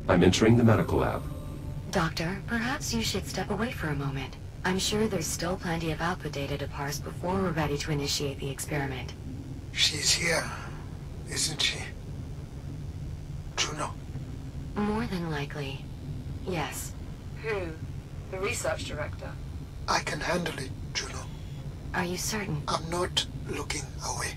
I'm entering the medical lab. Doctor, perhaps you should step away for a moment. I'm sure there's still plenty of output data to parse before we're ready to initiate the experiment. She's here, isn't she? Juno? More than likely, yes. Who? The research director? I can handle it, Juno. Are you certain? I'm not looking away.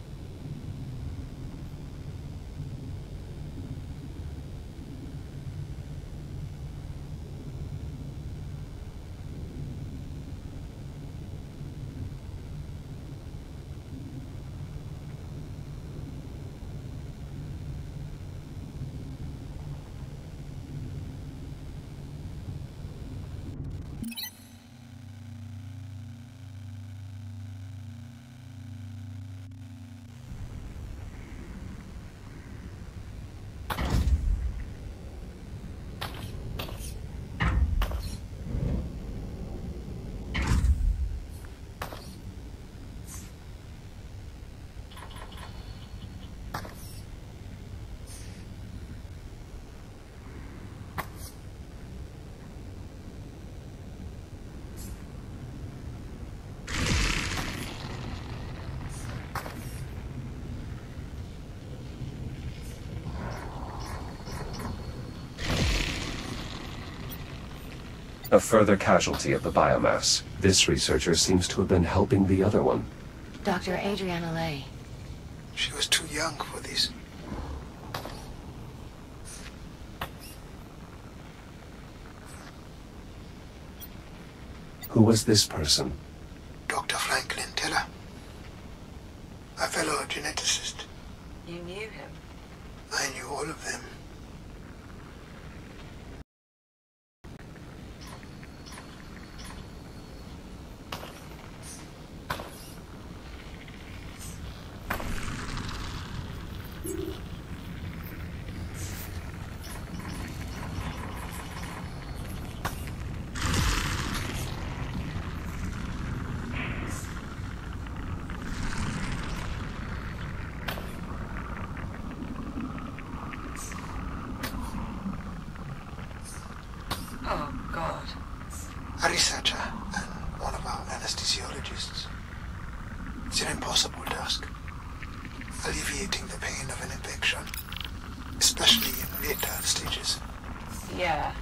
A further casualty of the biomass. This researcher seems to have been helping the other one. Dr. Adriana Lay. She was too young for this. Who was this person? Dr. Franklin Teller. A fellow geneticist. You knew him? I knew all of them. A researcher and one of our anesthesiologists. It's an impossible task. Alleviating the pain of an infection, especially in later stages. Yeah.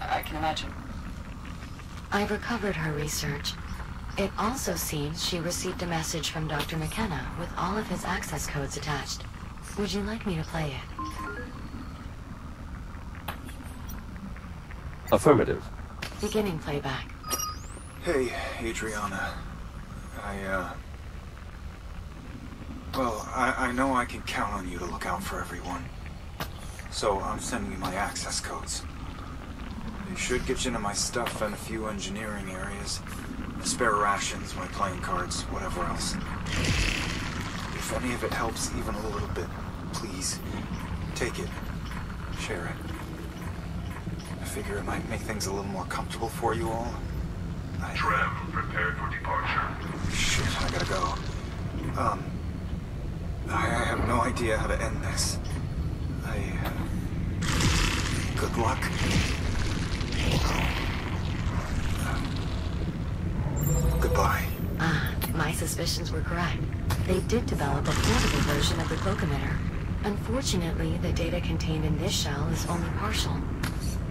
I can imagine. I've recovered her research. It also seems she received a message from Dr. Mckenna with all of his access codes attached. Would you like me to play it? Affirmative. Beginning playback. Hey, Adriana. I know I can count on you to look out for everyone. So I'm sending you my access codes. They should get you into my stuff and a few engineering areas. Spare rations, my playing cards, whatever else. If any of it helps even a little bit, please, take it. Share it. I figure it might make things a little more comfortable for you all. Tram, prepare for departure. Shit, I gotta go. I have no idea how to end this. Good luck. Goodbye. My suspicions were correct. They did develop a portable version of the cloak emitter. Unfortunately, the data contained in this shell is only partial.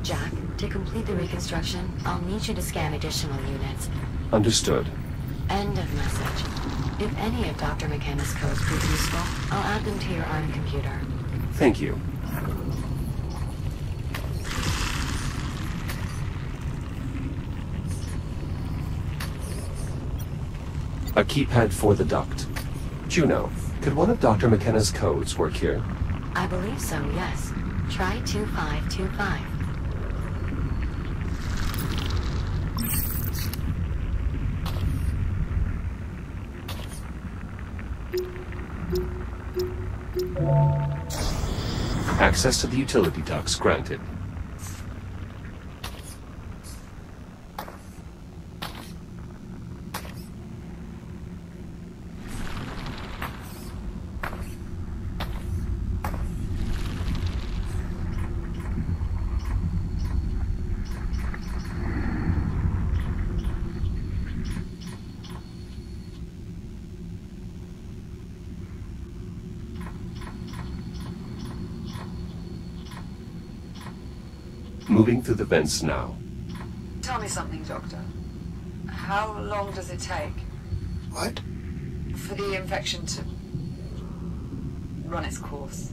Jack, to complete the reconstruction, I'll need you to scan additional units. Understood. End of message. If any of Dr. Mckenna's codes prove useful, I'll add them to your ARM computer. Thank you. A keypad for the duct. Juno, could one of Dr. Mckenna's codes work here? I believe so, yes. Try 2525. Access to the utility ducts granted. Moving through the vents now. Tell me something, Doctor. How long does it take What? for the infection to run its course?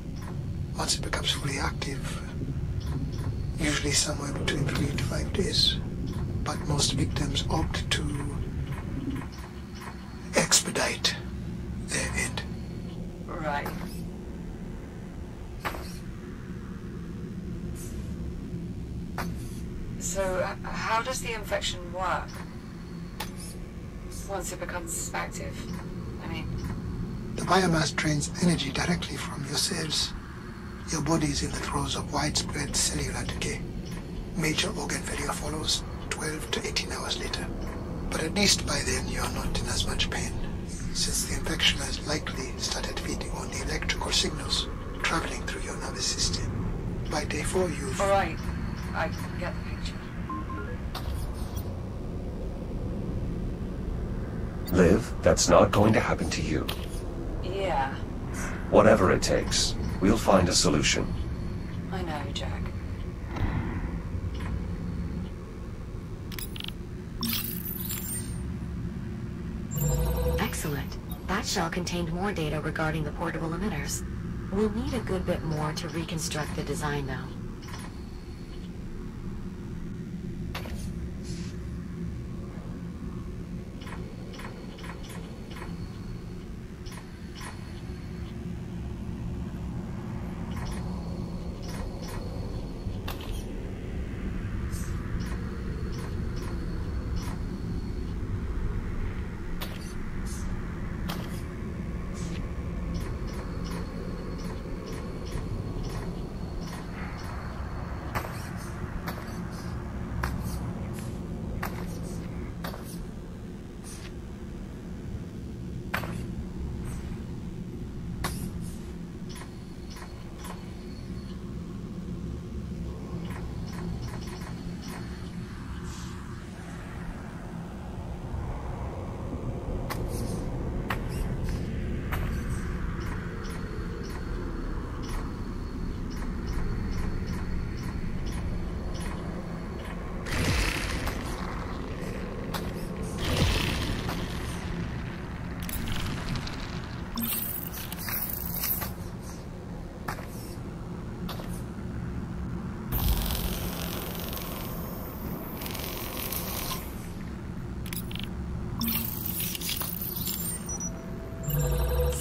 Once it becomes fully active, usually somewhere between 3 to 5 days. But most victims opt to expedite their end. Right. So, how does the infection work? Once it becomes active? I mean... The biomass drains energy directly from your cells. Your body is in the throes of widespread cellular decay. Major organ failure follows 12 to 18 hours later. But at least by then you're not in as much pain, since the infection has likely started feeding on the electrical signals traveling through your nervous system. By day 4 you've... All right. I get the picture. Liv, that's not going to happen to you. Yeah, Whatever it takes, we'll find a solution. I know, Jack. Excellent. That shell contained more data regarding the portable emitters. We'll need a good bit more to reconstruct the design, though.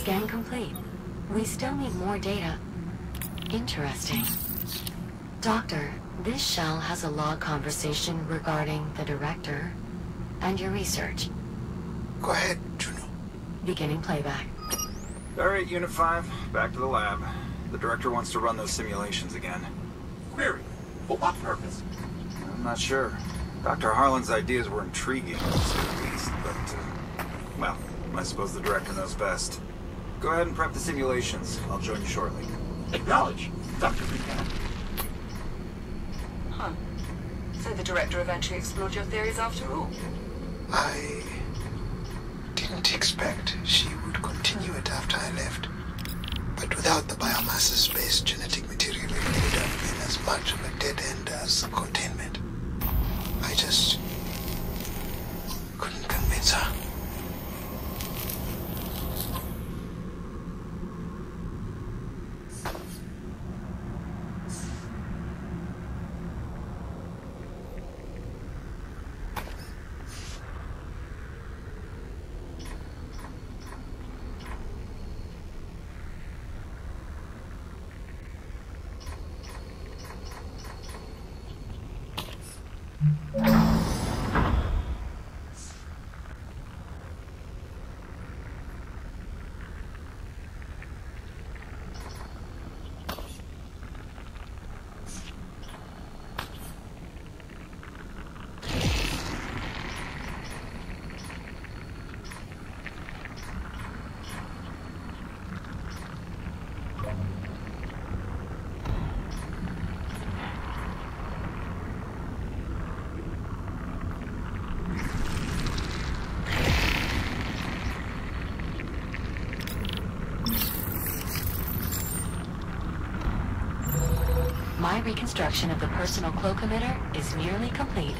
Scan complete. We still need more data. Interesting. Doctor, this shell has a log conversation regarding the director and your research. Go ahead, Juno. Beginning playback. All right, Unit 5, back to the lab. The director wants to run those simulations again. Query. For what purpose? I'm not sure. Dr. Harlan's ideas were intriguing, to say the least, but, well, I suppose the director knows best. Go ahead and prep the simulations. I'll join you shortly. Acknowledge, Dr. Mckenna. Huh. So the director eventually explored your theories after all? I didn't expect she would continue it after I left. But without the biomasses-based genetic material, it would have been as much of a dead end as containment. I just couldn't convince her. reconstruction of the personal cloak emitter is nearly complete.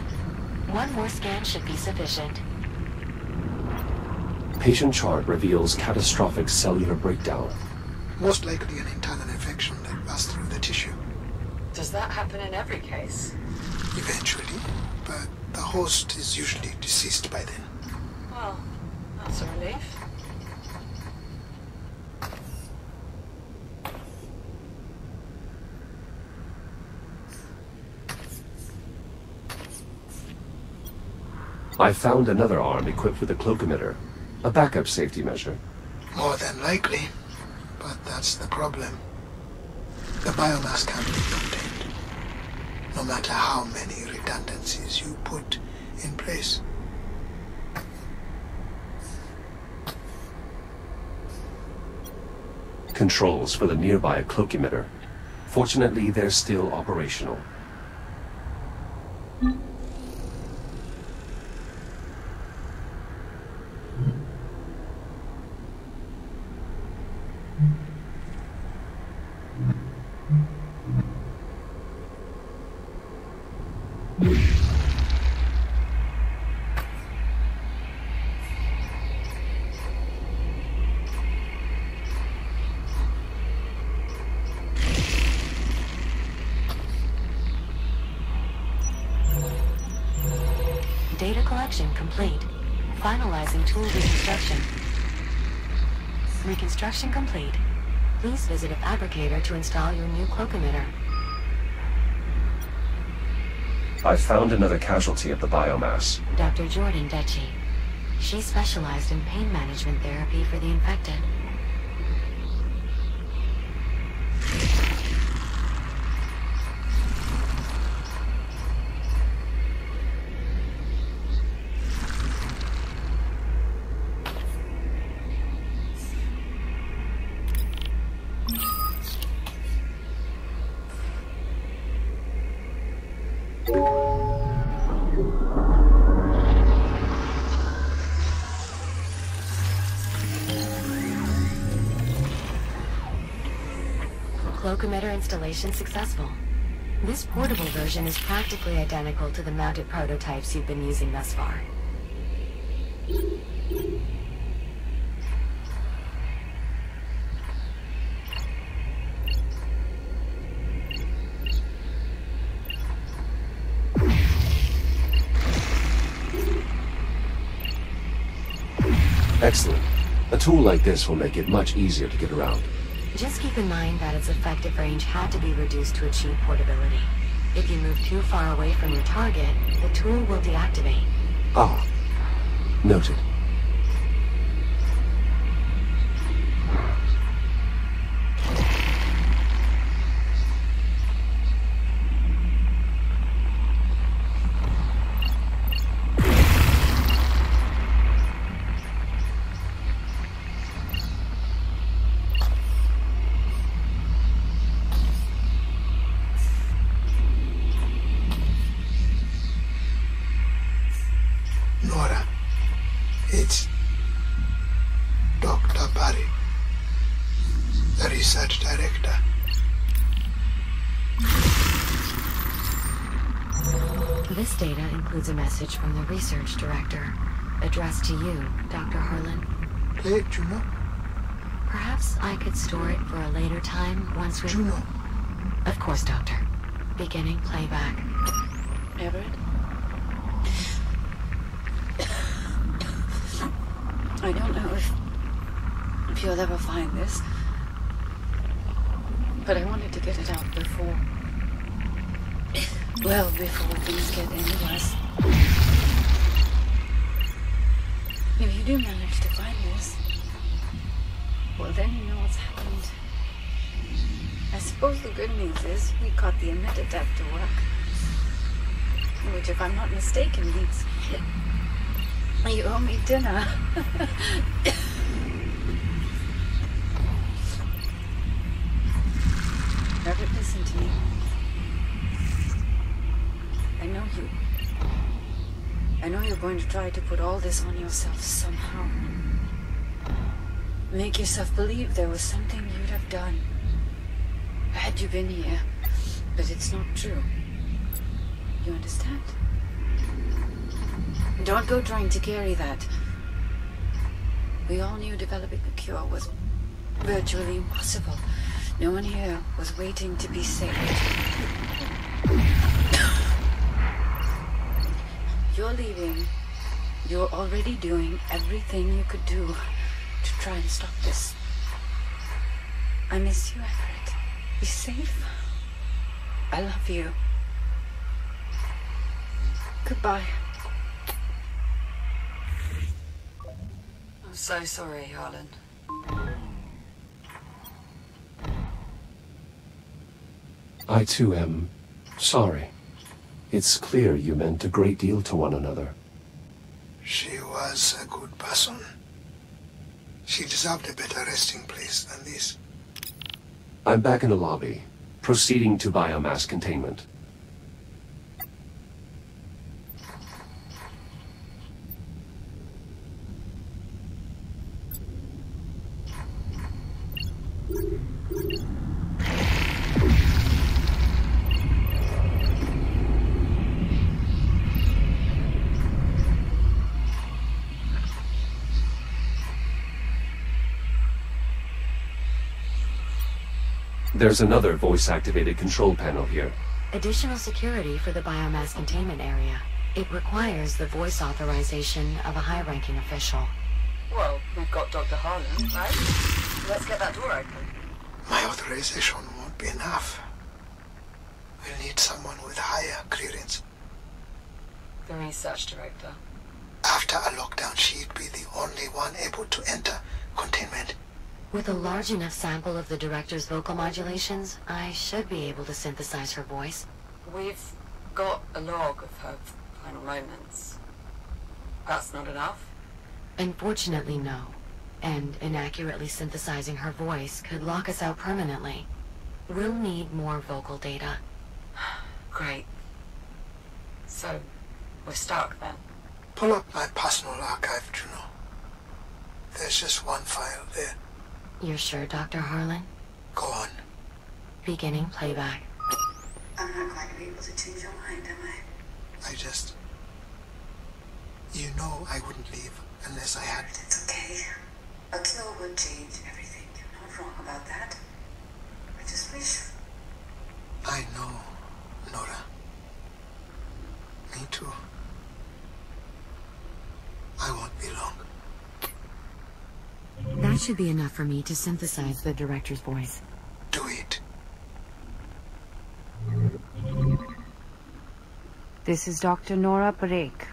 One more scan should be sufficient. Patient chart reveals catastrophic cellular breakdown. Most likely an internal infection that passed through the tissue. Does that happen in every case? Eventually, but the host is usually deceased by then. Well, that's a relief. I found another arm equipped with a cloak emitter, a backup safety measure. More than likely, but that's the problem. The biomass can't be contained, no matter how many redundancies you put in place. Controls for the nearby cloak emitter. Fortunately, they're still operational. Data collection complete. Finalizing tool reconstruction. Reconstruction complete. Please visit a fabricator to install your new cloak emitter. I found another casualty at the biomass. Dr. Jordan Decci. She specialized in pain management therapy for the infected. Cloak emitter installation successful. This portable version is practically identical to the mounted prototypes you've been using thus far. Excellent. A tool like this will make it much easier to get around. Just keep in mind that its effective range had to be reduced to achieve portability. If you move too far away from your target, the tool will deactivate. Ah. Noted. It's Dr. Barry, the research director. This data includes a message from the research director, addressed to you, Dr. Harlan. Play it, Juno. Perhaps I could store it for a later time once we... Juno. Of course, Doctor. Beginning playback. Everett? I don't know if you'll ever find this, but I wanted to get it out before, well, before things get any worse. If you do manage to find this, well, then you know what's happened. I suppose the good news is we got the emitter deck to work, which, if I'm not mistaken, means you owe me dinner. Robert, listen to me. I know you. I know you're going to try to put all this on yourself somehow. Make yourself believe there was something you'd have done had you been here. But it's not true. You understand? Don't go trying to carry that. We all knew developing a cure was virtually impossible. No one here was waiting to be saved. You're leaving. You're already doing everything you could do to try and stop this. I miss you, Everett. Be safe. I love you. Goodbye. I'm so sorry, Harlan. I too am sorry. It's clear you meant a great deal to one another. She was a good person. She deserved a better resting place than this. I'm back in the lobby, proceeding to biomass containment. There's another voice-activated control panel here. Additional security for the biomass containment area. It requires the voice authorization of a high-ranking official. Well, we've got Dr. Harlan, right? Let's get that door open. My authorization won't be enough. We'll need someone with higher clearance. The research director. After a lockdown, she'd be the only one able to enter containment. With a large enough sample of the director's vocal modulations, I should be able to synthesize her voice. We've got a log of her final moments. That's not enough? Unfortunately, no. And inaccurately synthesizing her voice could lock us out permanently. We'll need more vocal data. Great. So, we're stuck then? Pull up my personal archive, Juno. There's just one file there. You're sure, Dr. Harlan? Go on. Beginning playback. I'm not going to be able to change your mind, am I? You know I wouldn't leave unless I had... It's okay. A cure would change everything. You're not wrong about that. I just wish... I know, Nora. Me too. I won't be long. That should be enough for me to synthesize the director's voice. Do it. This is Dr. Nora Parekh.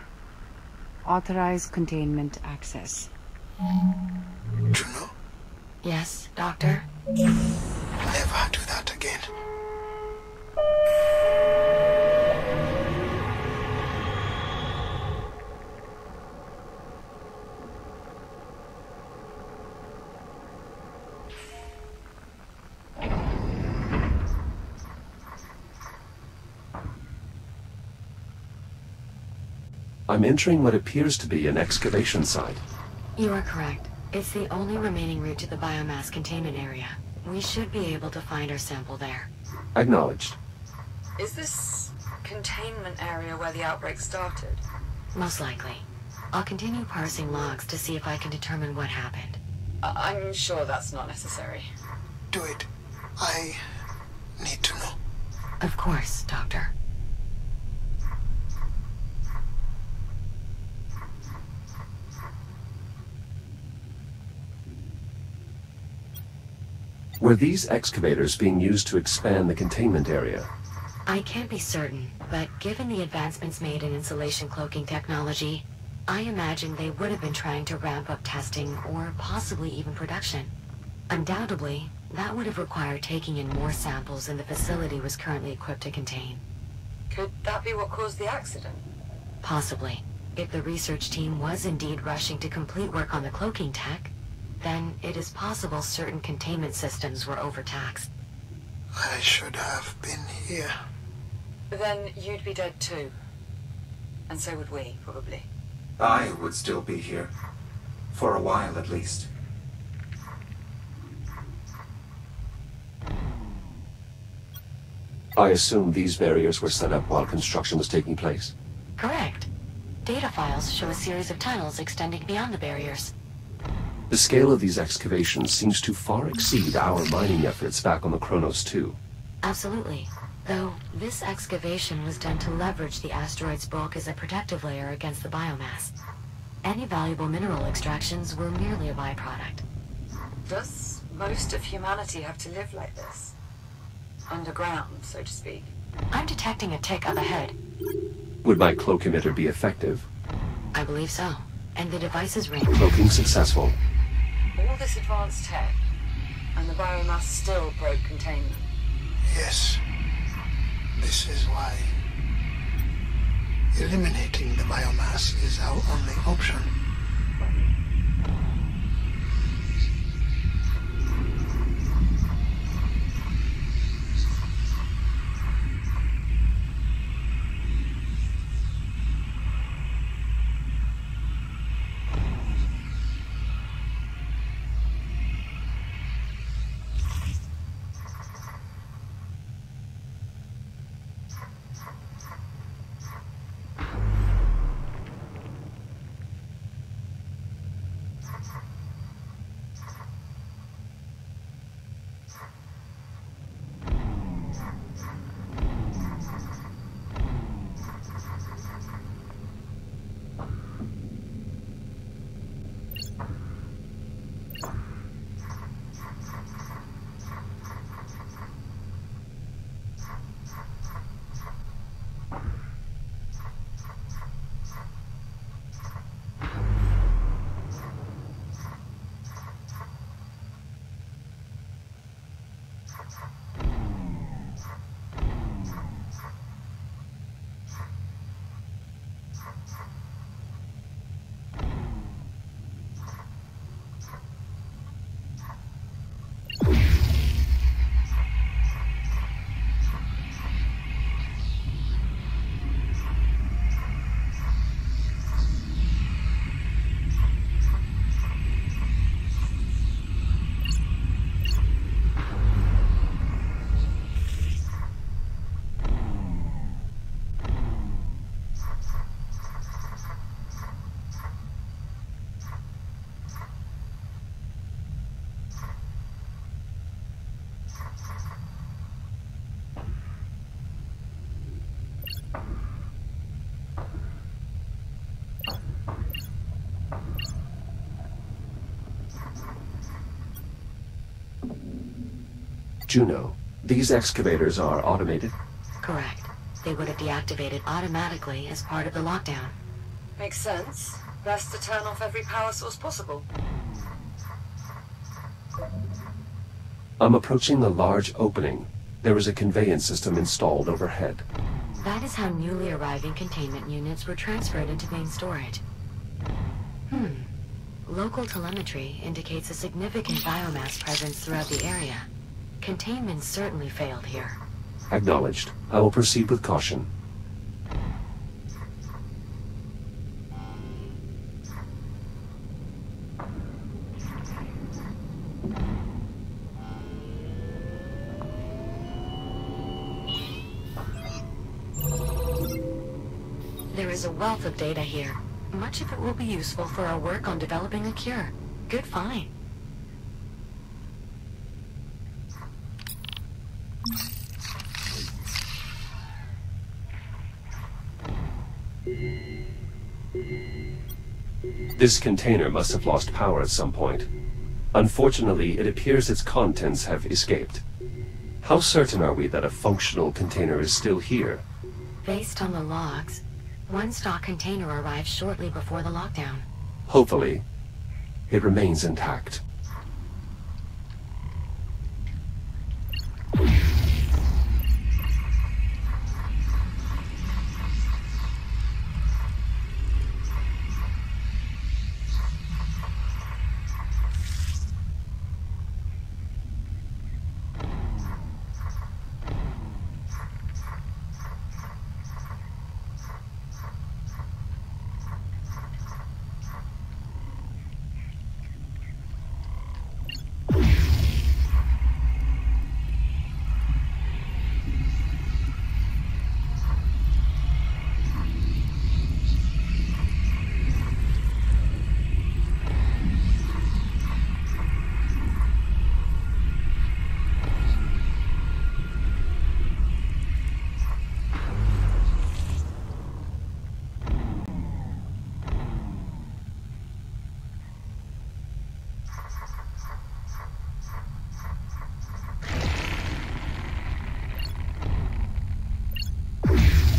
Authorized containment access. Juno, Yes, Doctor? never do that again. I'm entering what appears to be an excavation site. You are correct. It's the only remaining route to the biomass containment area. We should be able to find our sample there. Acknowledged. Is this containment area where the outbreak started? Most likely. I'll continue parsing logs to see if I can determine what happened. I'm sure that's not necessary. Do it. I need to know. Of course, Doctor. Were these excavators being used to expand the containment area? I can't be certain, but given the advancements made in insulation cloaking technology, I imagine they would have been trying to ramp up testing or possibly even production. Undoubtedly, that would have required taking in more samples than the facility was currently equipped to contain. Could that be what caused the accident? Possibly. If the research team was indeed rushing to complete work on the cloaking tech, then it is possible certain containment systems were overtaxed. I should have been here. Then you'd be dead too. And so would we, probably. I would still be here. For a while, at least. I assume these barriers were set up while construction was taking place? Correct. Data files show a series of tunnels extending beyond the barriers. The scale of these excavations seems to far exceed our mining efforts back on the Kronos 2. Absolutely. Though, this excavation was done to leverage the asteroid's bulk as a protective layer against the biomass. Any valuable mineral extractions were merely a byproduct. Does most of humanity have to live like this? Underground, so to speak? I'm detecting a tick up ahead. Would my cloak emitter be effective? I believe so. And the device's range... Cloaking successful. All this advanced tech, and the biomass still broke containment. Yes. This is why eliminating the biomass is our only option. Juno, these excavators are automated? Correct. They would have deactivated automatically as part of the lockdown. Makes sense. Best to turn off every power source possible. I'm approaching a large opening. There is a conveyance system installed overhead. That is how newly arriving containment units were transferred into main storage. Local telemetry indicates a significant biomass presence throughout the area. Containment certainly failed here. Acknowledged. I will proceed with caution. There is a wealth of data here. Much of it will be useful for our work on developing a cure. Good find. This container must have lost power at some point. Unfortunately, it appears its contents have escaped. How certain are we that a functional container is still here? Based on the logs, one stock container arrived shortly before the lockdown. Hopefully, it remains intact.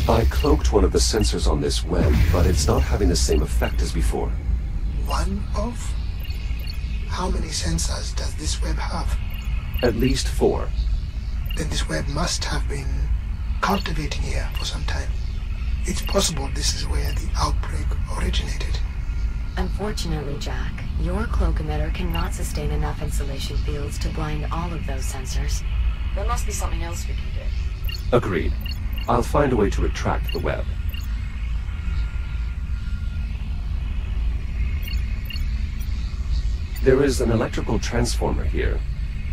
I cloaked one of the sensors on this web, but it's not having the same effect as before. One of? How many sensors does this web have? At least 4. Then this web must have been cultivating here for some time. It's possible this is where the outbreak originated. Unfortunately, Jack, your cloak emitter cannot sustain enough insulation fields to blind all of those sensors. There must be something else we can do. Agreed. I'll find a way to retract the web. There is an electrical transformer here.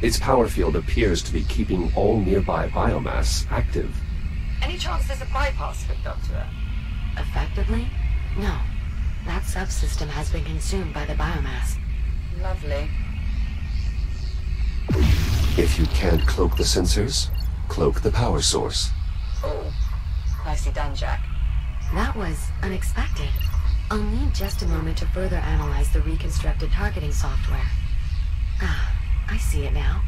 Its power field appears to be keeping all nearby biomass active. Any chance there's a bypass hooked up to it? Effectively? No. That subsystem has been consumed by the biomass. Lovely. If you can't cloak the sensors, cloak the power source. Oh, nicely done, Jack. That was unexpected. I'll need just a moment to further analyze the reconstructed targeting software. Ah, I see it now.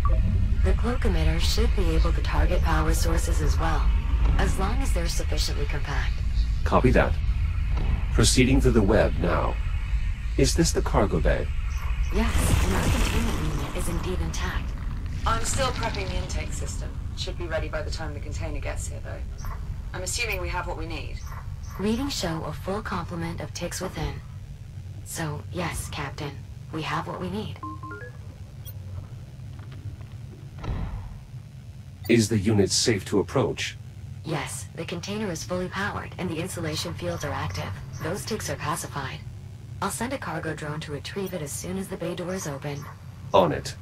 The cloak emitter should be able to target power sources as well, as long as they're sufficiently compact. Copy that. Proceeding through the web now. Is this the cargo bay? Yes, and our containment unit is indeed intact. I'm still prepping the intake system. Should be ready by the time the container gets here, though. I'm assuming we have what we need. Readings show a full complement of ticks within. So, yes, Captain, we have what we need. Is the unit safe to approach? Yes, the container is fully powered and the insulation fields are active. Those ticks are pacified. I'll send a cargo drone to retrieve it as soon as the bay door is open. On it.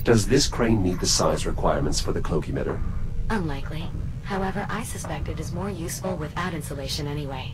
Does this crane meet the size requirements for the cloak emitter? Unlikely. However, I suspect it is more useful without insulation anyway.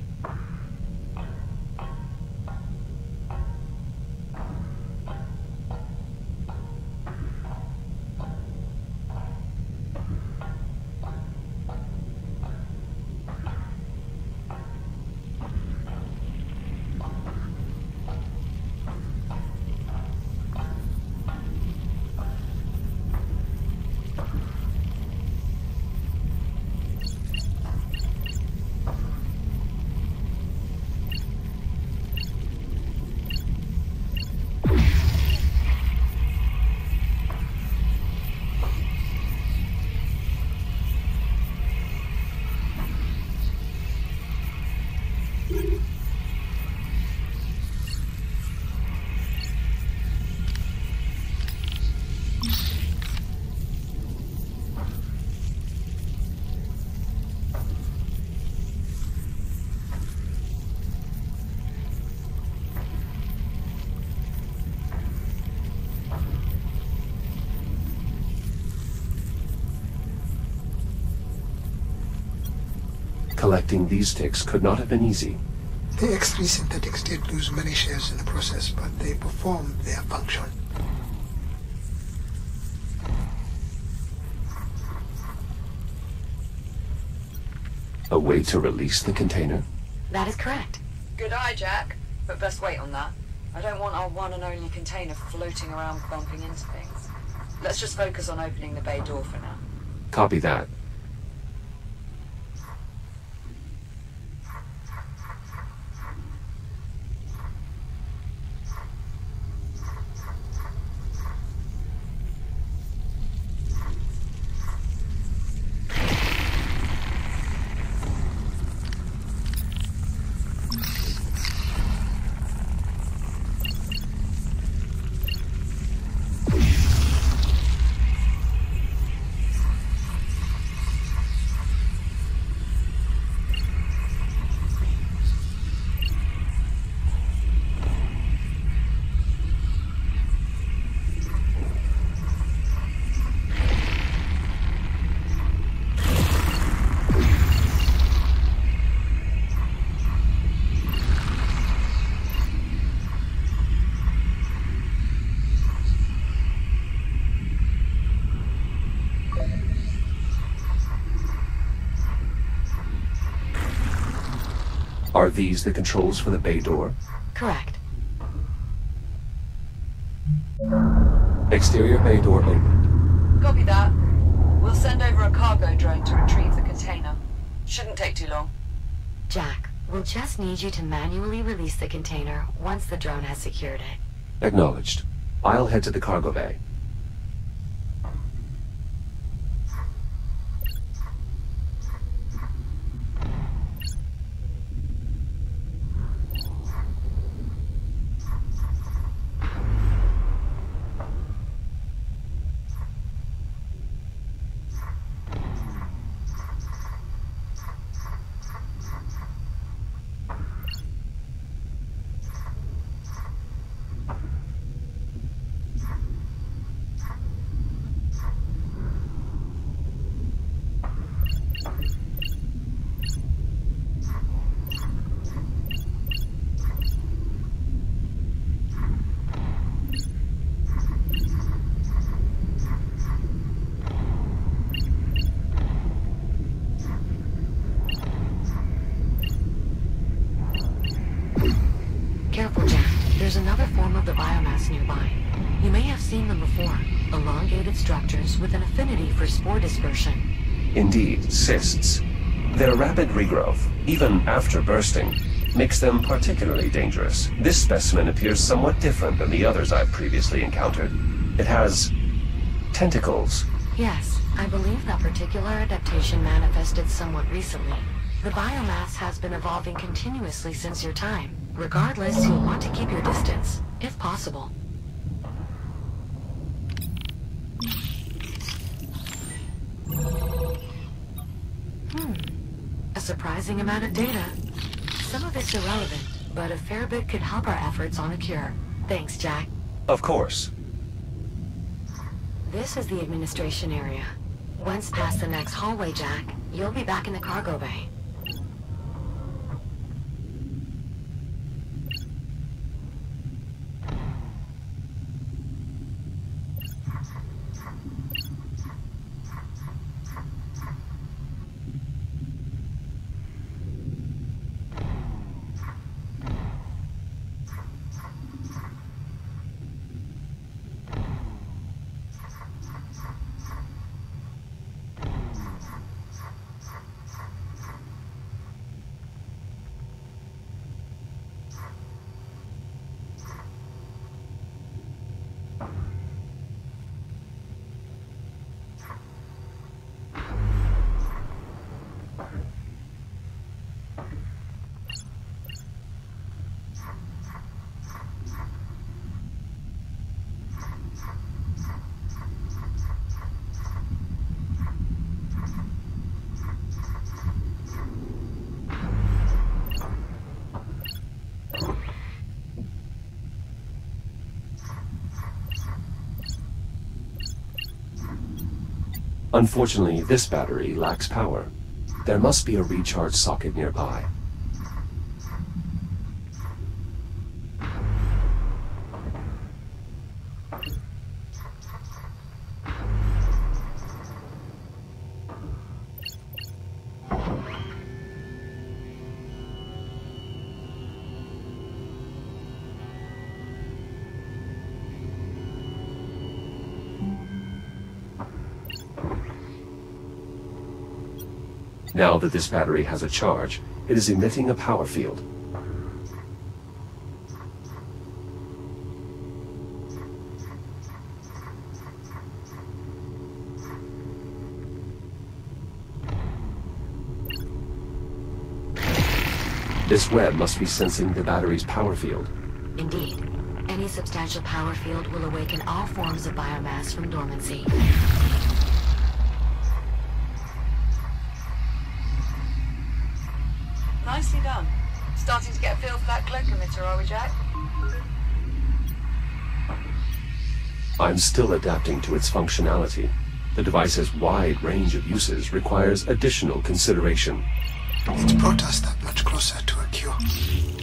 Collecting these ticks could not have been easy. The X3 synthetics did lose many shares in the process, but they performed their function. A way to release the container? That is correct. Good eye, Jack. But best wait on that. I don't want our one and only container floating around bumping into things. Let's just focus on opening the bay door for now. Copy that. Are these the controls for the bay door? Correct. Exterior bay door open. Go drone to retrieve the container. Shouldn't take too long. Jack, we'll just need you to manually release the container once the drone has secured it. Acknowledged. I'll head to the cargo bay. Careful, Jack. There's another form of the biomass nearby. You may have seen them before. Elongated structures with an affinity for spore dispersion. Indeed, cysts. Their rapid regrowth, even after bursting, makes them particularly dangerous. This specimen appears somewhat different than the others I've previously encountered. It has tentacles. Yes, I believe that particular adaptation manifested somewhat recently. The biomass has been evolving continuously since your time. Regardless, you'll want to keep your distance, if possible. A surprising amount of data. Some of it's irrelevant, but a fair bit could help our efforts on a cure. Thanks, Jack. Of course. This is the administration area. Once past the next hallway, Jack, you'll be back in the cargo bay. Unfortunately, this battery lacks power. There must be a recharge socket nearby. Now that this battery has a charge, it is emitting a power field. This web must be sensing the battery's power field. Indeed. Any substantial power field will awaken all forms of biomass from dormancy. Nicely done. Starting to get a feel for that cloak emitter, are we, Jack? I'm still adapting to its functionality. The device's wide range of uses requires additional consideration. It's brought us that much closer to a cure.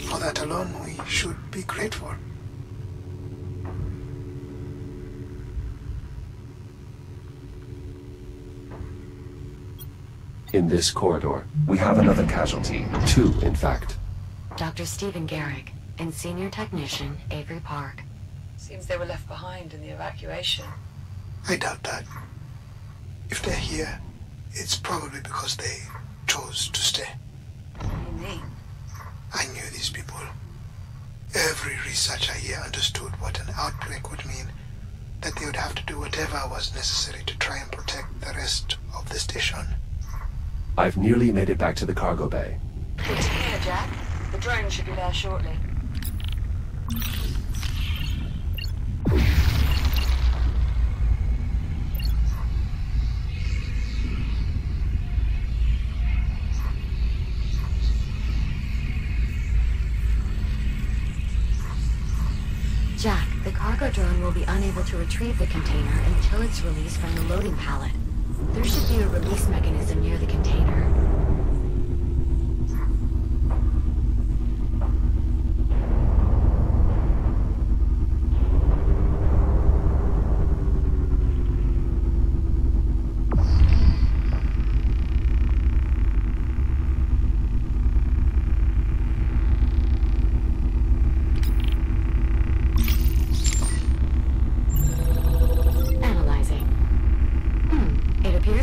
For that alone, we should be grateful. In this corridor, we have another casualty. Two, in fact. Dr. Stephen Garrick and Senior Technician Avery Park. Seems they were left behind in the evacuation. I doubt that. If they're here, it's probably because they chose to stay. What do you mean? I knew these people. Every researcher here understood what an outbreak would mean, that they would have to do whatever was necessary to try and protect the rest of the station. I've nearly made it back to the cargo bay. Good to hear, Jack. The drone should be there shortly. Jack, the cargo drone will be unable to retrieve the container until it's released from the loading pallet. There should be a release mechanism near the container.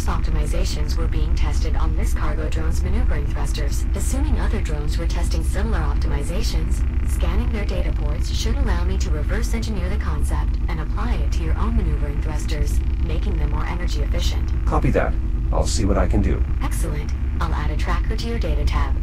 Optimizations were being tested on this cargo drone's maneuvering thrusters. Assuming other drones were testing similar optimizations, scanning their data ports should allow me to reverse engineer the concept and apply it to your own maneuvering thrusters, making them more energy efficient. Copy that. I'll see what I can do. Excellent. I'll add a tracker to your data tab.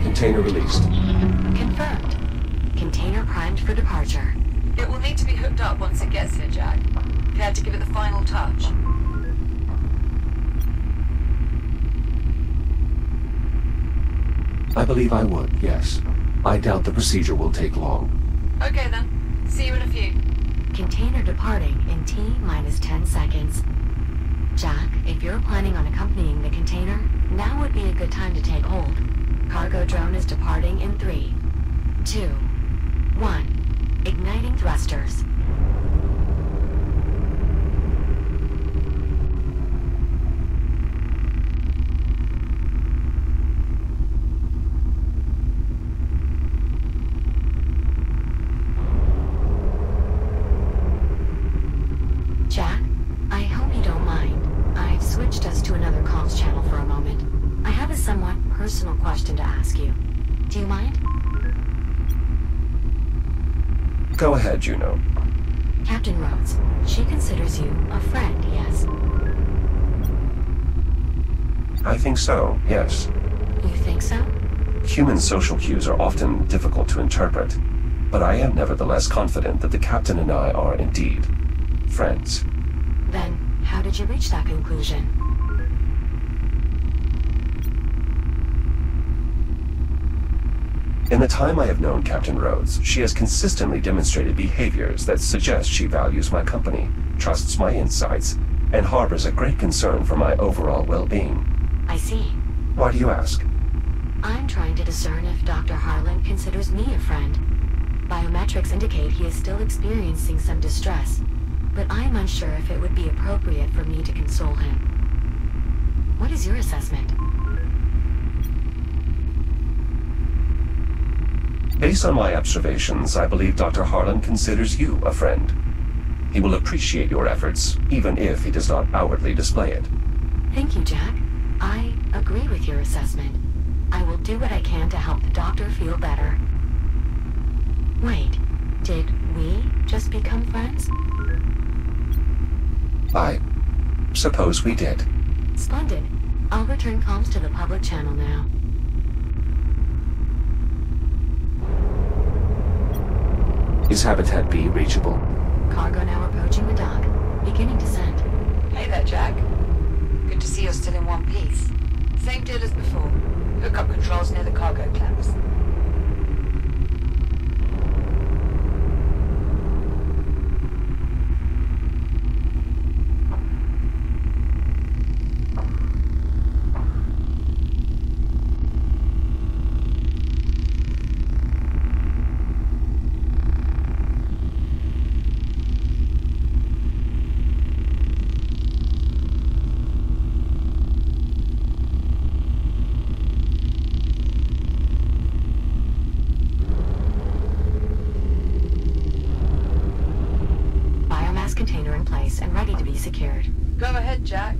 Container released. Confirmed. Container primed for departure. It will need to be hooked up once it gets here, Jack. Care to give it the final touch? I believe I would, yes. I doubt the procedure will take long. Okay then. See you in a few. Container departing in T-10 seconds. Jack, if you're planning on accompanying the container, now would be a good time to take hold. Cargo drone is departing in 3, 2, 1. Igniting thrusters. Jack, I hope you don't mind. I've switched us to another comms channel for a moment. I have a somewhat personal question to ask you. Do you mind? Go ahead, Juno. Captain Rhodes, she considers you a friend, yes? I think so, yes. You think so? Human social cues are often difficult to interpret, but I am nevertheless confident that the captain and I are indeed friends. Then, how did you reach that conclusion? In the time I have known Captain Rhodes, she has consistently demonstrated behaviors that suggest she values my company, trusts my insights, and harbors a great concern for my overall well-being. I see. Why do you ask? I'm trying to discern if Dr. Harlan considers me a friend. Biometrics indicate he is still experiencing some distress, but I'm unsure if it would be appropriate for me to console him. What is your assessment? Based on my observations, I believe Dr. Harlan considers you a friend. He will appreciate your efforts, even if he does not outwardly display it. Thank you, Jack. I agree with your assessment. I will do what I can to help the doctor feel better. Wait, did we just become friends? I suppose we did. Splendid. I'll return comms to the public channel now. Is Habitat B reachable? Cargo now approaching the dock. Beginning descent. Hey there, Jack. Good to see you're still in one piece. Same deal as before. Hook up controls near the cargo clamps. place and ready to be secured. Go ahead, Jack.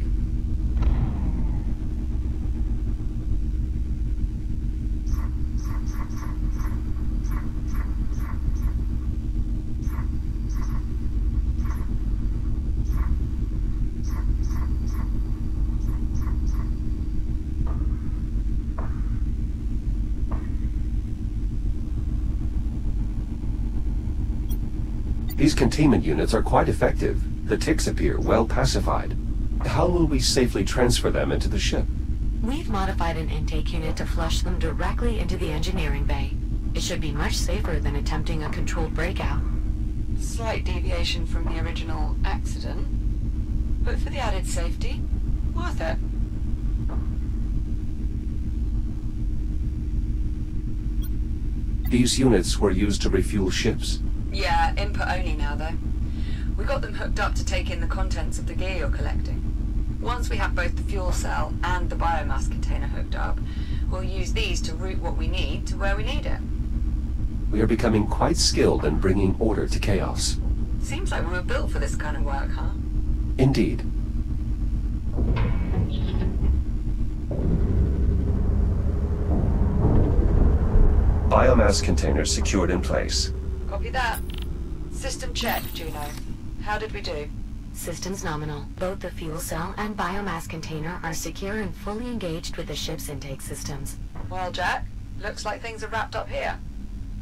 These containment units are quite effective. The ticks appear well pacified. How will we safely transfer them into the ship? We've modified an intake unit to flush them directly into the engineering bay. It should be much safer than attempting a controlled breakout. Slight deviation from the original accident, but for the added safety, worth it. These units were used to refuel ships? Yeah, input only now though. We got them hooked up to take in the contents of the gear you're collecting. Once we have both the fuel cell and the biomass container hooked up, we'll use these to route what we need to where we need it. We are becoming quite skilled in bringing order to chaos. Seems like we were built for this kind of work, huh? Indeed. Biomass containers secured in place. Copy that. System check, Juno. How did we do? Systems nominal. Both the fuel cell and biomass container are secure and fully engaged with the ship's intake systems. Well, Jack, looks like things are wrapped up here.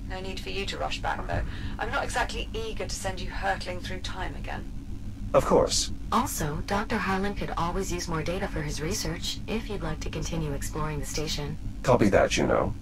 No need for you to rush back, though. I'm not exactly eager to send you hurtling through time again. Of course. Also, Dr. Harlan could always use more data for his research, if you'd like to continue exploring the station. Copy that, Juno.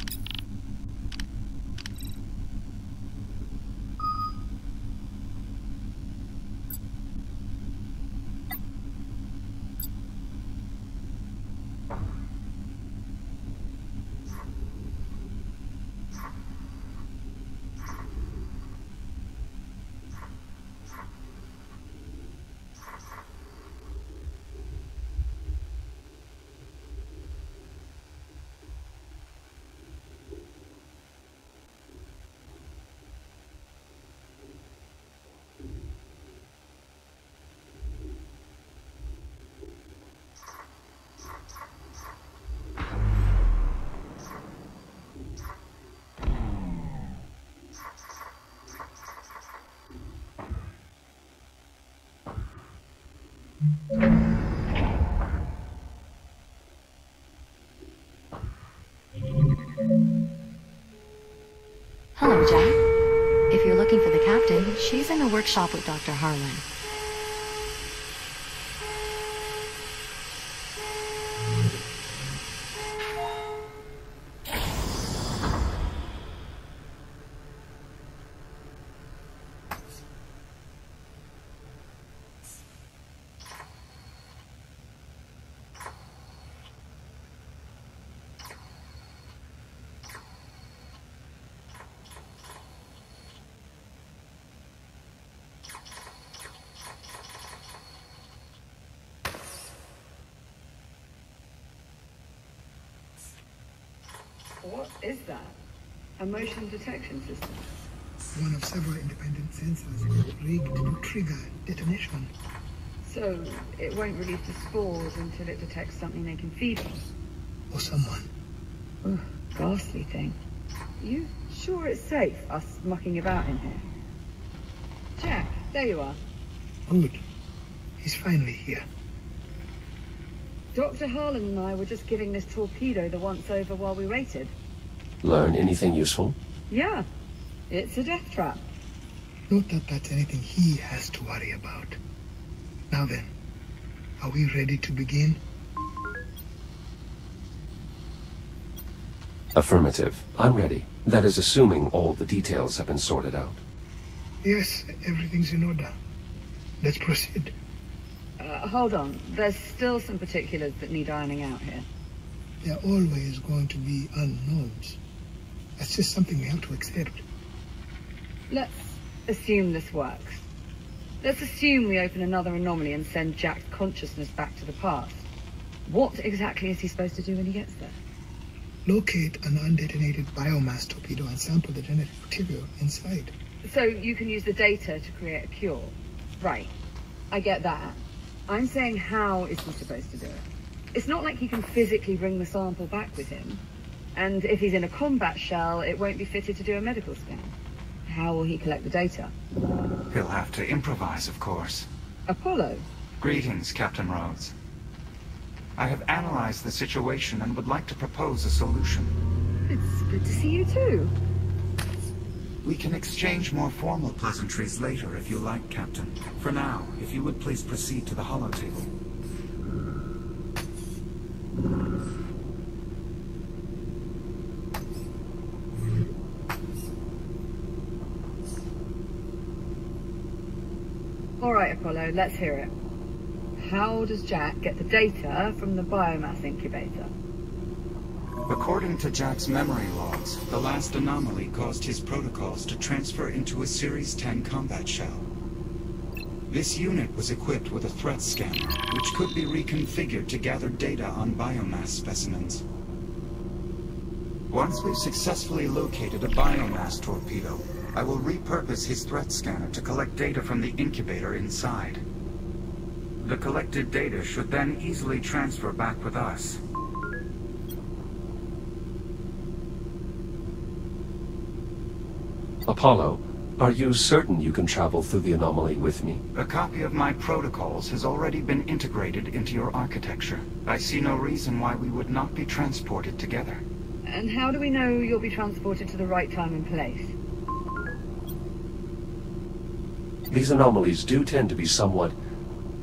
Hello, Jack. If you're looking for the captain, she's in a workshop with Dr. Harlan. What is that? A motion detection system? One of several independent sensors rigged to trigger detonation. So it won't release the spores until it detects something they can feed on? Or someone. Ugh, ghastly thing. You sure it's safe, us mucking about in here? Jack, there you are. Good. He's finally here. Dr. Harlan and I were just giving this torpedo the once-over while we waited. Learn anything useful? Yeah, it's a death trap. Not that that's anything he has to worry about. Now then, are we ready to begin? Affirmative. I'm ready. That is assuming all the details have been sorted out. Yes, everything's in order. Let's proceed. Hold on. There's still some particulars that need ironing out here. There are always going to be unknowns. That's just something we have to accept. Let's assume this works. Let's assume we open another anomaly and send Jack's consciousness back to the past. What exactly is he supposed to do when he gets there? Locate an undetonated biomass torpedo and sample the genetic material inside. So you can use the data to create a cure. Right. I get that. I'm saying, how is he supposed to do it? It's not like he can physically bring the sample back with him. And if he's in a combat shell, it won't be fitted to do a medical scan. How will he collect the data? He'll have to improvise, of course. Apollo? Greetings, Captain Rhodes. I have analyzed the situation and would like to propose a solution. It's good to see you too. We can exchange more formal pleasantries later if you like, Captain. For now, if you would please proceed to the holotable. All right, Apollo, let's hear it. How does Jack get the data from the biomass incubator? According to Jack's memory logs, the last anomaly caused his protocols to transfer into a Series 10 combat shell. This unit was equipped with a threat scanner, which could be reconfigured to gather data on biomass specimens. Once we've successfully located a biomass torpedo, I will repurpose his threat scanner to collect data from the incubator inside. The collected data should then easily transfer back with us. Apollo, are you certain you can travel through the anomaly with me? A copy of my protocols has already been integrated into your architecture. I see no reason why we would not be transported together. And how do we know you'll be transported to the right time and place? These anomalies do tend to be somewhat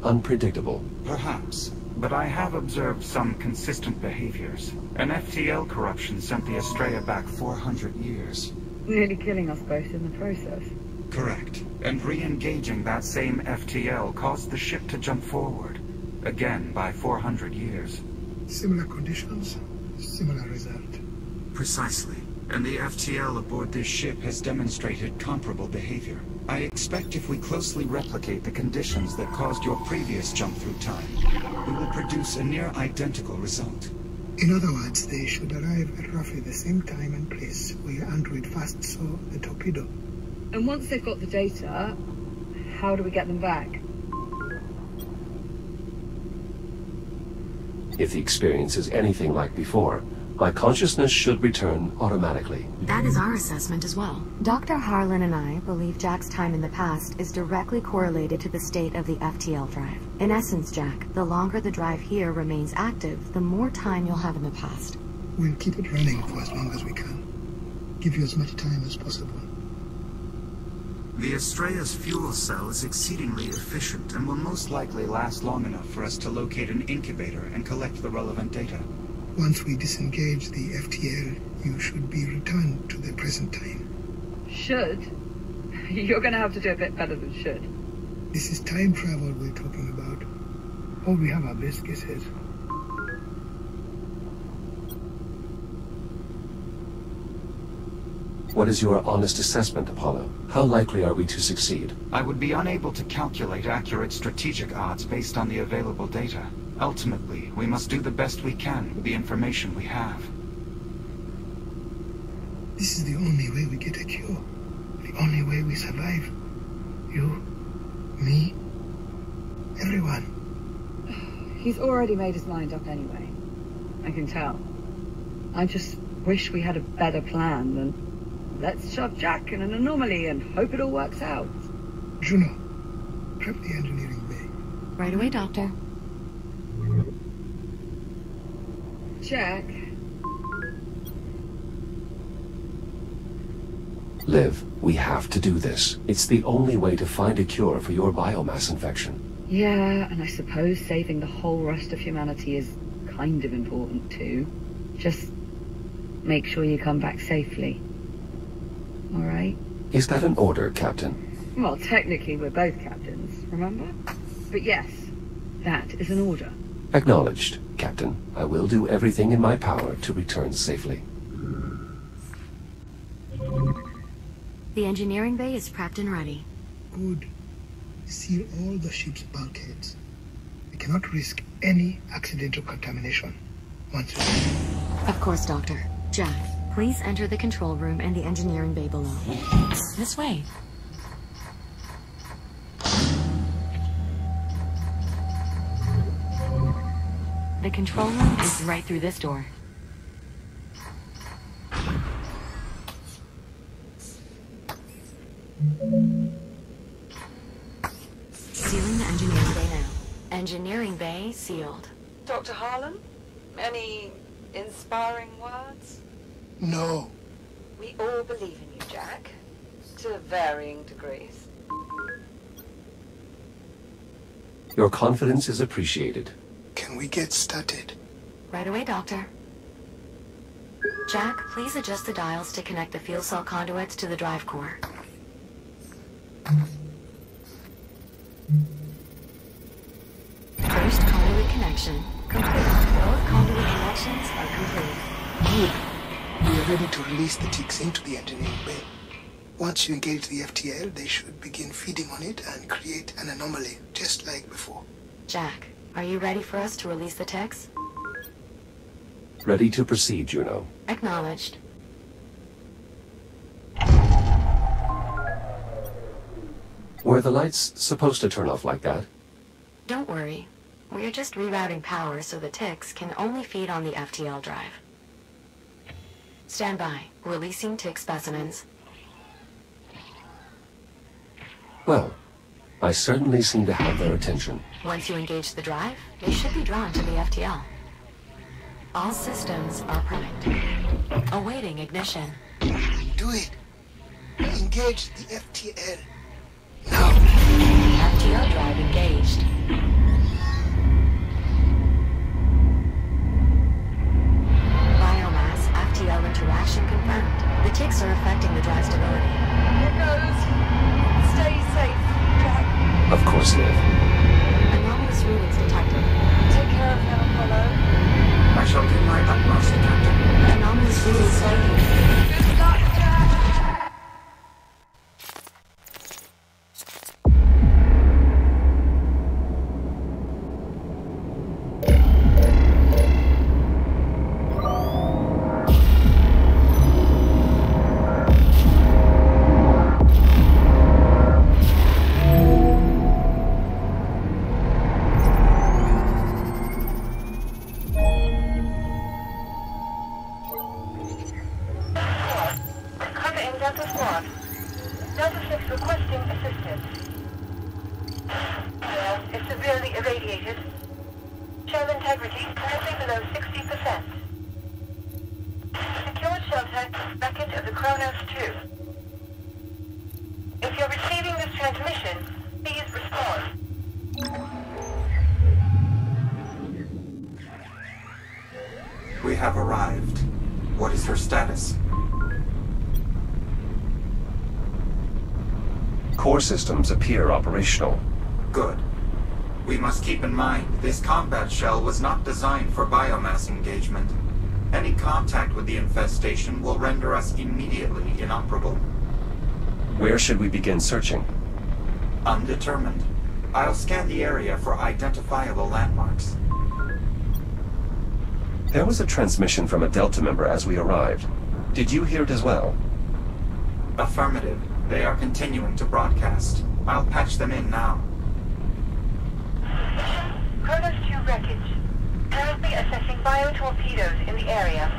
unpredictable. Perhaps, but I have observed some consistent behaviors. An FTL corruption sent the Estrella back 400 years. Nearly killing us both in the process. Correct. And re-engaging that same FTL caused the ship to jump forward. Again by 400 years. Similar conditions, similar result. Precisely. And the FTL aboard this ship has demonstrated comparable behavior. I expect if we closely replicate the conditions that caused your previous jump through time, we will produce a near identical result. In other words, they should arrive at roughly the same time and place where your android first saw the torpedo. And once they've got the data, how do we get them back? If the experience is anything like before, my consciousness should return automatically. That is our assessment as well. Dr. Harlan and I believe Jack's time in the past is directly correlated to the state of the FTL drive. In essence, Jack, the longer the drive here remains active, the more time you'll have in the past. We'll keep it running for as long as we can. Give you as much time as possible. The Estrella's fuel cell is exceedingly efficient and will most likely last long enough for us to locate an incubator and collect the relevant data. Once we disengage the FTL, you should be returned to the present time. Should? You're gonna have to do a bit better than should. This is time travel we're talking about. All we have are best guesses. What is your honest assessment, Apollo? How likely are we to succeed? I would be unable to calculate accurate strategic odds based on the available data. Ultimately, we must do the best we can with the information we have. This is the only way we get a cure. The only way we survive. You, me, everyone. He's already made his mind up anyway. I can tell. I just wish we had a better plan than let's shove Jack in an anomaly and hope it all works out. Juno, prep the engineering bay. Right away, Doctor. Jack. Liv, we have to do this. It's the only way to find a cure for your biomass infection. Yeah, and I suppose saving the whole rest of humanity is kind of important too. Just make sure you come back safely. All right? Is that an order, Captain? Well, technically we're both captains, remember? But yes, that is an order. Acknowledged, Captain. I will do everything in my power to return safely. The engineering bay is prepped and ready. Good. Seal all the ship's bulkheads. We cannot risk any accidental contamination. Once we... Of course, Doctor. Jack, please enter the control room and the engineering bay below. This way. The control room is right through this door. Sealing the engineering bay now. Engineering bay sealed. Dr. Harlan, any inspiring words? No. We all believe in you, Jack, to varying degrees. Your confidence is appreciated. Can we get started? Right away, Doctor. Jack, please adjust the dials to connect the fuel cell conduits to the drive core. First conduit connection complete. Both conduit connections are complete. Good. We are ready to release the ticks into the engineering bay. Once you engage the FTL, they should begin feeding on it and create an anomaly, just like before. Jack, are you ready for us to release the ticks? Ready to proceed, Juno. Acknowledged. Were the lights supposed to turn off like that? Don't worry. We are just rerouting power so the ticks can only feed on the FTL drive. Stand by. Releasing tick specimens. Well, I certainly seem to have their attention. Once you engage the drive, they should be drawn to the FTL. All systems are primed. Awaiting ignition. Do it. Engage the FTL. Now. FTL drive engaged. Biomass FTL interaction confirmed. The ticks are affecting the drive stability. Here goes. Stay safe, Jack. Of course, Liv. Anomalous readings detected. Take care of him, Apollo. I shall do my utmost, Captain. Anomalous readings detected. Good luck, Jack. We have arrived. What is her status? Core systems appear operational. Good. We must keep in mind, this combat shell was not designed for biomass engagement. Any contact with the infestation will render us immediately inoperable. Where should we begin searching? Undetermined. I'll scan the area for identifiable landmarks. There was a transmission from a Delta member as we arrived. Did you hear it as well? Affirmative. They are continuing to broadcast. I'll patch them in now. Kronos 2 wreckage. Currently assessing biotorpedoes in the area.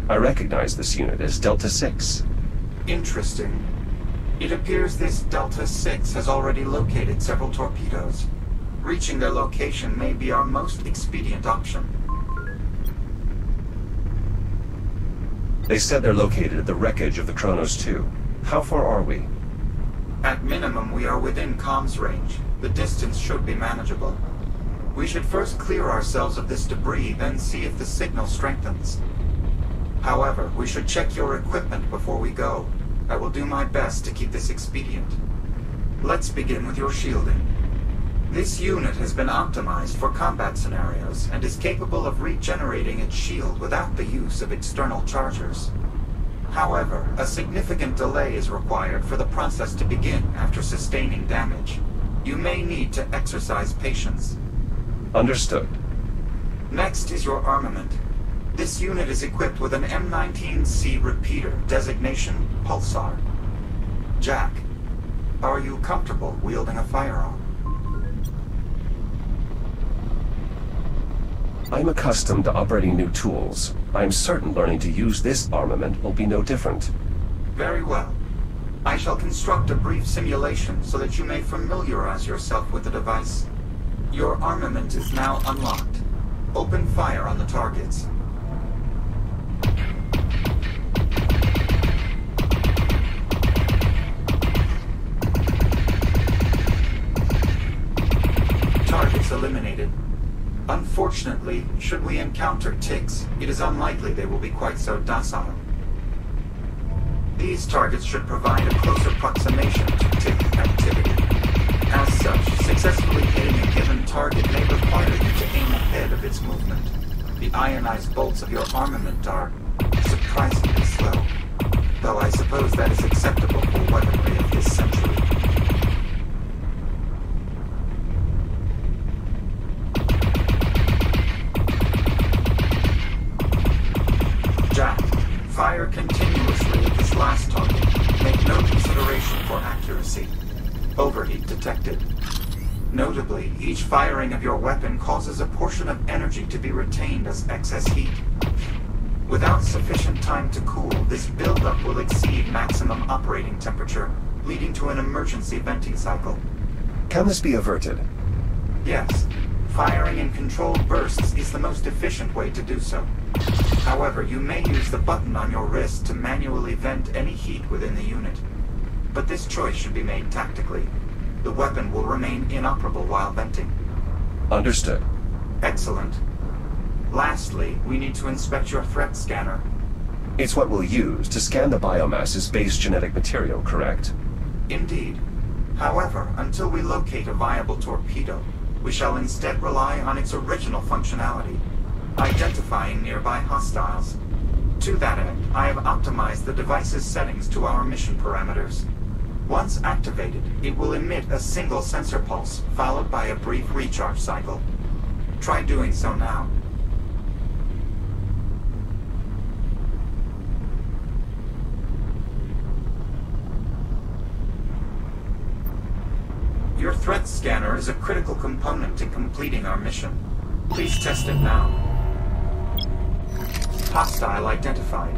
I recognize this unit as Delta 6. Interesting. It appears this Delta 6 has already located several torpedoes. Reaching their location may be our most expedient option. They said they're located at the wreckage of the Kronos 2. How far are we? At minimum, we are within comms range. The distance should be manageable. We should first clear ourselves of this debris, then see if the signal strengthens. However, we should check your equipment before we go. I will do my best to keep this expedient. Let's begin with your shielding. This unit has been optimized for combat scenarios and is capable of regenerating its shield without the use of external chargers. However, a significant delay is required for the process to begin after sustaining damage. You may need to exercise patience. Understood. Next is your armament. This unit is equipped with an M19C repeater, designation Pulsar. Jack, are you comfortable wielding a firearm? I'm accustomed to operating new tools. I'm certain learning to use this armament will be no different. Very well. I shall construct a brief simulation so that you may familiarize yourself with the device. Your armament is now unlocked. Open fire on the targets. Targets eliminated. Unfortunately, should we encounter ticks, it is unlikely they will be quite so docile. These targets should provide a closer approximation to tick activity. As such, successfully hitting a given target may require you to aim ahead of its movement. The ionized bolts of your armament are surprisingly slow, though I suppose that is acceptable for weaponry of this century. Jack, fire continuously at this last target. Make no consideration for accuracy. Overheat detected. Notably, each firing of your weapon causes a portion of energy to be retained as excess heat. Without sufficient time to cool, this buildup will exceed maximum operating temperature, leading to an emergency venting cycle. Can this be averted? Yes. Firing in controlled bursts is the most efficient way to do so. However, you may use the button on your wrist to manually vent any heat within the unit. But this choice should be made tactically. The weapon will remain inoperable while venting. Understood. Excellent. Lastly, we need to inspect your threat scanner. It's what we'll use to scan the biomass's base genetic material, correct? Indeed. However, until we locate a viable torpedo, we shall instead rely on its original functionality, identifying nearby hostiles. To that end, I have optimized the device's settings to our mission parameters. Once activated, it will emit a single sensor pulse, followed by a brief recharge cycle. Try doing so now. Your threat scanner is a critical component in completing our mission. Please test it now. Hostile identified.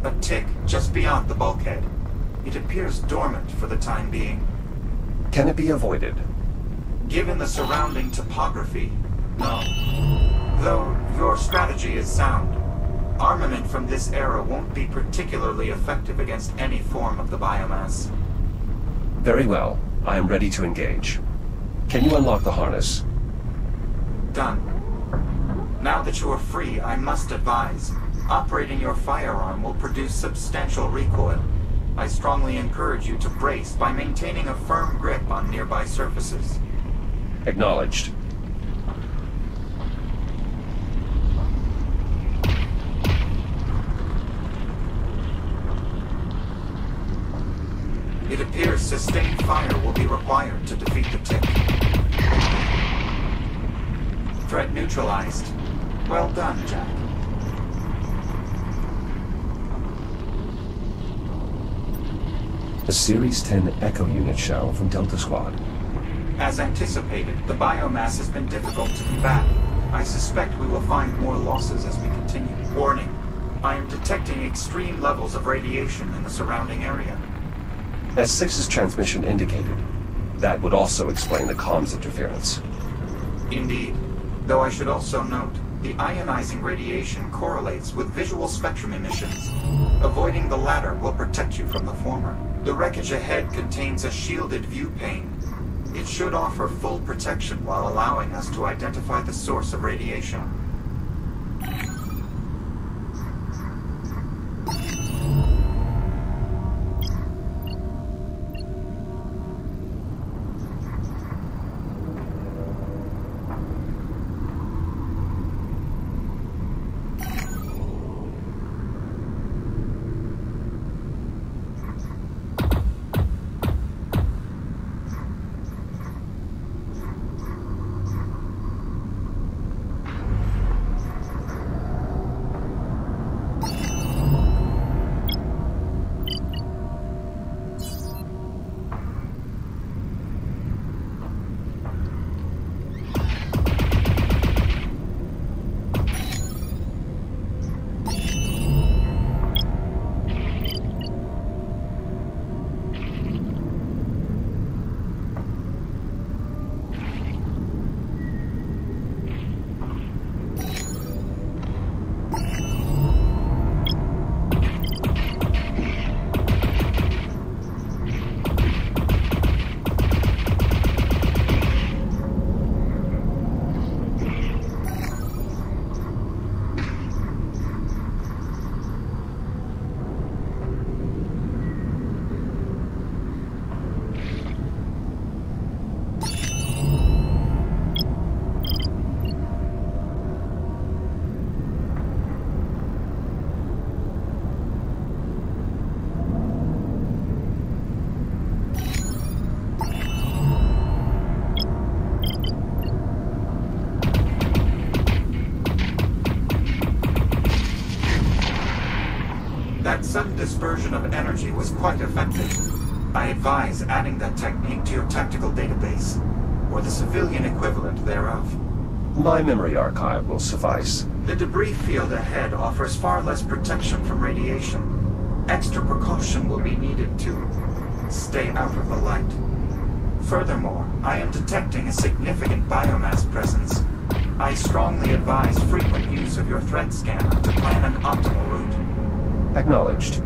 A tick just beyond the bulkhead. It appears dormant for the time being. Can it be avoided? Given the surrounding topography, no. Though your strategy is sound. Armament from this era won't be particularly effective against any form of the biomass. Very well. I am ready to engage. Can you unlock the harness? Done. Now that you are free, I must advise. Operating your firearm will produce substantial recoil. I strongly encourage you to brace by maintaining a firm grip on nearby surfaces. Acknowledged. It appears sustained fire will be required to defeat the tick. Threat neutralized. Well done, Jack. A Series 10 Echo unit shell from Delta Squad. As anticipated, the biomass has been difficult to combat. I suspect we will find more losses as we continue. Warning, I am detecting extreme levels of radiation in the surrounding area. As 6's transmission indicated, that would also explain the comms interference. Indeed, though I should also note, the ionizing radiation correlates with visual spectrum emissions. Avoiding the latter will protect you from the former. The wreckage ahead contains a shielded view pane. It should offer full protection while allowing us to identify the source of radiation. That sudden dispersion of energy was quite effective. I advise adding that technique to your tactical database, or the civilian equivalent thereof. My memory archive will suffice. The debris field ahead offers far less protection from radiation. Extra precaution will be needed to stay out of the light. Furthermore, I am detecting a significant biomass presence. I strongly advise frequent use of your threat scanner to plan an optimal route. Acknowledged.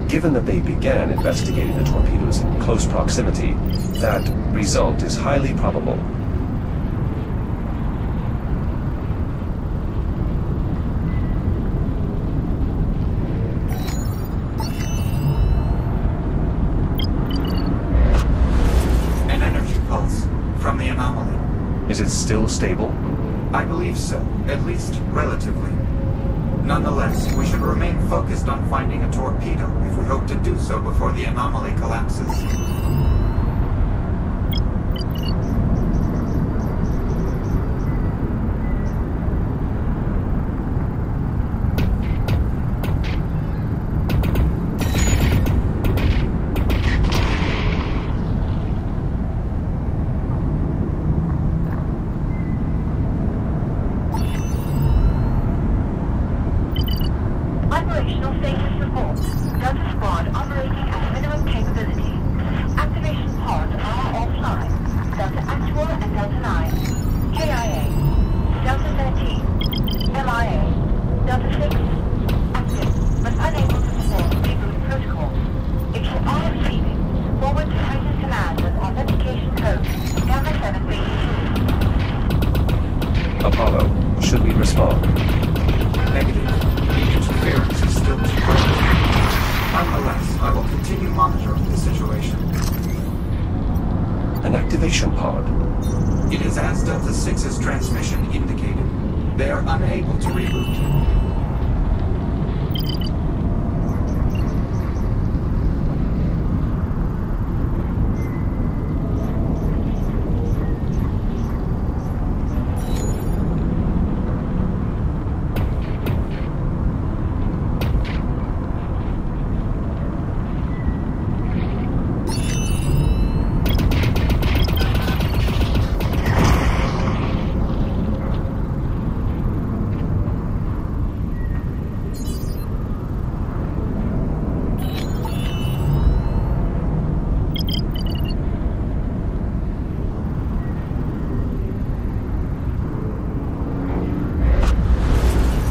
Given that they began investigating the torpedoes in close proximity, that result is highly probable. An energy pulse from the anomaly. Is it still stable? I believe so, at least relatively. Nonetheless, we should remain focused on finding a torpedo if we hope to do so before the anomaly collapses.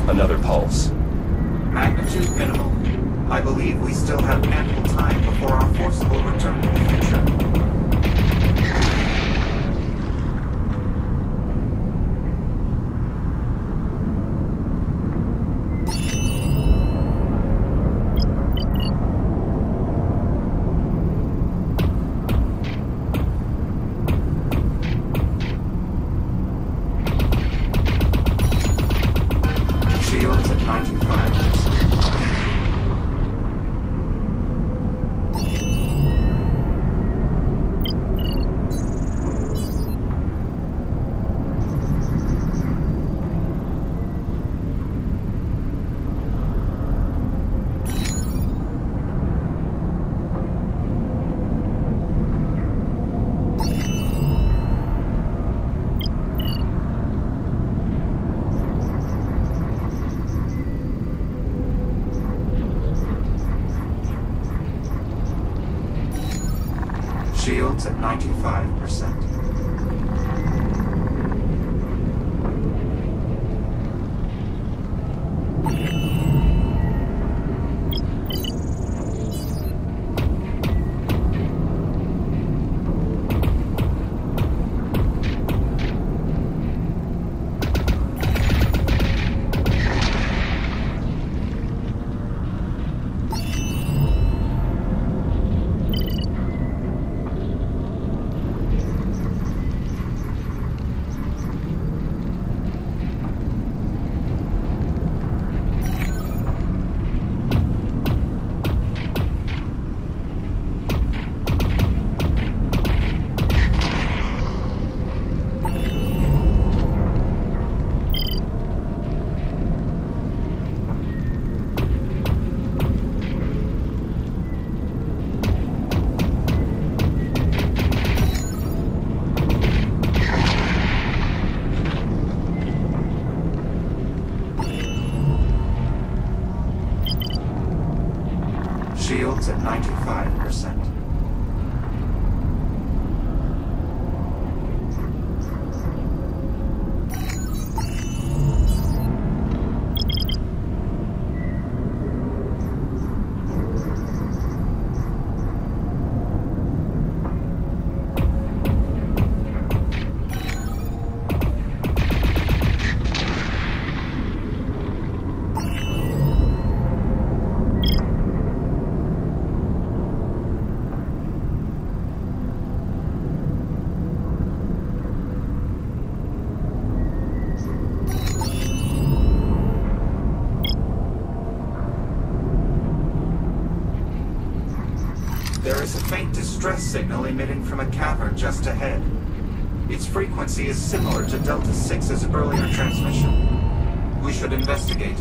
Another pulse. Magnitude minimal. I believe we still have ample time before our forcible return to the future. Shields at 95%. Shields at 95%. There is a faint distress signal emitting from a cavern just ahead. Its frequency is similar to Delta 6's earlier transmission. We should investigate.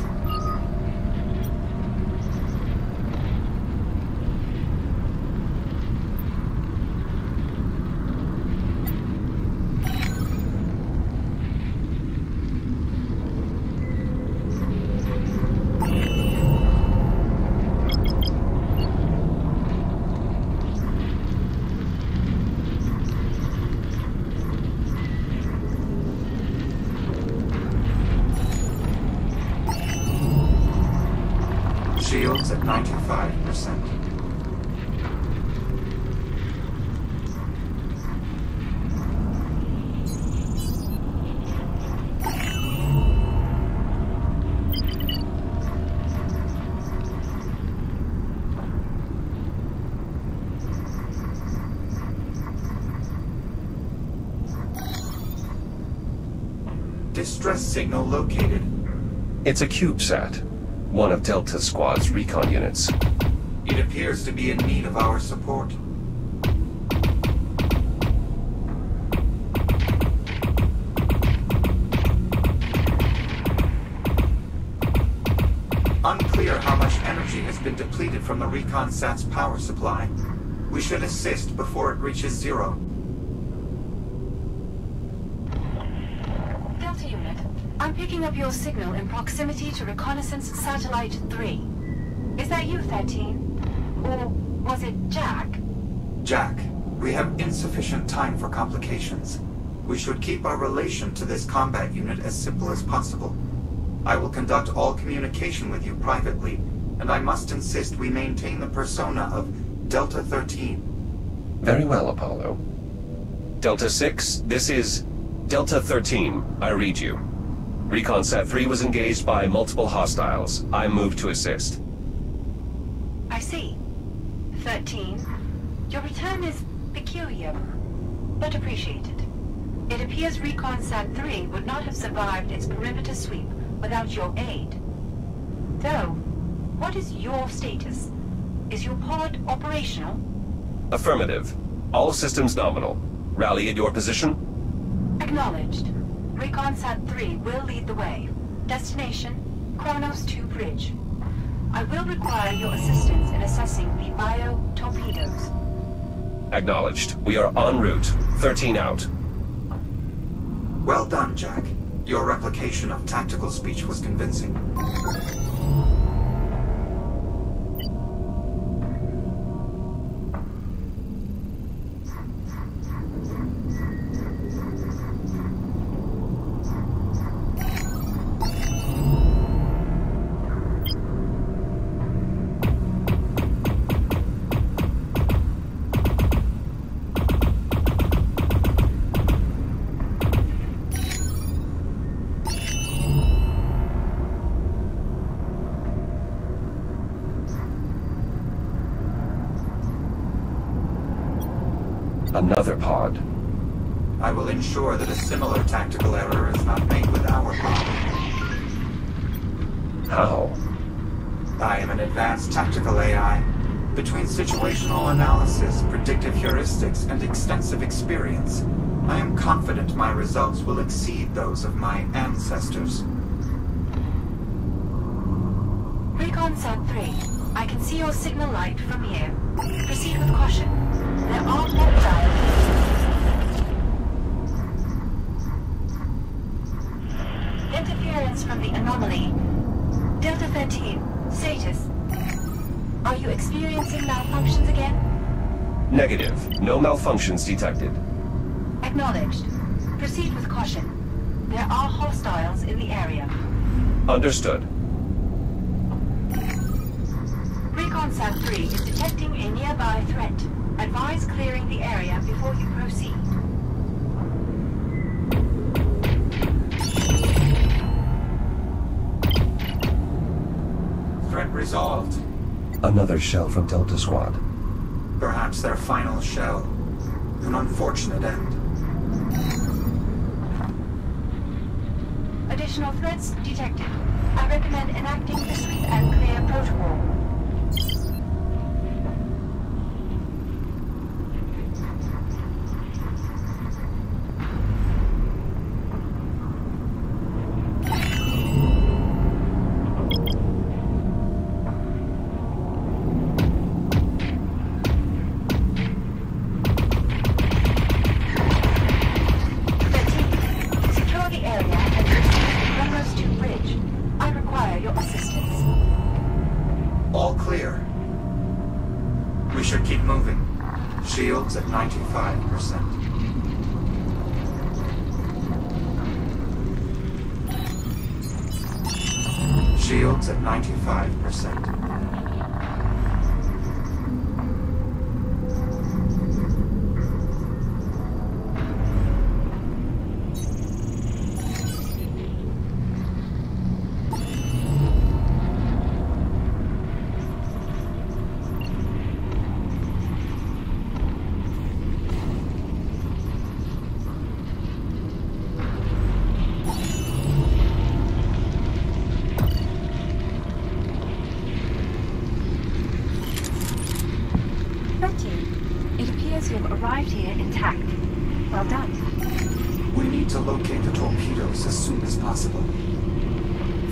Shields at 95%. Distress signal located. It's a CubeSat, one of Delta Squad's recon units. It appears to be in need of our support. Unclear how much energy has been depleted from the recon sat's power supply. We should assist before it reaches zero. Delta Unit, I'm picking up your signal in proximity to Reconnaissance Satellite 3. Is that you, 13? Or was it Jack? Jack, we have insufficient time for complications. We should keep our relation to this combat unit as simple as possible. I will conduct all communication with you privately, and I must insist we maintain the persona of Delta 13. Very well, Apollo. Delta 6, this is Delta 13. I read you. Recon Sat 3 was engaged by multiple hostiles. I moved to assist. I see. 13. Your return is peculiar, but appreciated. It appears Recon Sat 3 would not have survived its perimeter sweep without your aid. Though, what is your status? Is your pod operational? Affirmative. All systems nominal. Rally at your position? Acknowledged. Recon Sat 3 will lead the way. Destination, Kronos 2 Bridge. I will require your assistance in assessing the bio-torpedoes. Acknowledged. We are en route. 13 out. Well done, Jack. Your replication of tactical speech was convincing. Another pod. I will ensure that a similar tactical error is not made with our pod. How? I am an advanced tactical AI. Between situational analysis, predictive heuristics, and extensive experience, I am confident my results will exceed those of my ancestors. Recon Sat 3, I can see your signal light from here. Proceed with caution. There are hostile. Interference from the anomaly. Delta 13, status. Are you experiencing malfunctions again? Negative. No malfunctions detected. Acknowledged. Proceed with caution. There are hostiles in the area. Understood. Recon Sat 3 is detecting a nearby threat. Advise clearing the area before you proceed. Threat resolved. Another shell from Delta Squad. Perhaps their final shell. An unfortunate end. Additional threats detected. I recommend enacting the sweep and clear protocol. Shields at 95%. Shields at 95%.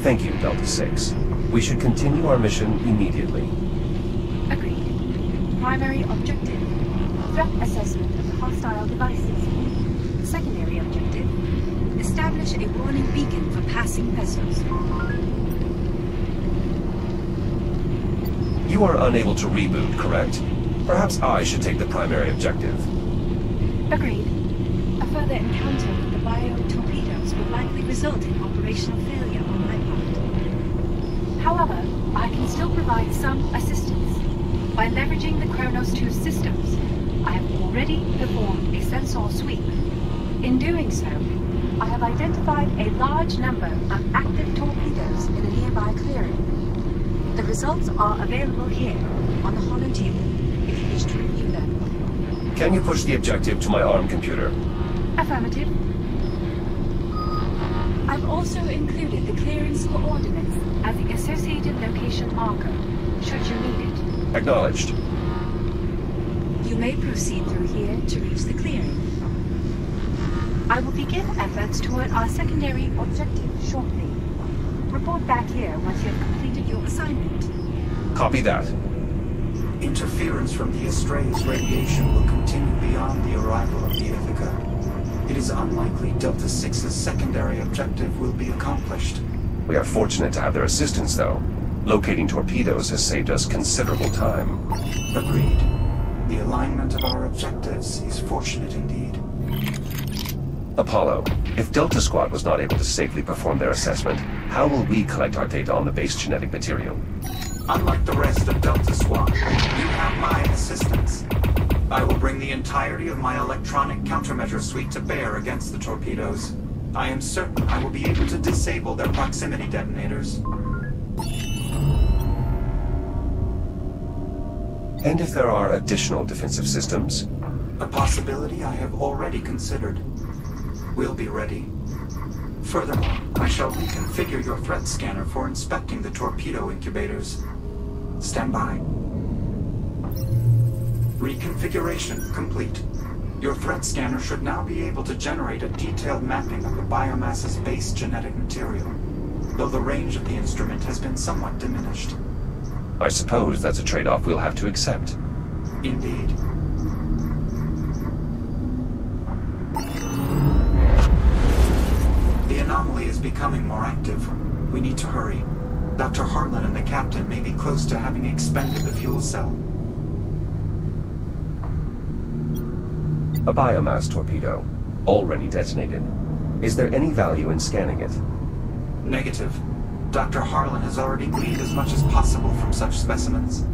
Thank you, Delta 6. We should continue our mission immediately. Agreed. Primary objective: threat assessment of the hostile devices. Secondary objective: establish a warning beacon for passing vessels. You are unable to reboot, correct? Perhaps I should take the primary objective. Agreed. A further encounter with the bio-torpedoes would likely result in operational failure on my part. However, I can still provide some assistance. By leveraging the Kronos 2 systems, I have already performed a sensor sweep. In doing so, I have identified a large number of active torpedoes in a nearby clearing. The results are available here, on the holo table, if you wish to review them. Can you push the objective to my ARM computer? Affirmative. I've also included the clearance coordinates as the associated location marker, should you need it. Acknowledged. You may proceed through here to reach the clearing. I will begin efforts toward our secondary objective shortly. Report back here once you have completed your assignment. Copy that. Interference from the Astraeus radiation will continue beyond the arrival of the Ithaca. It is unlikely Delta 6's secondary objective will be accomplished. We are fortunate to have their assistance, though. Locating torpedoes has saved us considerable time. Agreed. The alignment of our objectives is fortunate indeed. Apollo, if Delta Squad was not able to safely perform their assessment, how will we collect our data on the base genetic material? Unlike the rest of Delta Squad, you have my assistance. I will bring the entirety of my electronic countermeasure suite to bear against the torpedoes. I am certain I will be able to disable their proximity detonators. And if there are additional defensive systems? A possibility I have already considered. We'll be ready. Furthermore, I shall reconfigure your threat scanner for inspecting the torpedo incubators. Stand by. Reconfiguration complete. Your threat scanner should now be able to generate a detailed mapping of the biomass's base genetic material, though the range of the instrument has been somewhat diminished. I suppose that's a trade-off we'll have to accept. Indeed. The anomaly is becoming more active. We need to hurry. Dr. Harlan and the captain may be close to having expended the fuel cell. A biomass torpedo, already detonated. Is there any value in scanning it? Negative. Dr. Harlan has already gleaned as much as possible from such specimens.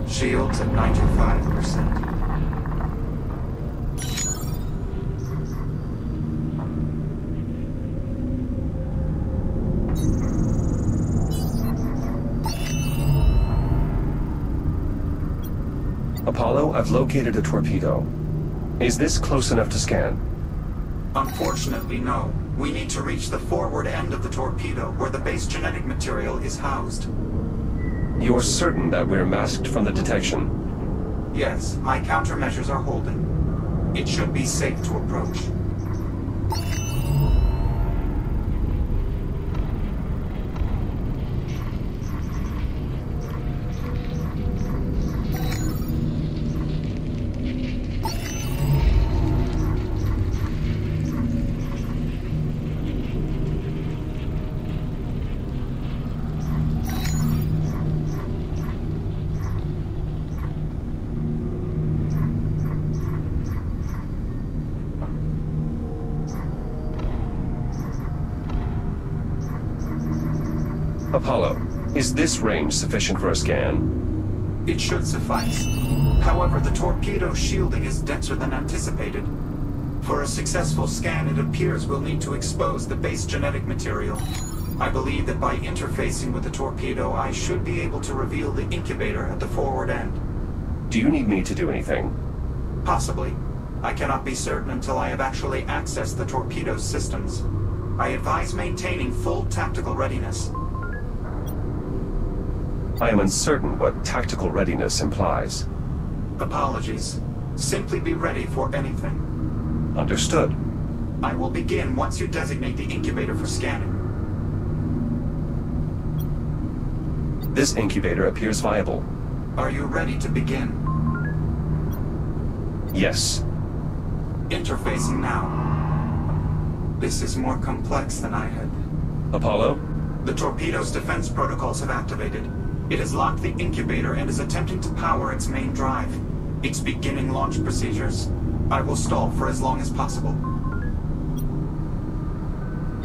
Shields at 95%. Apollo, I've located a torpedo. Is this close enough to scan? Unfortunately, no. We need to reach the forward end of the torpedo, where the base genetic material is housed. You're certain that we're masked from the detection? Yes, my countermeasures are holding. It should be safe to approach. Apollo, is this range sufficient for a scan? It should suffice. However, the torpedo shielding is denser than anticipated. For a successful scan, it appears we'll need to expose the base genetic material. I believe that by interfacing with the torpedo, I should be able to reveal the incubator at the forward end. Do you need me to do anything? Possibly. I cannot be certain until I have actually accessed the torpedo's systems. I advise maintaining full tactical readiness. I am uncertain what tactical readiness implies. Apologies. Simply be ready for anything. Understood. I will begin once you designate the incubator for scanning. This incubator appears viable. Are you ready to begin? Yes. Interfacing now. This is more complex than I had. Apollo? The torpedo's defense protocols have activated. It has locked the incubator and is attempting to power its main drive. It's beginning launch procedures. I will stall for as long as possible.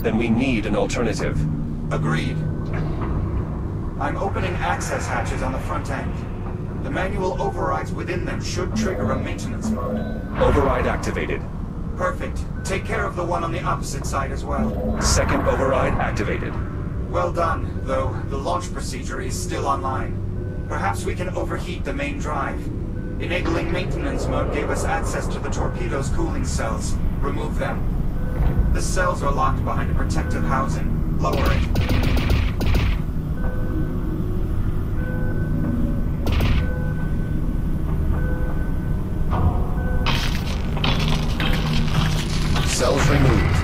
Then we need an alternative. Agreed. I'm opening access hatches on the front end. The manual overrides within them should trigger a maintenance mode. Override activated. Perfect. Take care of the one on the opposite side as well. Second override activated. Well done, though the launch procedure is still online. Perhaps we can overheat the main drive. Enabling maintenance mode gave us access to the torpedo's cooling cells. Remove them. The cells are locked behind a protective housing. Lower it. Cells removed.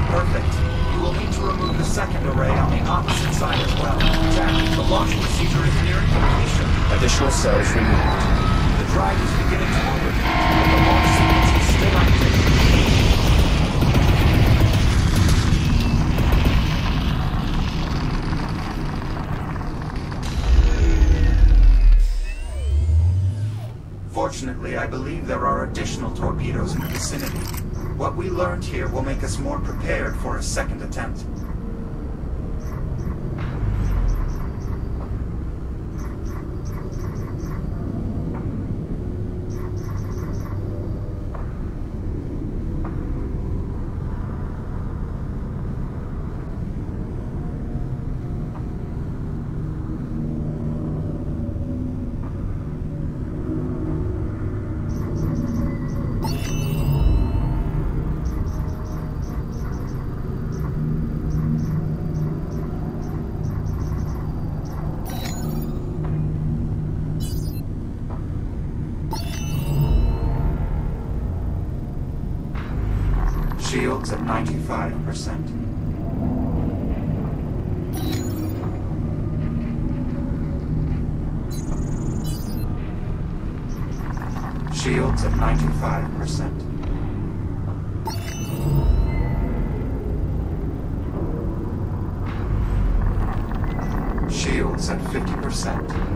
Perfect. You will need to remove the second array on the opposite side as well. Jack, the launch procedure is nearing completion. Additional cells removed. The drive is beginning to open, but the launch sequence is still active. Fortunately, I believe there are additional torpedoes in the vicinity. What we learned here will make us more prepared for a second attempt. Shields at 95%. Shields at 95%. Shields at 50%.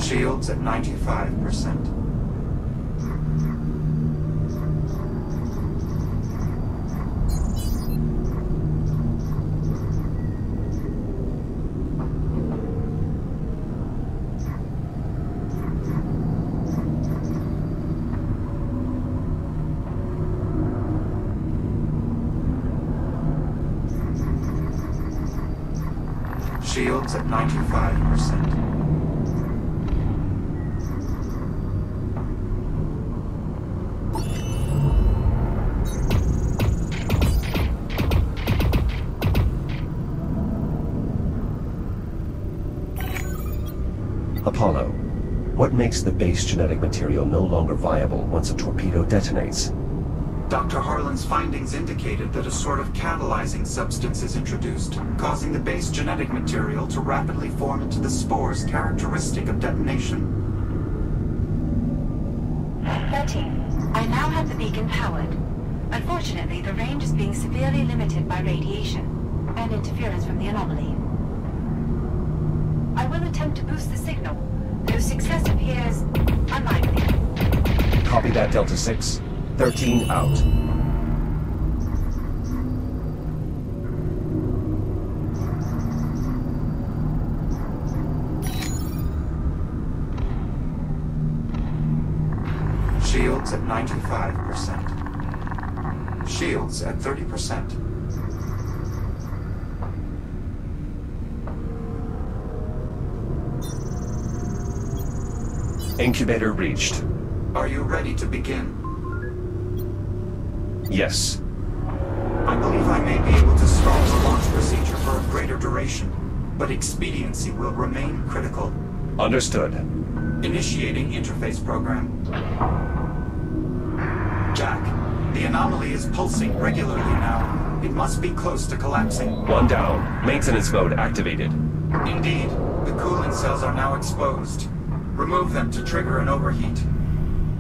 Shields at 95%. Shields at 95%. Apollo, what makes the base genetic material no longer viable once a torpedo detonates? Dr. Harlan's findings indicated that a sort of catalyzing substance is introduced, causing the base genetic material to rapidly form into the spores characteristic of detonation. 13. I now have the beacon powered. Unfortunately, the range is being severely limited by radiation and interference from the anomaly. I will attempt to boost the signal, though success appears unlikely. Copy that, Delta 6. 13 out. Shields at 95%. Shields at 30%. Incubator reached. Are you ready to begin? Yes. I believe I may be able to stall the launch procedure for a greater duration, but expediency will remain critical. Understood. Initiating interface program. Jack, the anomaly is pulsing regularly now. It must be close to collapsing. One down. Maintenance mode activated. Indeed. The cooling cells are now exposed. Remove them to trigger an overheat.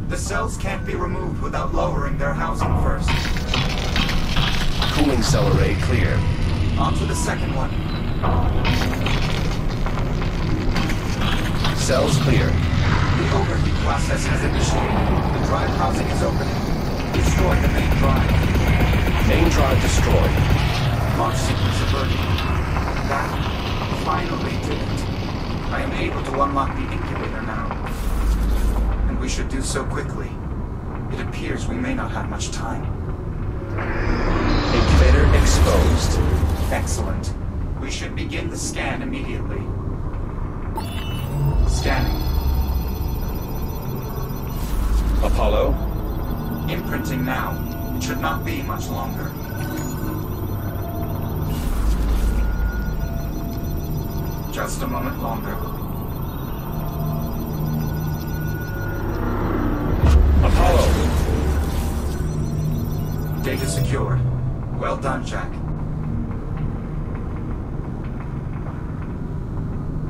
The cells can't be removed without lowering their housing first. Cooling cell array clear. On to the second one. Cells clear. The overheat process has initiated. The drive housing is opening. Destroy the main drive. Main drive destroyed. Launch sequence averted. That finally did it. I am able to unlock the incubator now. And we should do so quickly. It appears we may not have much time. Incubator exposed. Excellent. We should begin the scan immediately. Scanning. Apollo. Imprinting now. It should not be much longer. Just a moment longer. Apollo. Data secured. Well done, Jack.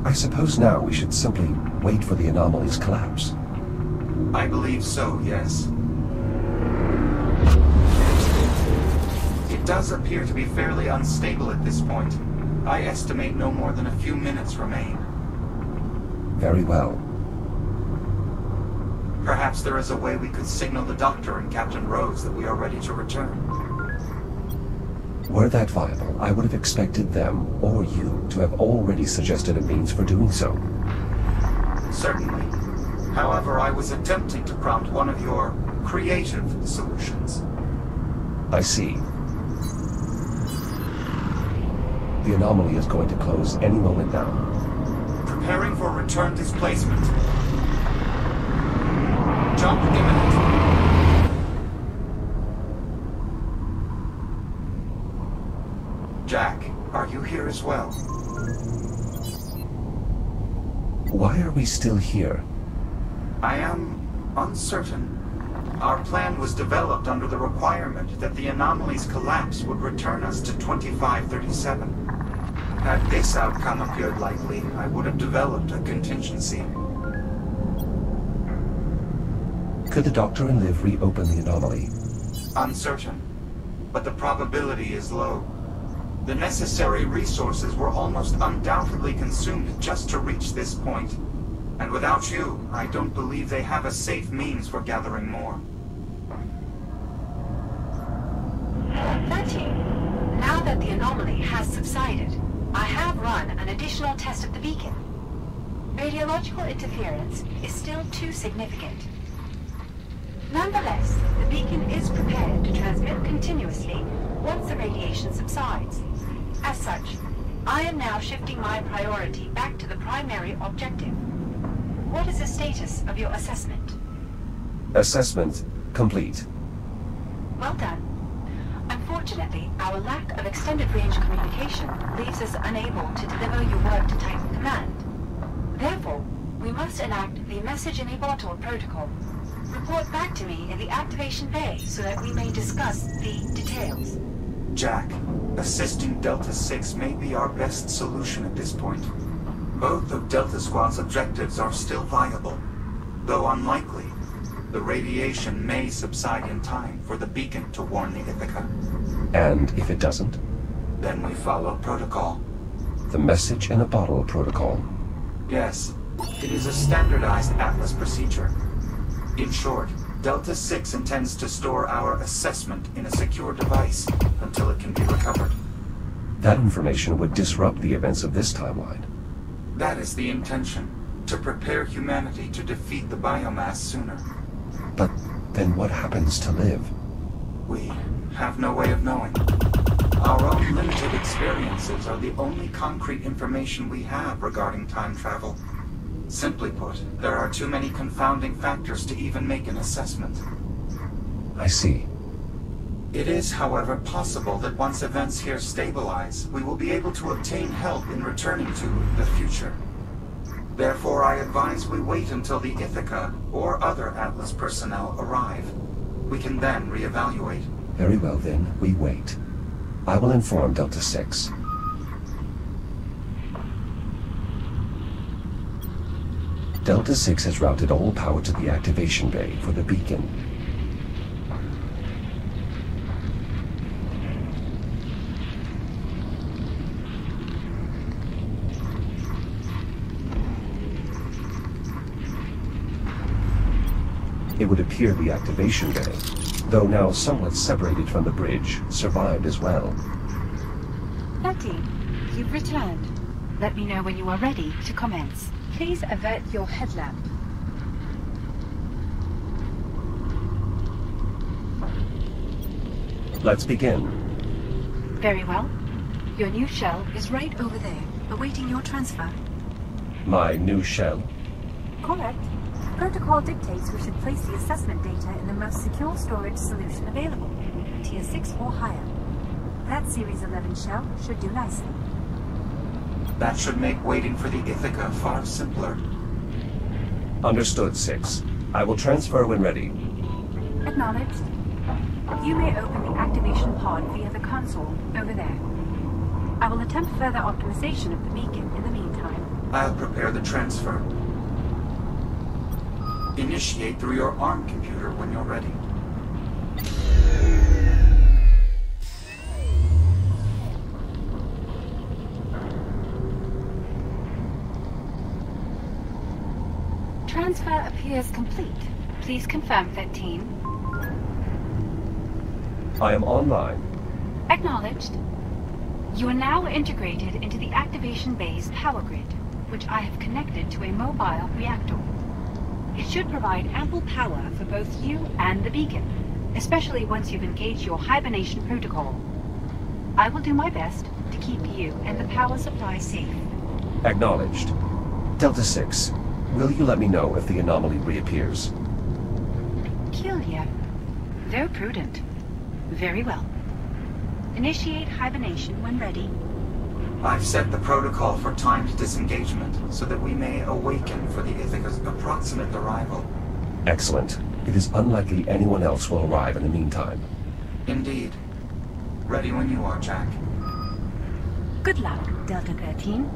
I suppose now we should simply wait for the anomaly's collapse. I believe so, yes. It does appear to be fairly unstable at this point. I estimate no more than a few minutes remain. Very well. Perhaps there is a way we could signal the Doctor and Captain Rose that we are ready to return. Were that viable, I would have expected them, or you, to have already suggested a means for doing so. Certainly. However, I was attempting to prompt one of your creative solutions. I see. The anomaly is going to close any moment now. Preparing for return displacement. Jump imminent. Jack, are you here as well? Why are we still here? I am uncertain. Our plan was developed under the requirement that the anomaly's collapse would return us to 2537. Had this outcome appeared likely, I would have developed a contingency. Could the Doctor and Liv reopen the anomaly? Uncertain, but the probability is low. The necessary resources were almost undoubtedly consumed just to reach this point. And without you, I don't believe they have a safe means for gathering more. 13. Now that the anomaly has subsided, I have run an additional test of the beacon. Radiological interference is still too significant. Nonetheless, the beacon is prepared to transmit continuously once the radiation subsides. As such, I am now shifting my priority back to the primary objective. What is the status of your assessment? Assessment complete. Well done. Unfortunately, our lack of extended range communication leaves us unable to deliver your work to Titan Command. Therefore, we must enact the Message in a Bottle protocol. Report back to me in the activation bay so that we may discuss the details. Jack, assisting Delta 6 may be our best solution at this point. Both of Delta Squad's objectives are still viable, though unlikely. The radiation may subside in time for the beacon to warn the Ithaca. And if it doesn't? Then we follow protocol. The Message in a Bottle protocol. Yes, it is a standardized Atlas procedure. In short, Delta 6 intends to store our assessment in a secure device until it can be recovered. That information would disrupt the events of this timeline. That is the intention, to prepare humanity to defeat the biomass sooner. But then what happens to Liv? We have no way of knowing. Our own limited experiences are the only concrete information we have regarding time travel. Simply put, there are too many confounding factors to even make an assessment. I see. It is, however, possible that once events here stabilize, we will be able to obtain help in returning to the future. Therefore, I advise we wait until the Ithaca or other Atlas personnel arrive. We can then reevaluate. Very well then, we wait. I will inform Delta 6. Delta 6 has routed all power to the activation bay for the beacon. It would appear the activation bay, though now somewhat separated from the bridge, survived as well. 13. You've returned. Let me know when you are ready to commence. Please avert your headlamp. Let's begin. Very well. Your new shell is right over there, awaiting your transfer. My new shell? Correct. Protocol dictates we should place the assessment data in the most secure storage solution available, Tier 6 or higher. That Series 11 shell should do nicely. That should make waiting for the Ithaca far simpler. Understood, 6. I will transfer when ready. Acknowledged. You may open the activation pod via the console over there. I will attempt further optimization of the beacon in the meantime. I'll prepare the transfer. Initiate through your ARM computer when you're ready. Transfer appears complete. Please confirm, 13. I am online. Acknowledged. You are now integrated into the activation bay's power grid, which I have connected to a mobile reactor. It should provide ample power for both you and the beacon, especially once you've engaged your hibernation protocol. I will do my best to keep you and the power supply safe. Acknowledged. Delta 6, will you let me know if the anomaly reappears? Peculiar. Though prudent. Very well. Initiate hibernation when ready. I've set the protocol for timed disengagement so that we may awaken for the Ithaca's approximate arrival. Excellent. It is unlikely anyone else will arrive in the meantime. Indeed. Ready when you are, Jack. Good luck, Delta 13.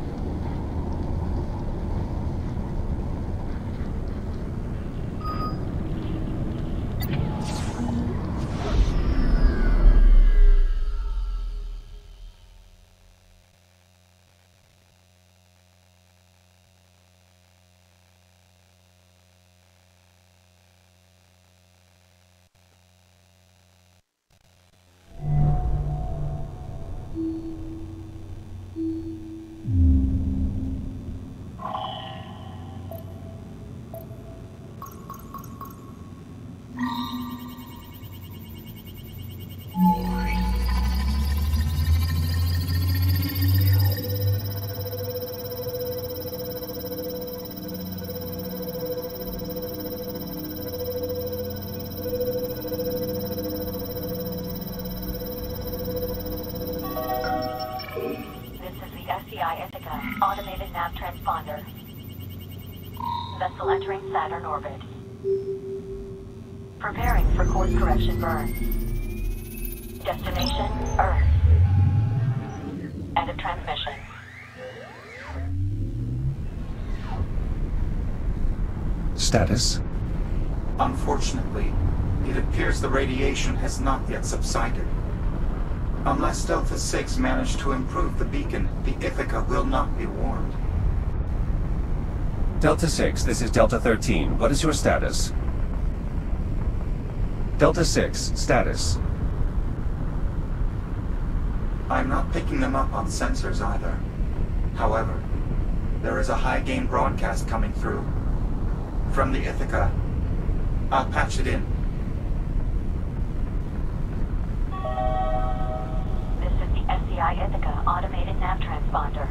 Automated nav transponder. Vessel entering Saturn orbit. Preparing for course correction burn. Destination, Earth. End of transmission. Status? Unfortunately, it appears the radiation has not yet subsided. Unless Delta 6 managed to improve the beacon, the Ithaca will not be warned. Delta 6, this is Delta 13. What is your status? Delta 6, status. I'm not picking them up on sensors either. However, there is a high-gain broadcast coming through. From the Ithaca. I'll patch it in. SCI Ithaca automated nav transponder.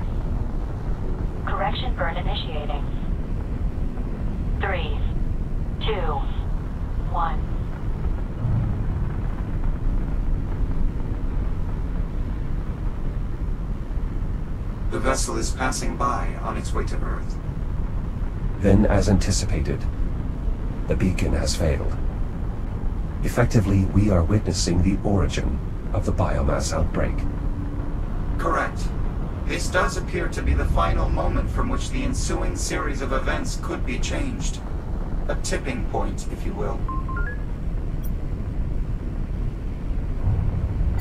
Correction burn initiating. 3, 2, 1. The vessel is passing by on its way to Earth. Then, as anticipated, the beacon has failed. Effectively, we are witnessing the origin of the biomass outbreak. Correct. This does appear to be the final moment from which the ensuing series of events could be changed. A tipping point, if you will.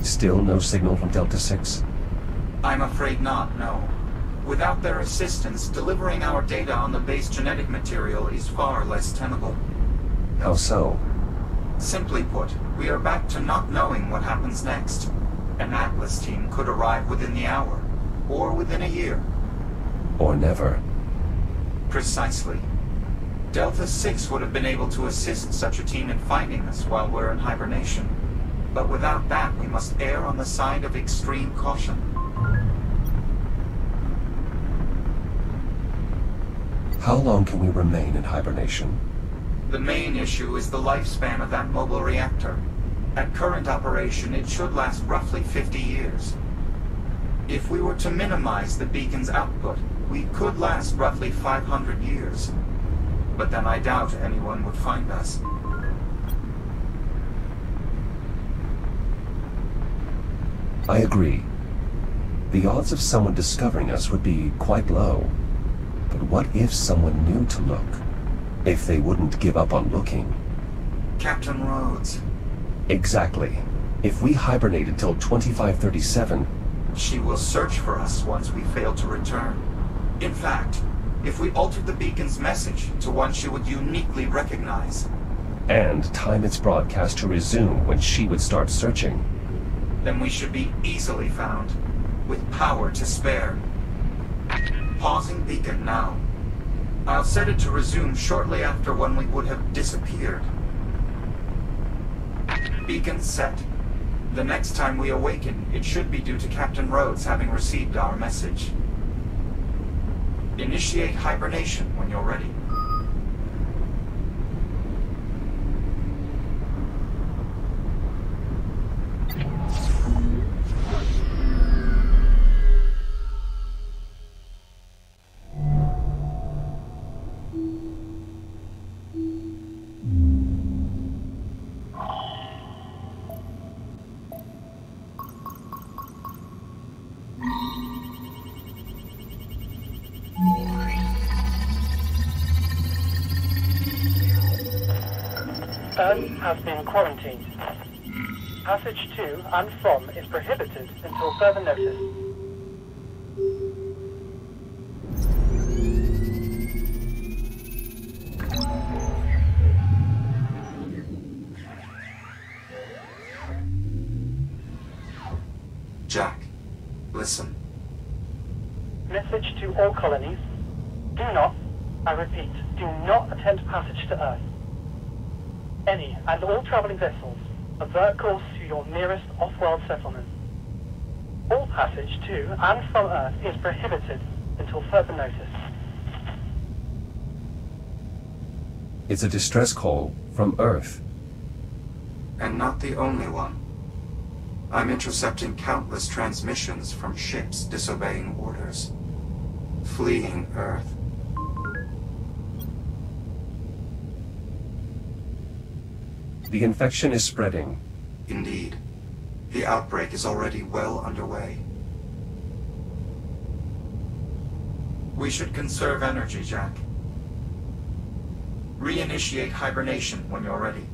Still no signal from Delta 6? I'm afraid not, no. Without their assistance, delivering our data on the base genetic material is far less tenable. How so? Simply put, we are back to not knowing what happens next. An Atlas team could arrive within the hour, or within a year. Or never. Precisely. Delta 6 would have been able to assist such a team in finding us while we're in hibernation. But without that, we must err on the side of extreme caution. How long can we remain in hibernation? The main issue is the lifespan of that mobile reactor. At current operation, it should last roughly 50 years. If we were to minimize the beacon's output, we could last roughly 500 years. But then I doubt anyone would find us. I agree. The odds of someone discovering us would be quite low. But what if someone knew to look? If they wouldn't give up on looking? Captain Rhodes. Exactly. If we hibernate until 2537... She will search for us once we fail to return. In fact, if we altered the beacon's message to one she would uniquely recognize... And time its broadcast to resume when she would start searching... Then we should be easily found, with power to spare. Pausing beacon now. I'll set it to resume shortly after when we would have disappeared. Beacon set. The next time we awaken, it should be due to Captain Rhodes having received our message. Initiate hibernation when you're ready. Earth has been quarantined. Passage to and from is prohibited until further notice. Jack, listen. Message to all colonies. Do not, I repeat, do not attempt passage to Earth. Any and all traveling vessels, avert course to your nearest off-world settlement. All passage to and from Earth is prohibited until further notice. It's a distress call from Earth. And not the only one. I'm intercepting countless transmissions from ships disobeying orders, fleeing Earth. The infection is spreading. Indeed. The outbreak is already well underway. We should conserve energy, Jack. Reinitiate hibernation when you're ready.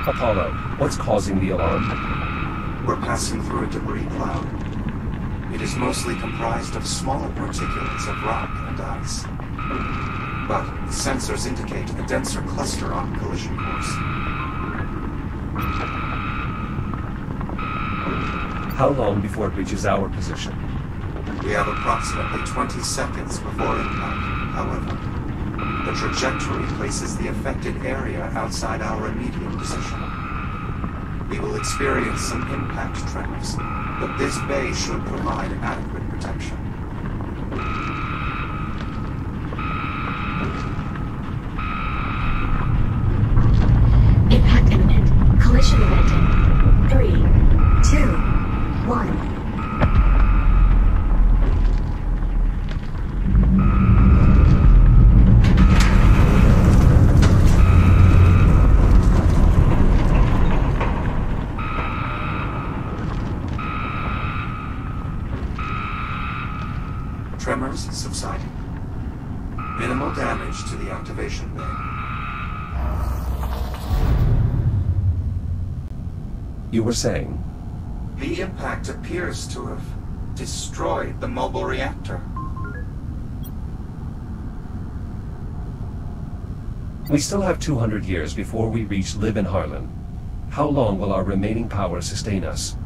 Apollo, what's causing the alarm? We're passing through a debris cloud. It is mostly comprised of smaller particulates of rock and ice. But the sensors indicate a denser cluster on collision course. How long before it reaches our position? We have approximately 20 seconds before impact, however. The trajectory places the affected area outside our immediate position. We will experience some impact tremors, but this bay should provide adequate protection. Impact imminent. Collision imminent. 3, 2, 1. Tremors subsiding. Minimal damage to the activation bay. You were saying? The impact appears to have destroyed the mobile reactor. We still have 200 years before we reach Lib in Harlan. How long will our remaining power sustain us?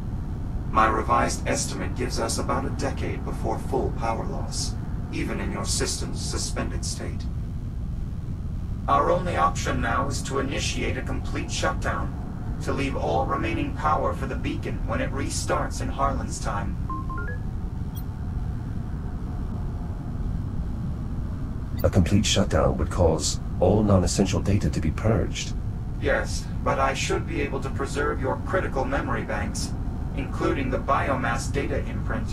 My revised estimate gives us about a decade before full power loss, even in your system's suspended state. Our only option now is to initiate a complete shutdown, to leave all remaining power for the beacon when it restarts in Harlan's time. A complete shutdown would cause all non-essential data to be purged. Yes, but I should be able to preserve your critical memory banks, including the biomass data imprint.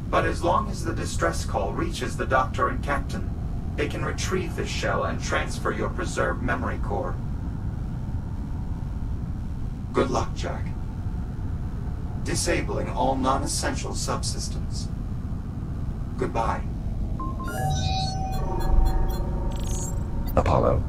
But as long as the distress call reaches the doctor and captain, they can retrieve this shell and transfer your preserved memory core. Good luck, Jack. Disabling all non-essential subsystems. Goodbye. Apollo.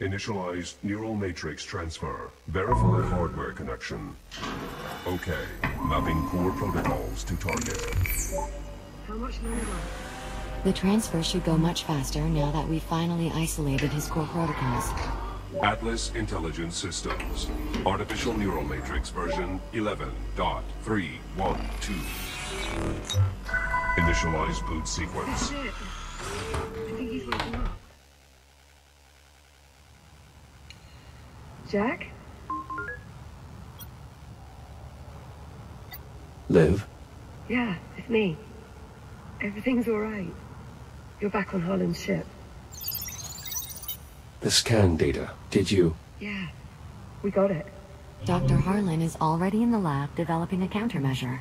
Initialize neural matrix transfer. Verify hardware connection. Okay. Mapping core protocols to target. How much longer? The transfer should go much faster now that we've finally isolated his core protocols. Atlas Intelligence Systems. Artificial Neural Matrix version 11.312. Initialize boot sequence. That's it. I think he's waking up. Jack? Liv? Yeah, it's me. Everything's all right. You're back on Harlan's ship. The scan data, did you? Yeah, we got it. Dr. Harlan is already in the lab developing a countermeasure.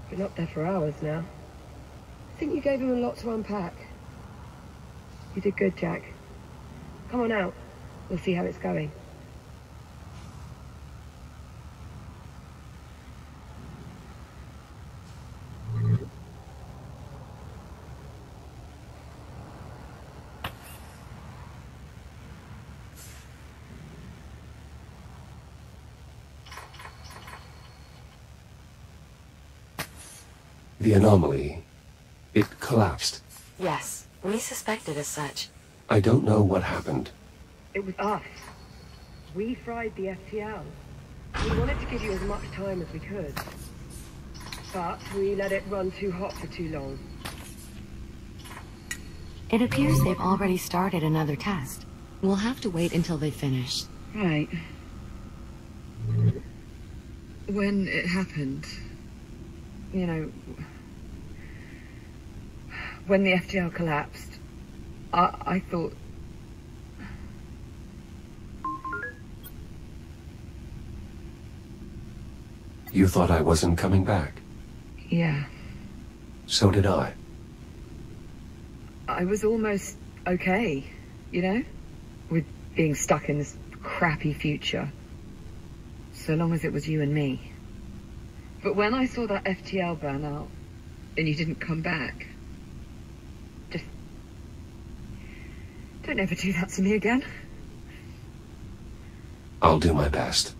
Been up there for hours now. I think you gave him a lot to unpack. You did good, Jack. Come on out. We'll see how it's going. The anomaly, it collapsed. Yes, we suspected as such. I don't know what happened. It was us. We fried the FTL. We wanted to give you as much time as we could. But we let it run too hot for too long. It appears they've already started another test. We'll have to wait until they finish. Right. When it happened, you know, when the FTL collapsed, I thought... You thought I wasn't coming back? Yeah. So did I. I was almost okay, you know? With being stuck in this crappy future. So long as it was you and me. But when I saw that FTL burn out, and you didn't come back, just... don't ever do that to me again. I'll do my best.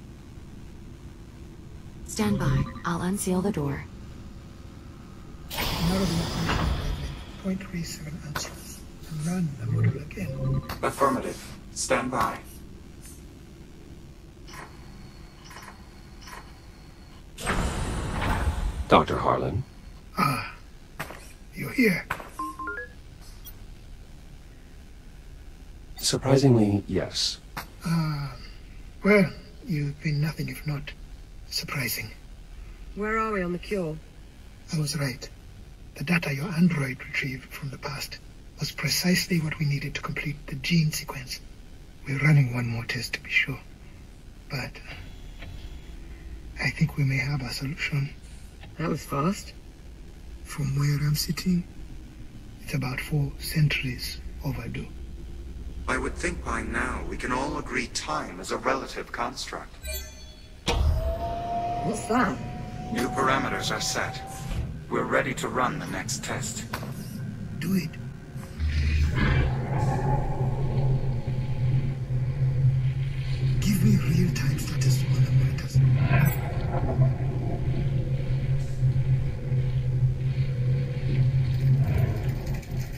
Stand by. I'll unseal the door. Narrowing operation wavelength 0.37 answers. And run the module again. Affirmative. Stand by. Dr. Harlan. Ah, you're here. Surprisingly, yes. Well, you've been nothing if not surprising. Where are we on the cure? I was right. The data your android retrieved from the past was precisely what we needed to complete the gene sequence. We're running one more test to be sure. But I think we may have a solution. That was fast. From where I'm sitting, it's about 4 centuries overdue. I would think by now we can all agree time is a relative construct. What's that? New parameters are set. We're ready to run the next test. Do it. Give me real-time status on the monitors.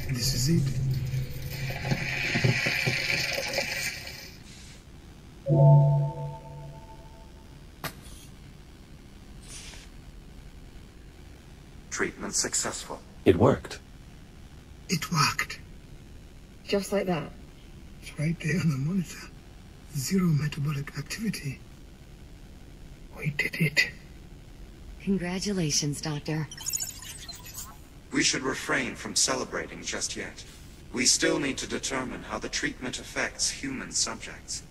This is it. Treatment successful. It worked. It worked. Just like that. It's right there on the monitor. Zero metabolic activity. We did it. Congratulations, Doctor. We should refrain from celebrating just yet. We still need to determine how the treatment affects human subjects.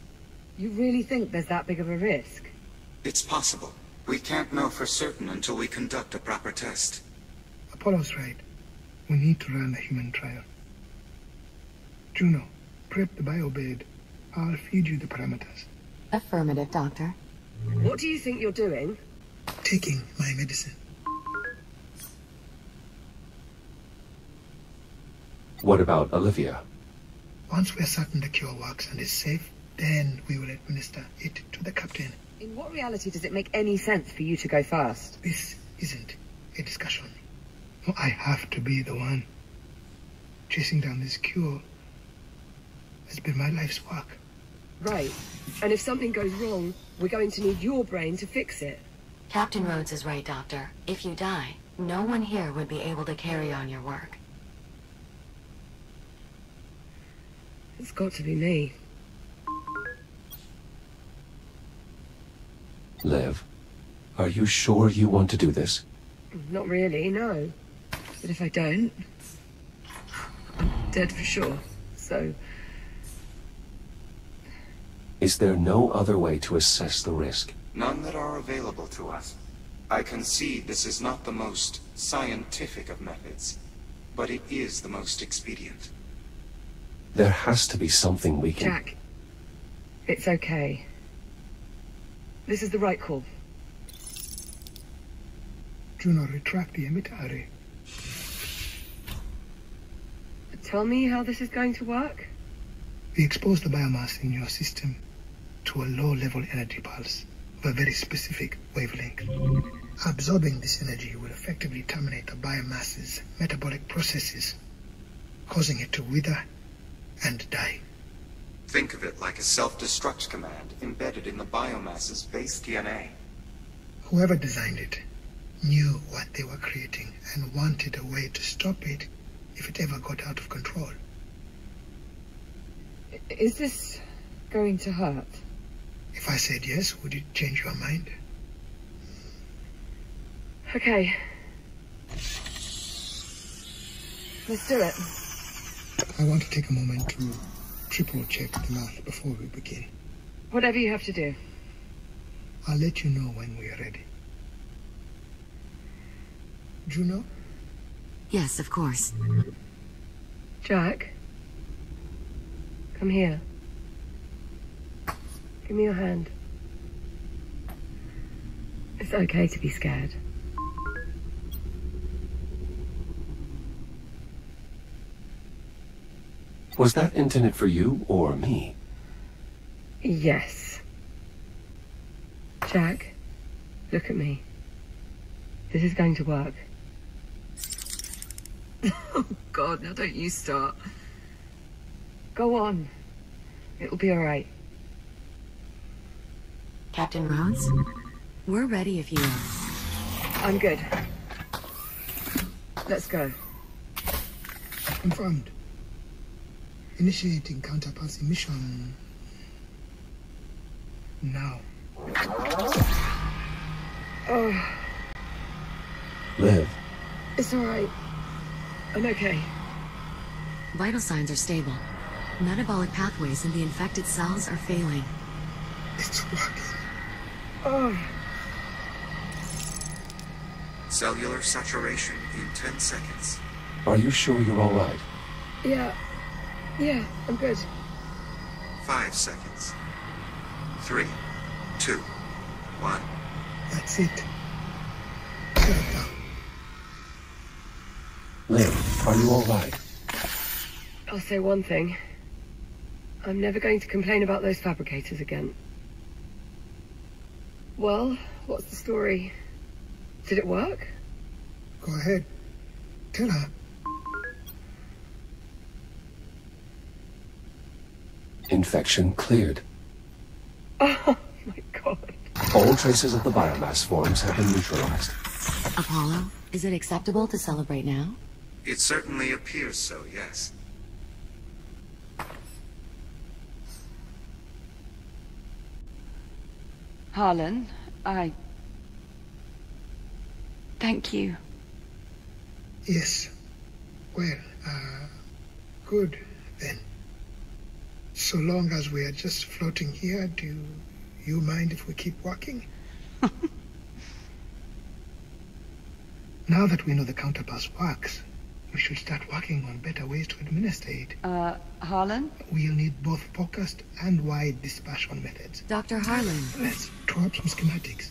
You really think there's that big of a risk? It's possible. We can't know for certain until we conduct a proper test. Apollo's right. We need to run a human trial. Juno, prep the biobed. I'll feed you the parameters. Affirmative, Doctor. What do you think you're doing? Taking my medicine. What about Olivia? Once we're certain the cure works and is safe, then we will administer it to the captain. In what reality does it make any sense for you to go first? This isn't a discussion. I have to be the one. Chasing down this cure has been my life's work. Right. And if something goes wrong, we're going to need your brain to fix it. Captain Rhodes is right, Doctor. If you die, no one here would be able to carry on your work. It's got to be me. Liv, are you sure you want to do this? Not really, no. But if I don't, I'm dead for sure. So... Is there no other way to assess the risk? None that are available to us. I concede this is not the most scientific of methods, but it is the most expedient. There has to be something we can... Jack, it's okay. This is the right call. Juno, retract the emitter array. Tell me how this is going to work? We expose the biomass in your system to a low-level energy pulse of a very specific wavelength. Absorbing this energy will effectively terminate the biomass's metabolic processes, causing it to wither and die. Think of it like a self-destruct command embedded in the biomass's base DNA. Whoever designed it knew what they were creating and wanted a way to stop it if it ever got out of control. Is this going to hurt? If I said yes, would it change your mind? Okay. Let's do it. I want to take a moment to triple-check the math before we begin. Whatever you have to do. I'll let you know when we are ready. Juno? Yes, of course. Jack? Come here. Give me your hand. It's okay to be scared. Was that intended for you or me? Yes. Jack, look at me. This is going to work. Oh God, now don't you start. Go on. It'll be all right. Captain Rhodes, we're ready if you are. I'm good. Let's go. Confirmed. Initiating counterpulse emission. Now. Oh. Liv. It's all right. I'm okay. Vital signs are stable. Metabolic pathways in the infected cells are failing. It's working. Oh. Cellular saturation in 10 seconds. Are you sure you're all right? Yeah, I'm good. 5 seconds. 3, 2, 1. That's it. Settle down. Lynn, are you all right? I'll say one thing. I'm never going to complain about those fabricators again. Well, what's the story? Did it work? Go ahead. Tell her. Infection cleared. Oh my god. All traces of the biomass forms have been neutralized. Apollo, is it acceptable to celebrate now? It certainly appears so, yes. Harlan, thank you. Yes. Well, good then. So long as we are just floating here, do you mind if we keep walking? Now that we know the counterpass works, we should start working on better ways to administer it. Harlan? We'll need both focused and wide dispersion methods. Dr. Harlan. Let's draw up some schematics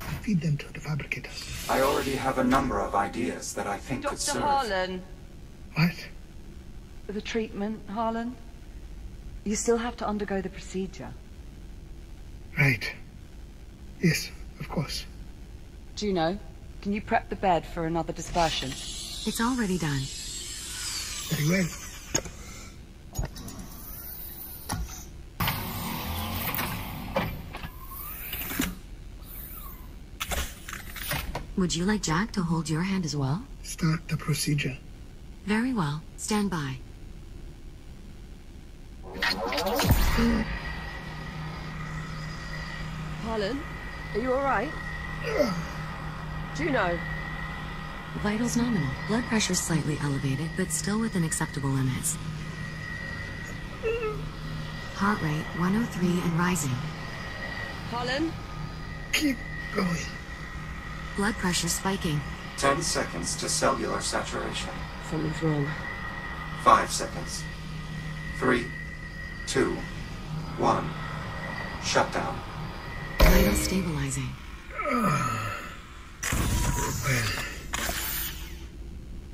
and feed them to the fabricators. I already have a number of ideas that I think could serve. Dr. Harlan. What? The treatment, Harlan? You still have to undergo the procedure. Right. Yes, of course. Juno, can you prep the bed for another dispersion? It's already done. Very well. Would you like Jack to hold your hand as well? Start the procedure. Very well. Stand by. Harlan, are you alright? Juno. Vitals nominal. Blood pressure slightly elevated, but still within acceptable limits. Heart rate 103 and rising. Harlan? Keep going. Blood pressure spiking. 10 seconds to cellular saturation. Something's wrong. 5 seconds. 3, 2, 1. Shutdown. Vital stabilizing. Well,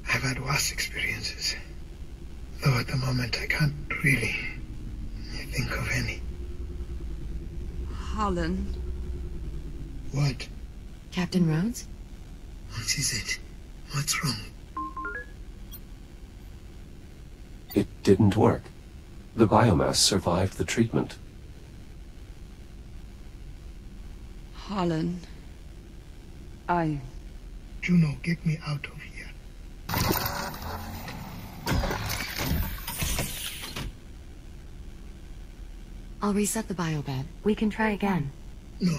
I've had worse experiences. Though at the moment I can't really think of any. Harlan. What? Captain Rhodes? What is it? What's wrong? It didn't work. The biomass survived the treatment. Harlan. Juno, get me out of here. I'll reset the biobed. We can try again. No.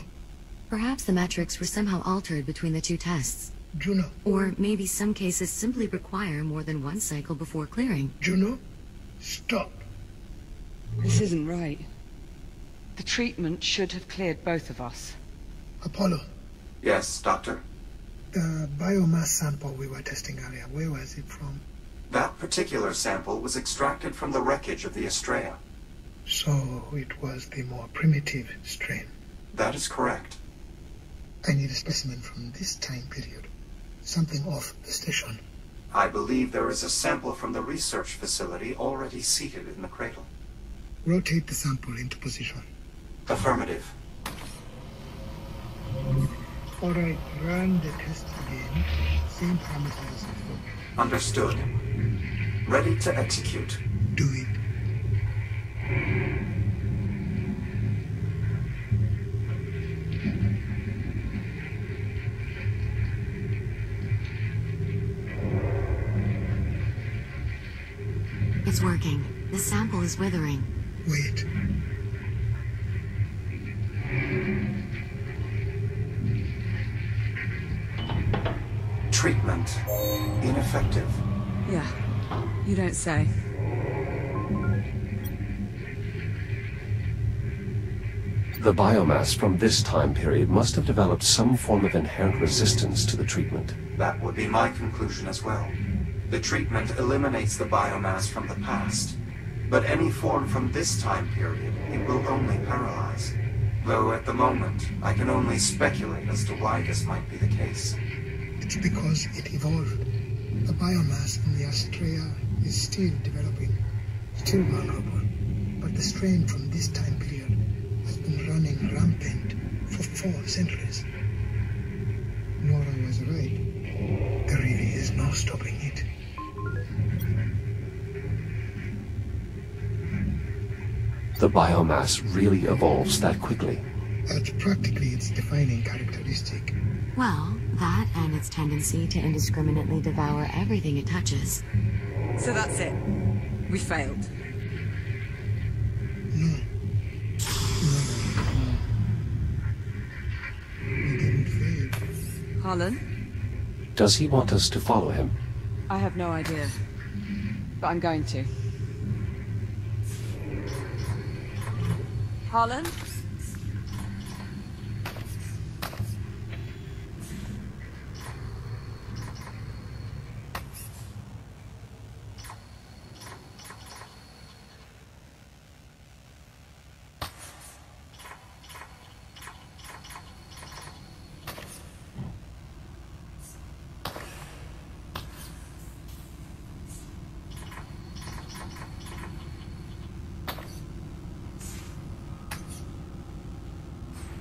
Perhaps the metrics were somehow altered between the two tests. Juno. Or maybe some cases simply require more than one cycle before clearing. Juno, stop. This isn't right. The treatment should have cleared both of us. Apollo. Yes, Doctor? The biomass sample we were testing earlier, where was it from? That particular sample was extracted from the wreckage of the Estrella. So it was the more primitive strain. That is correct. I need a specimen from this time period. Something off the station. I believe there is a sample from the research facility already seated in the cradle. Rotate the sample into position. Affirmative. Alright, run the test again. Same parameters as before. Understood. Ready to execute. Do it. It's working. The sample is withering. Wait. Treatment. Ineffective. Yeah, you don't say. The biomass from this time period must have developed some form of inherent resistance to the treatment. That would be my conclusion as well. The treatment eliminates the biomass from the past, but any form from this time period, it will only paralyze. Though at the moment, I can only speculate as to why this might be the case. It's because it evolved. The biomass in the Astrea is still developing, still vulnerable. But the strain from this time period has been running rampant for 4 centuries. Nora was right. There really is no stopping it. The biomass really evolves that quickly. That's practically its defining characteristic. Well, that and its tendency to indiscriminately devour everything it touches. So that's it. We failed. No. We didn't fail. Harlan? Does he want us to follow him? I have no idea. But I'm going to. Harlan?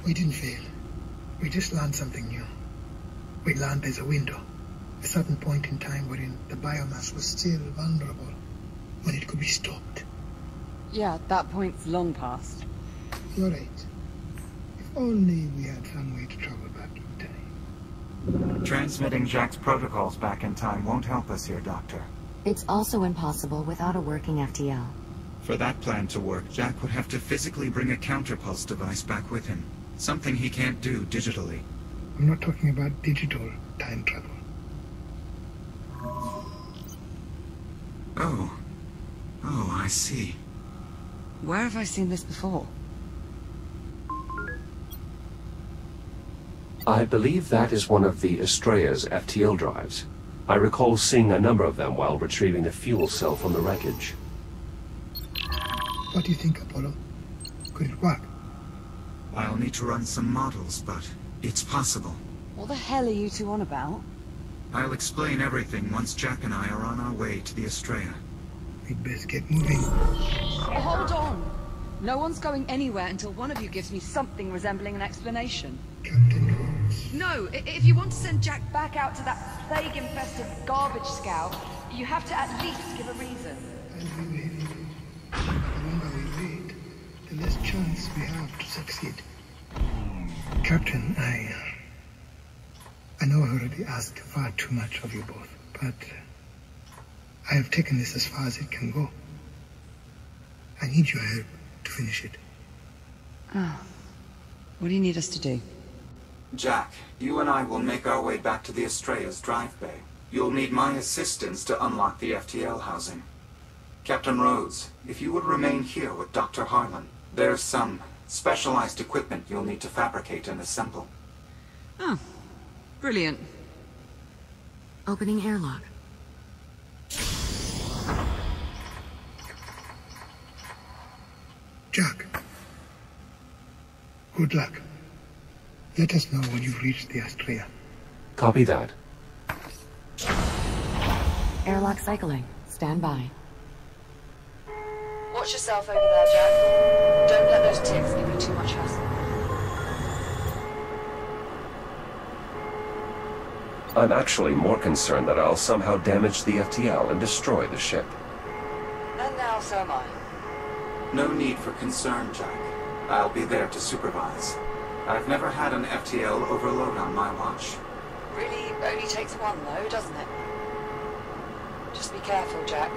We didn't fail. We just learned something new. We learned there's a window, a certain point in time wherein the biomass was still vulnerable, when it could be stopped. Yeah, that point's long past. You're right. If only we had some way to travel back in time. Transmitting Jack's protocols back in time won't help us here, Doctor. It's also impossible without a working FTL. For that plan to work, Jack would have to physically bring a counterpulse device back with him. Something he can't do digitally. I'm not talking about digital time travel. Oh, I see. Where have I seen this before? I believe that is one of the Astrea's FTL drives. I recall seeing a number of them while retrieving the fuel cell from the wreckage. What do you think, Apollo? Could it work? I'll need to run some models, but it's possible. What the hell are you two on about? I'll explain everything once Jack and I are on our way to the Astrea. We'd best get moving. Hold on! No one's going anywhere until one of you gives me something resembling an explanation. Captain Rhodes. No, if you want to send Jack back out to that plague-infested garbage scout, you have to at least give a reason. And we waited. The longer we wait, the less chance we have to succeed. Captain, I know I've already asked far too much of you both, but I have taken this as far as it can go. I need your help to finish it. Oh. What do you need us to do? Jack, you and I will make our way back to the Astrea's drive bay. You'll need my assistance to unlock the FTL housing. Captain Rhodes, if you would remain here with Dr. Harlan, there's some specialized equipment you'll need to fabricate and assemble. Oh, brilliant. Opening airlock. Jack, good luck. Let us know when you've reached the Astrea. Copy that. Airlock cycling. Stand by. Watch yourself over there, Jack. Don't let those ticks give you too much hassle. I'm actually more concerned that I'll somehow damage the FTL and destroy the ship. And now so am I. No need for concern, Jack. I'll be there to supervise. I've never had an FTL overload on my watch. Really only takes one, though, doesn't it? Just be careful, Jack.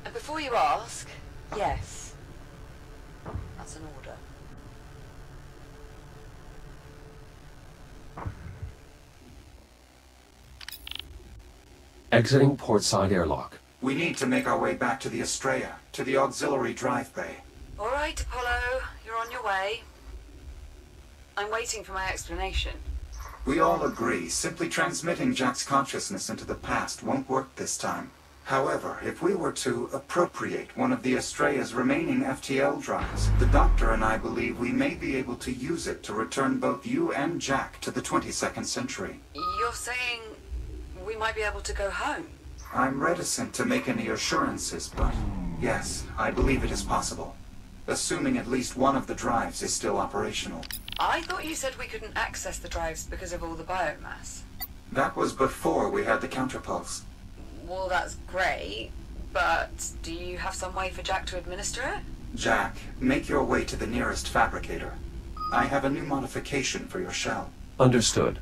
And before you ask, yes. That's an order. Exiting portside airlock. We need to make our way back to the Astrea, to the auxiliary drive bay. All right, Apollo, you're on your way. I'm waiting for my explanation. We all agree simply transmitting Jack's consciousness into the past won't work this time. However, if we were to appropriate one of the Estrella's remaining FTL drives, the Doctor and I believe we may be able to use it to return both you and Jack to the 22nd century. You're saying we might be able to go home? I'm reticent to make any assurances, but yes, I believe it is possible. Assuming at least one of the drives is still operational. I thought you said we couldn't access the drives because of all the biomass. That was before we had the counterpulse. Well, that's great, but do you have some way for Jack to administer it? Jack, make your way to the nearest fabricator. I have a new modification for your shell. Understood.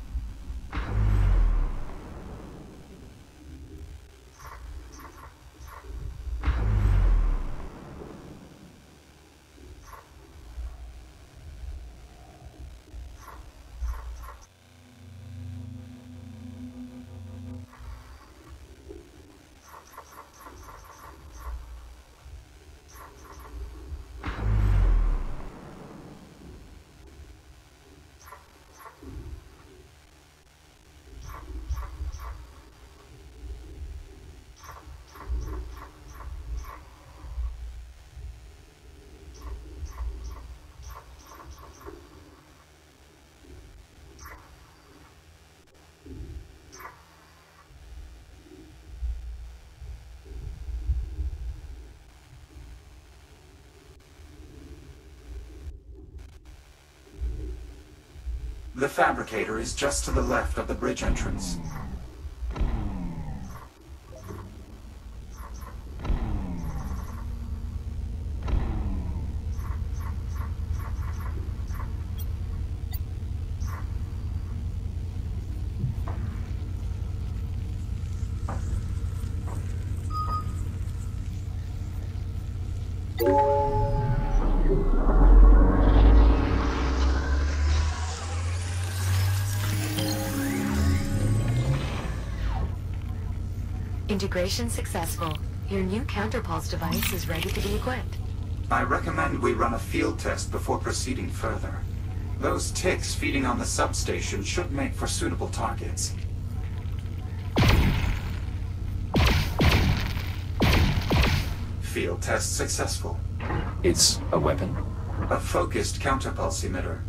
The fabricator is just to the left of the bridge entrance. Integration successful. Your new counterpulse device is ready to be equipped. I recommend we run a field test before proceeding further. Those ticks feeding on the substation should make for suitable targets. Field test successful. It's a weapon? A focused counterpulse emitter.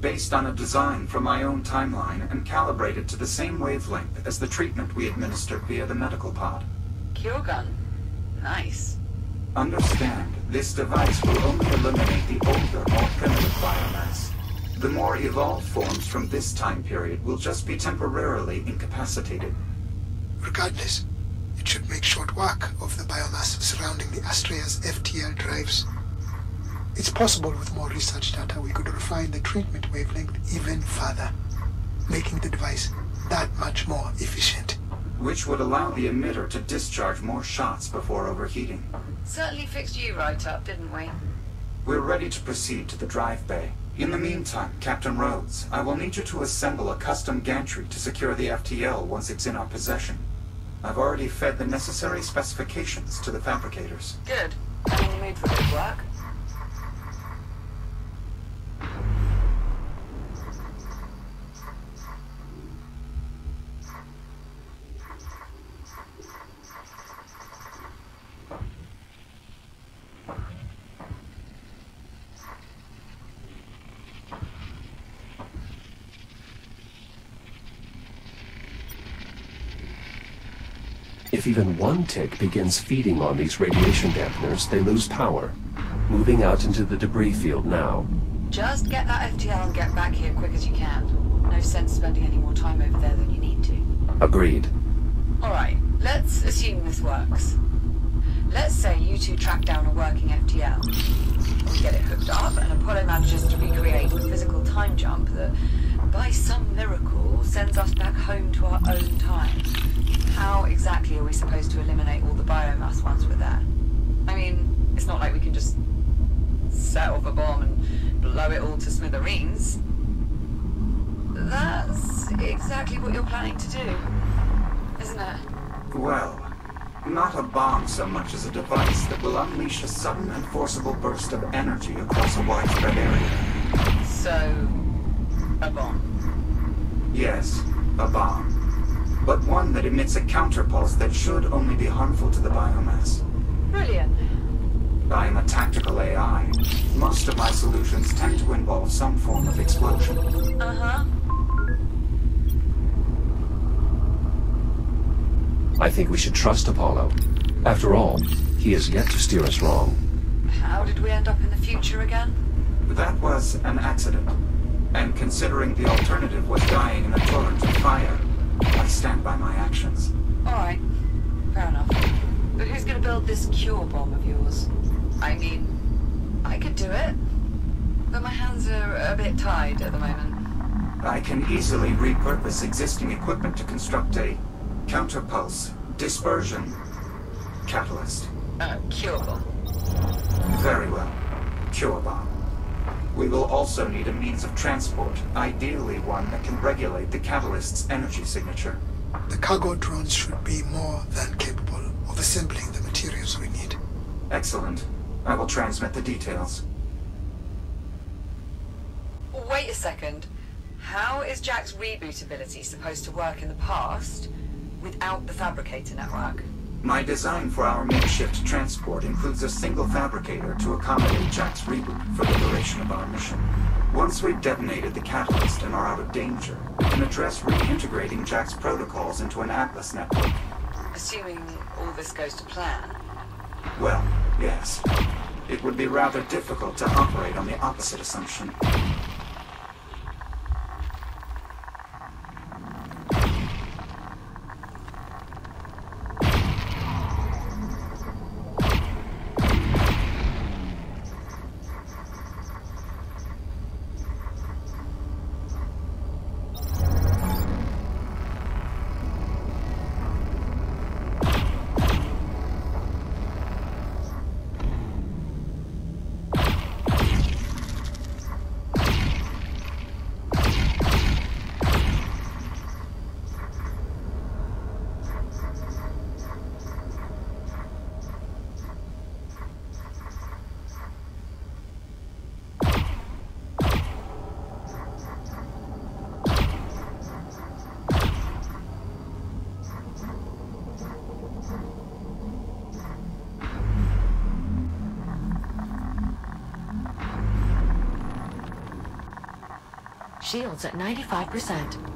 Based on a design from my own timeline and calibrated to the same wavelength as the treatment we administered via the medical pod. Cure gun? Nice. Understand, this device will only eliminate the older, more primitive biomass. The more evolved forms from this time period will just be temporarily incapacitated. Regardless, it should make short work of the biomass surrounding the Astrea's FTL drives. It's possible with more research data we could refine the treatment wavelength even further, making the device that much more efficient. Which would allow the emitter to discharge more shots before overheating. Certainly fixed you right up, didn't we? We're ready to proceed to the drive bay. In the meantime, Captain Rhodes, I will need you to assemble a custom gantry to secure the FTL once it's in our possession. I've already fed the necessary specifications to the fabricators. Good. I'm in the mood for good work. If even one tick begins feeding on these radiation dampeners, they lose power. Moving out into the debris field now. Just get that FTL and get back here quick as you can. No sense spending any more time over there than you need to. Agreed. Alright, let's assume this works. Let's say you two track down a working FTL. We get it hooked up and Apollo manages to recreate a physical time jump that, by some miracle, sends us back home to our own time. How exactly are we supposed to eliminate all the biomass once we're there? I mean, it's not like we can just set off a bomb and blow it all to smithereens. That's exactly what you're planning to do, isn't it? Well, not a bomb so much as a device that will unleash a sudden and forcible burst of energy across a widespread area. So, a bomb? Yes, a bomb. but one that emits a counterpulse that should only be harmful to the biomass. Brilliant. I am a tactical AI. Most of my solutions tend to involve some form of explosion. Uh-huh. I think we should trust Apollo. After all, he has yet to steer us wrong. How did we end up in the future again? That was an accident. And considering the alternative was dying in a torrent of fire, I stand by my actions. Alright. Fair enough. But who's gonna build this cure bomb of yours? I mean, I could do it, but my hands are a bit tied at the moment. I can easily repurpose existing equipment to construct a counterpulse dispersion catalyst. Cure bomb. Very well. Cure bomb. We will also need a means of transport, ideally one that can regulate the catalyst's energy signature. The cargo drones should be more than capable of assembling the materials we need. Excellent. I will transmit the details. Wait a second. How is Jack's reboot ability supposed to work in the past without the fabricator network? My design for our makeshift transport includes a single fabricator to accommodate Jack's reboot for the duration of our mission. Once we've detonated the catalyst and are out of danger, we can address reintegrating Jack's protocols into an Atlas network. Assuming all this goes to plan. Well, yes. It would be rather difficult to operate on the opposite assumption. Shields at 95%.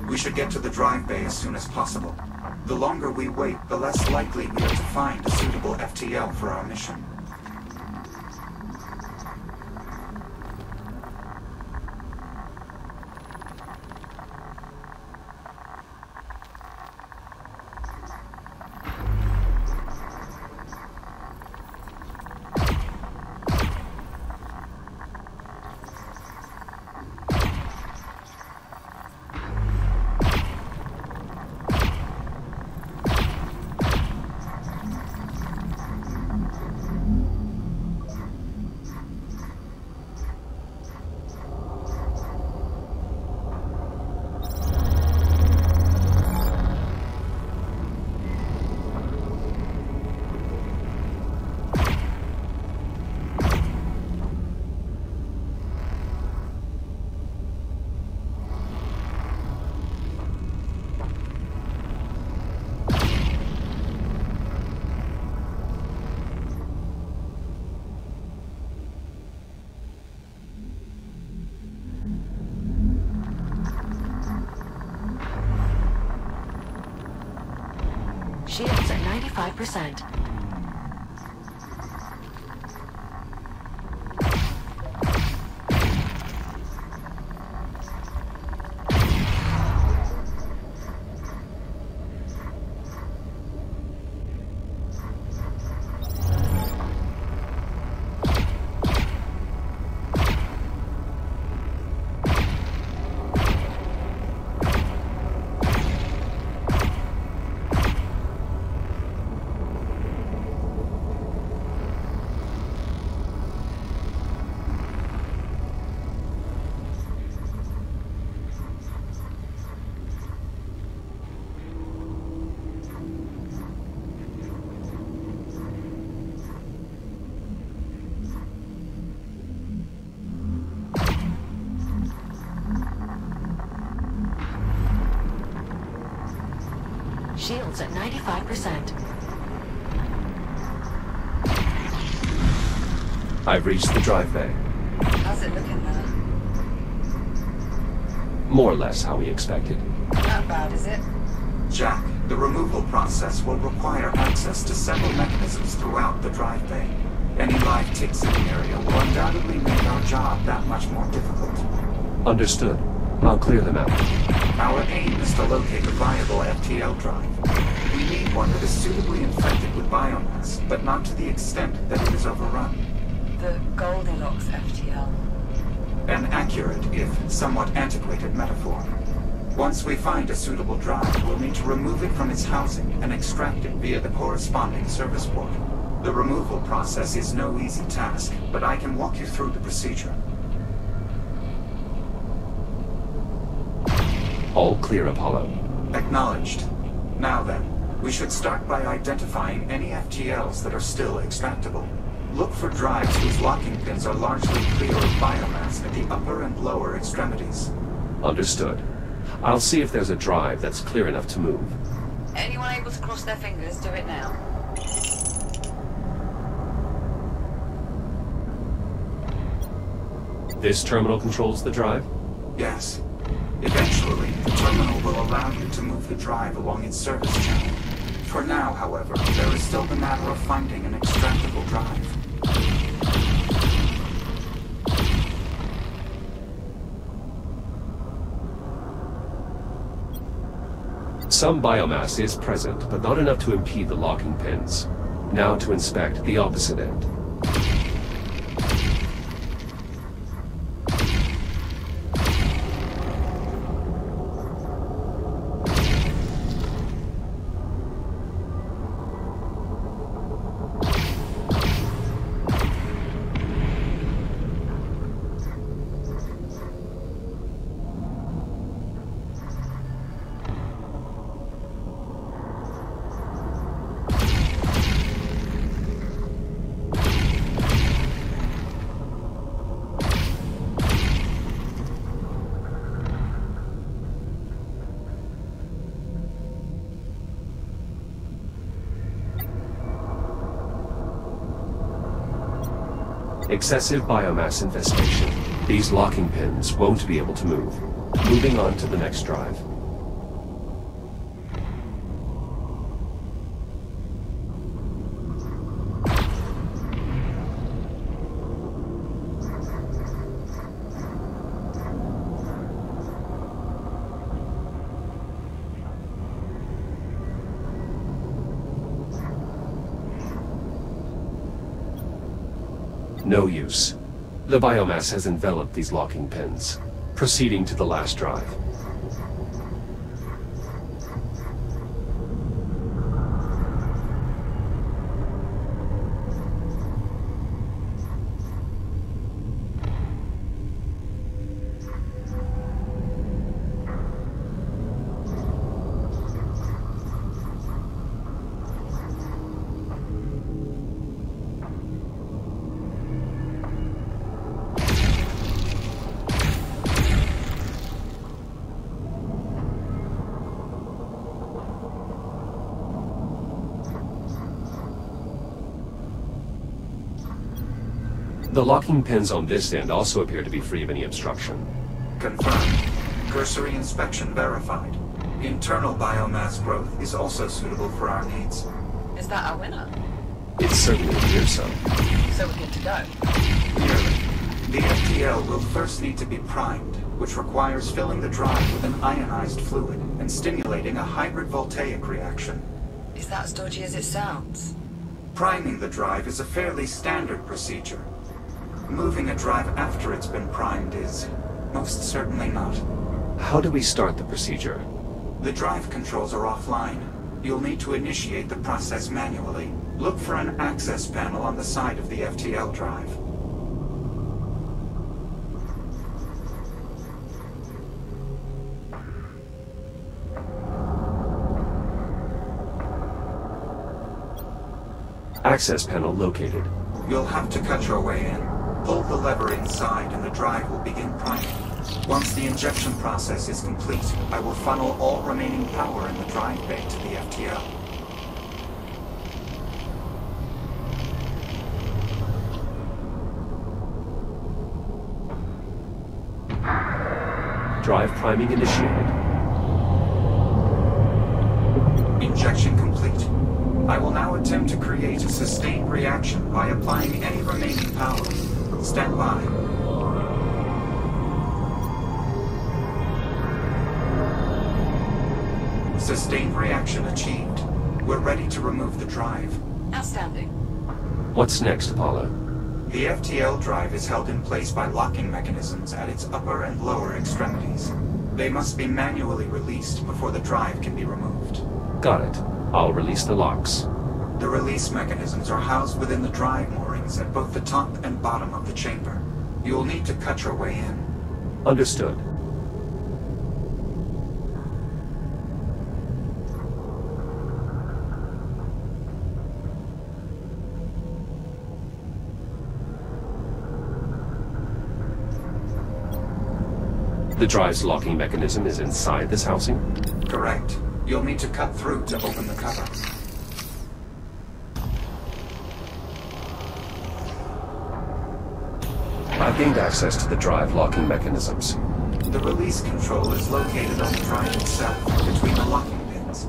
We should get to the drive bay as soon as possible. The longer we wait, the less likely we are to find a suitable FTL for our mission. 95%. Shields at 95%. I've reached the drive bay. How's it looking there? More or less how we expected. Not bad, is it? Jack, the removal process will require access to several mechanisms throughout the drive bay. Any live ticks in the area will undoubtedly make our job that much more difficult. Understood. I'll clear them out. Our aim is to locate a viable FTL drive. We need one that is suitably infected with biomass, but not to the extent that it is overrun. The Goldilocks FTL. An accurate, if somewhat antiquated metaphor. Once we find a suitable drive, we'll need to remove it from its housing and extract it via the corresponding service port. The removal process is no easy task, but I can walk you through the procedure. All clear, Apollo. Acknowledged. Now then, we should start by identifying any FTLs that are still extractable. Look for drives whose locking pins are largely clear of biomass at the upper and lower extremities. Understood. I'll see if there's a drive that's clear enough to move. Anyone able to cross their fingers, do it now. This terminal controls the drive? Yes. Eventually, the terminal will allow you to move the drive along its service channel. For now, however, there is still the matter of finding an extractable drive. Some biomass is present, but not enough to impede the locking pins. Now to inspect the opposite end. Excessive biomass infestation. These locking pins won't be able to move. Moving on to the next drive. No use. The biomass has enveloped these locking pins. Proceeding to the last drive. The locking pins on this end also appear to be free of any obstruction. Confirmed. Cursory inspection verified. Internal biomass growth is also suitable for our needs. Is that our winner? It certainly appears so. So we're good to go. Nearly. The FTL will first need to be primed, which requires filling the drive with an ionized fluid and stimulating a hybrid voltaic reaction. Is that as dodgy as it sounds? Priming the drive is a fairly standard procedure. Moving a drive after it's been primed is most certainly not. How do we start the procedure? The drive controls are offline. You'll need to initiate the process manually. Look for an access panel on the side of the FTL drive. Access panel located. You'll have to cut your way in. Pull the lever inside and the drive will begin priming. Once the injection process is complete, I will funnel all remaining power in the drive bay to the FTL. Drive priming initiated. Injection complete. I will now attempt to create a sustained reaction by applying any remaining power. Stand by. Sustained reaction achieved. We're ready to remove the drive. Outstanding. What's next, Apollo? The FTL drive is held in place by locking mechanisms at its upper and lower extremities. They must be manually released before the drive can be removed. Got it. I'll release the locks. The release mechanisms are housed within the drive moorings at both the top and bottom of the chamber. You will need to cut your way in. Understood. The drive's locking mechanism is inside this housing? Correct. You'll need to cut through to open the cover. I've gained access to the drive locking mechanisms. The release control is located on the drive itself, between the locking pins.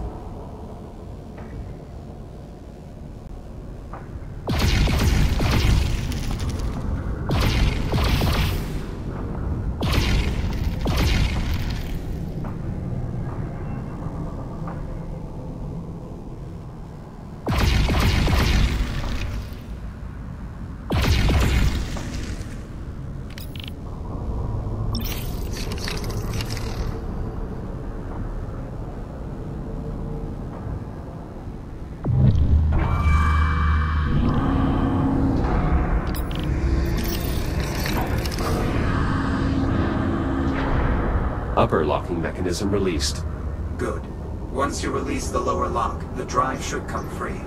Upper locking mechanism released. Good. Once you release the lower lock, the drive should come free.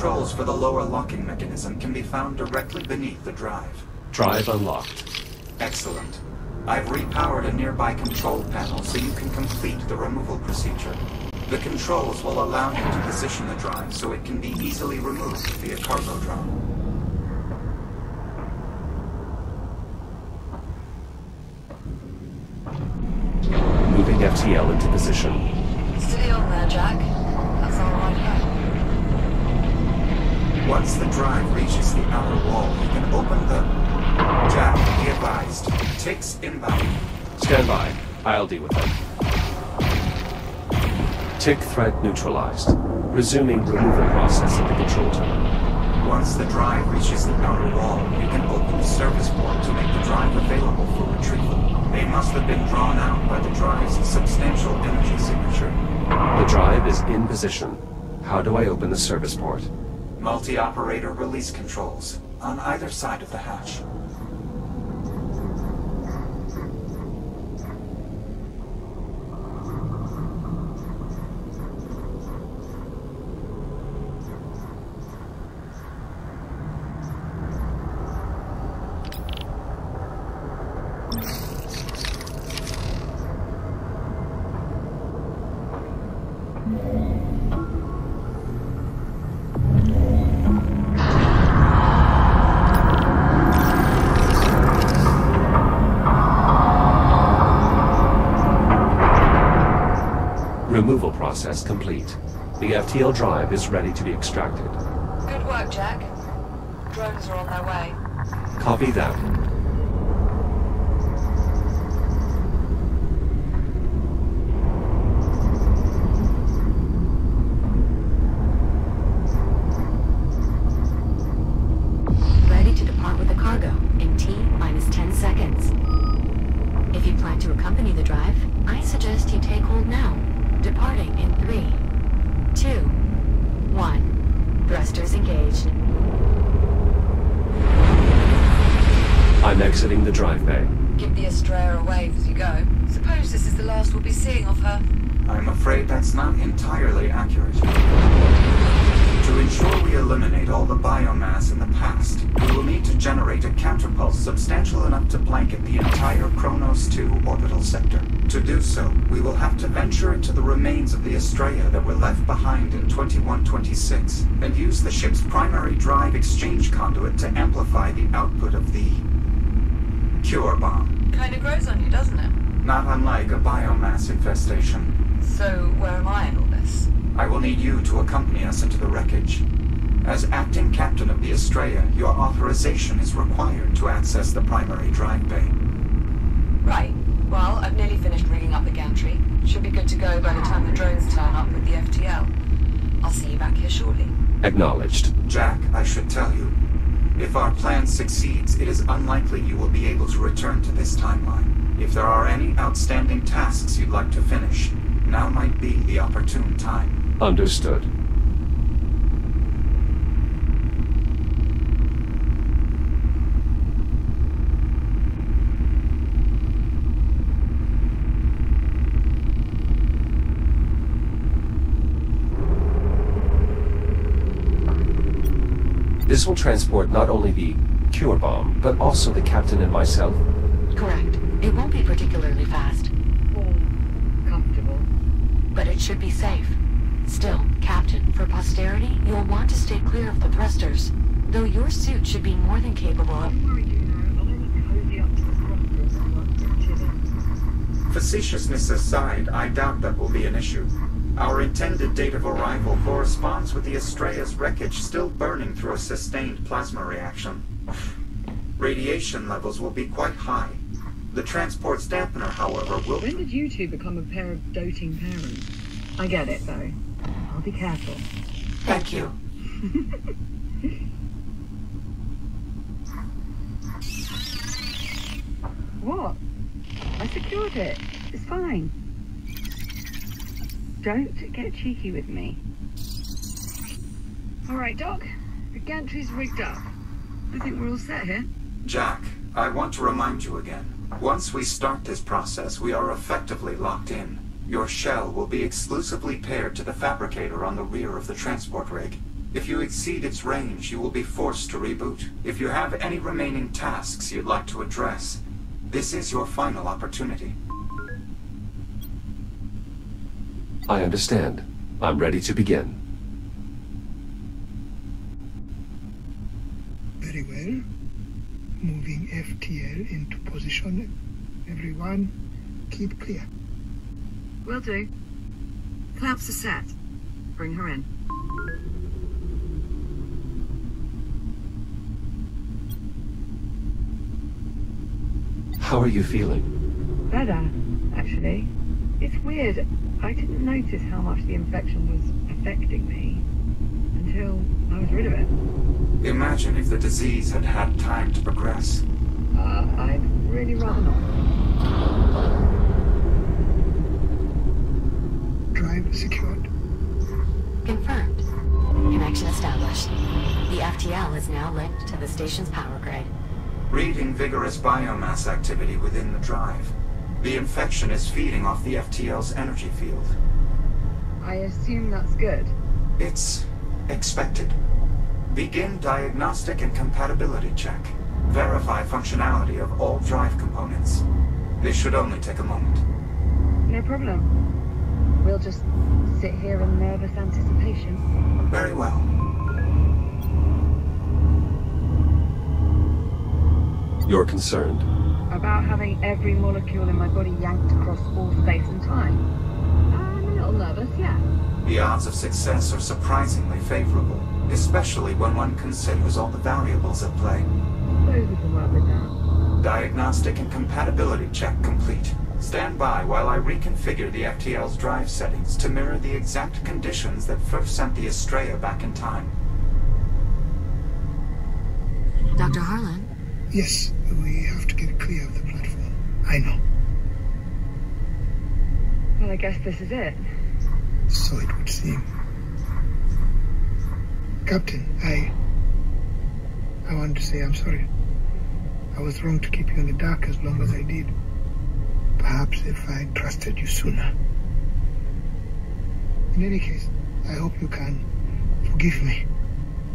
Controls for the lower locking mechanism can be found directly beneath the drive. Drive unlocked. Excellent. I've repowered a nearby control panel so you can complete the removal procedure. The controls will allow you to position the drive so it can be easily removed via cargo drone. Moving FTL into position. Steady on there, Jack. That's our ride home. Once the drive reaches the outer wall, you can open the... Jack, be advised. Ticks inbound. Stand by. I'll deal with them. Tick threat neutralized. Resuming removal process at the control tower. Once the drive reaches the outer wall, you can open the service port to make the drive available for retrieval. They must have been drawn out by the drive's substantial energy signature. The drive is in position. How do I open the service port? Multi-operator release controls on either side of the hatch. Removal process complete. The FTL drive is ready to be extracted. Good work, Jack. Drones are on their way. Copy that. Ready to depart with the cargo in T-10 seconds. If you plan to accompany the drive, I suggest you take hold now. Departing in 3, 2, 1. Thrusters engaged. I'm exiting the drive bay. Give the Estrella a wave as you go. Suppose this is the last we'll be seeing of her. I'm afraid that's not entirely accurate. To ensure we eliminate all the biomass in the past, we will need to generate a counterpulse substantial enough to blanket the entire Kronos 2 orbital sector. To do so, we will have to venture into the remains of the Estrella that were left behind in 2126, and use the ship's primary drive exchange conduit to amplify the output of the Cure Bomb. Kinda grows on you, doesn't it? Not unlike a biomass infestation. So, where am I in all this? I will need you to accompany us into the wreckage. As acting captain of the Estrella, your authorization is required to access the primary drive bay. Right. Well, I've nearly finished rigging up the gantry. Should be good to go by the time the drones turn up with the FTL. I'll see you back here shortly. Acknowledged. Jack, I should tell you, if our plan succeeds, it is unlikely you will be able to return to this timeline. If there are any outstanding tasks you'd like to finish, now might be the opportune time. Understood. This will transport not only the Cure Bomb, but also the captain and myself? Correct. It won't be particularly fast. Or comfortable. But it should be safe. Still, Captain, for posterity, you'll want to stay clear of the thrusters. Though your suit should be more than capable of... Don't worry, Juno. I'll only cozy up to the thrusters and not chilling. Facetiousness aside, I doubt that will be an issue. Our intended date of arrival corresponds with the Estrella's wreckage still burning through a sustained plasma reaction. Radiation levels will be quite high. The transport's dampener, however, will... When did you two become a pair of doting parents? I get it, though. I'll be careful. Thank you. What? I secured it. It's fine. Don't get cheeky with me. Alright, Doc. The gantry's rigged up. I think we're all set here. Jack, I want to remind you again. Once we start this process, we are effectively locked in. Your shell will be exclusively paired to the fabricator on the rear of the transport rig. If you exceed its range, you will be forced to reboot. If you have any remaining tasks you'd like to address, This is your final opportunity. I understand. I'm ready to begin. Very well. Moving FTL into position. Everyone, keep clear. Will do. Clamps are set. Bring her in. How are you feeling? Better, actually. It's weird. I didn't notice how much the infection was affecting me until I was rid of it. Imagine if the disease had had time to progress. I'd really rather not. Drive secured. Confirmed. Connection established. The FTL is now linked to the station's power grid. Reading vigorous biomass activity within the drive. The infection is feeding off the FTL's energy field. I assume that's good. It's expected. Begin diagnostic and compatibility check. Verify functionality of all drive components. This should only take a moment. No problem. We'll just sit here in nervous anticipation. Very well. You're concerned? About having every molecule in my body yanked across all space and time. I'm a little nervous, yeah. The odds of success are surprisingly favorable, especially when one considers all the variables at play. Suppose we can work with that. Diagnostic and compatibility check complete. Stand by while I reconfigure the FTL's drive settings to mirror the exact conditions that first sent the Estrella back in time. Dr. Harlan? Yes, we have to get clear of the platform. I know. Well, I guess this is it. So it would seem. Captain, I want to say I'm sorry. I was wrong to keep you in the dark as long as I did. Perhaps if I trusted you sooner. In any case, I hope you can forgive me,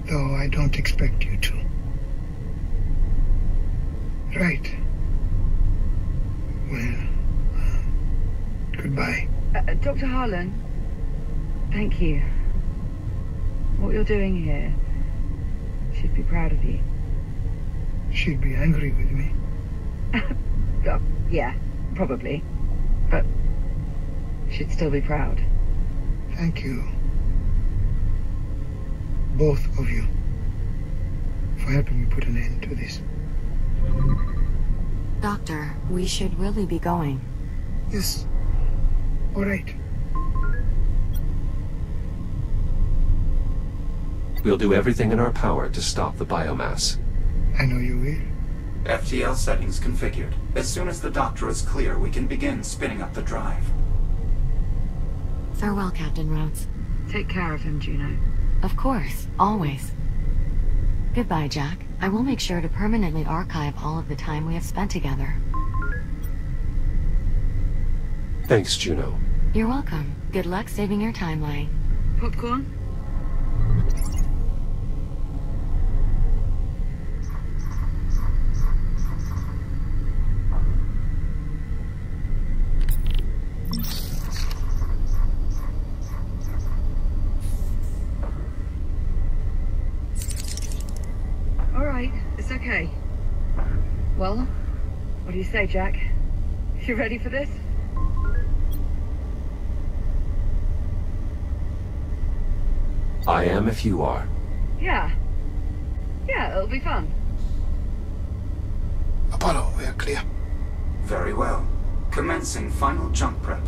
though I don't expect you to. Right. Well, goodbye. Dr. Harlan, thank you. What you're doing here, she'd be proud of you. She'd be angry with me. Yeah, probably. But she'd still be proud. Thank you. Both of you. For helping me put an end to this. Doctor, we should really be going. Yes. All right. We'll do everything in our power to stop the biomass. I know you will. FTL settings configured. As soon as the doctor is clear, we can begin spinning up the drive. Farewell, Captain Rhodes. Take care of him, Juno. Of course, always. Goodbye, Jack. I will make sure to permanently archive all of the time we have spent together. Thanks, Juno. You're welcome. Good luck saving your timeline. Popcorn? It's okay. Well, what do you say, Jack? You ready for this? I am if you are. Yeah. Yeah, it'll be fun. Apollo, we are clear. Very well. Commencing final jump prep.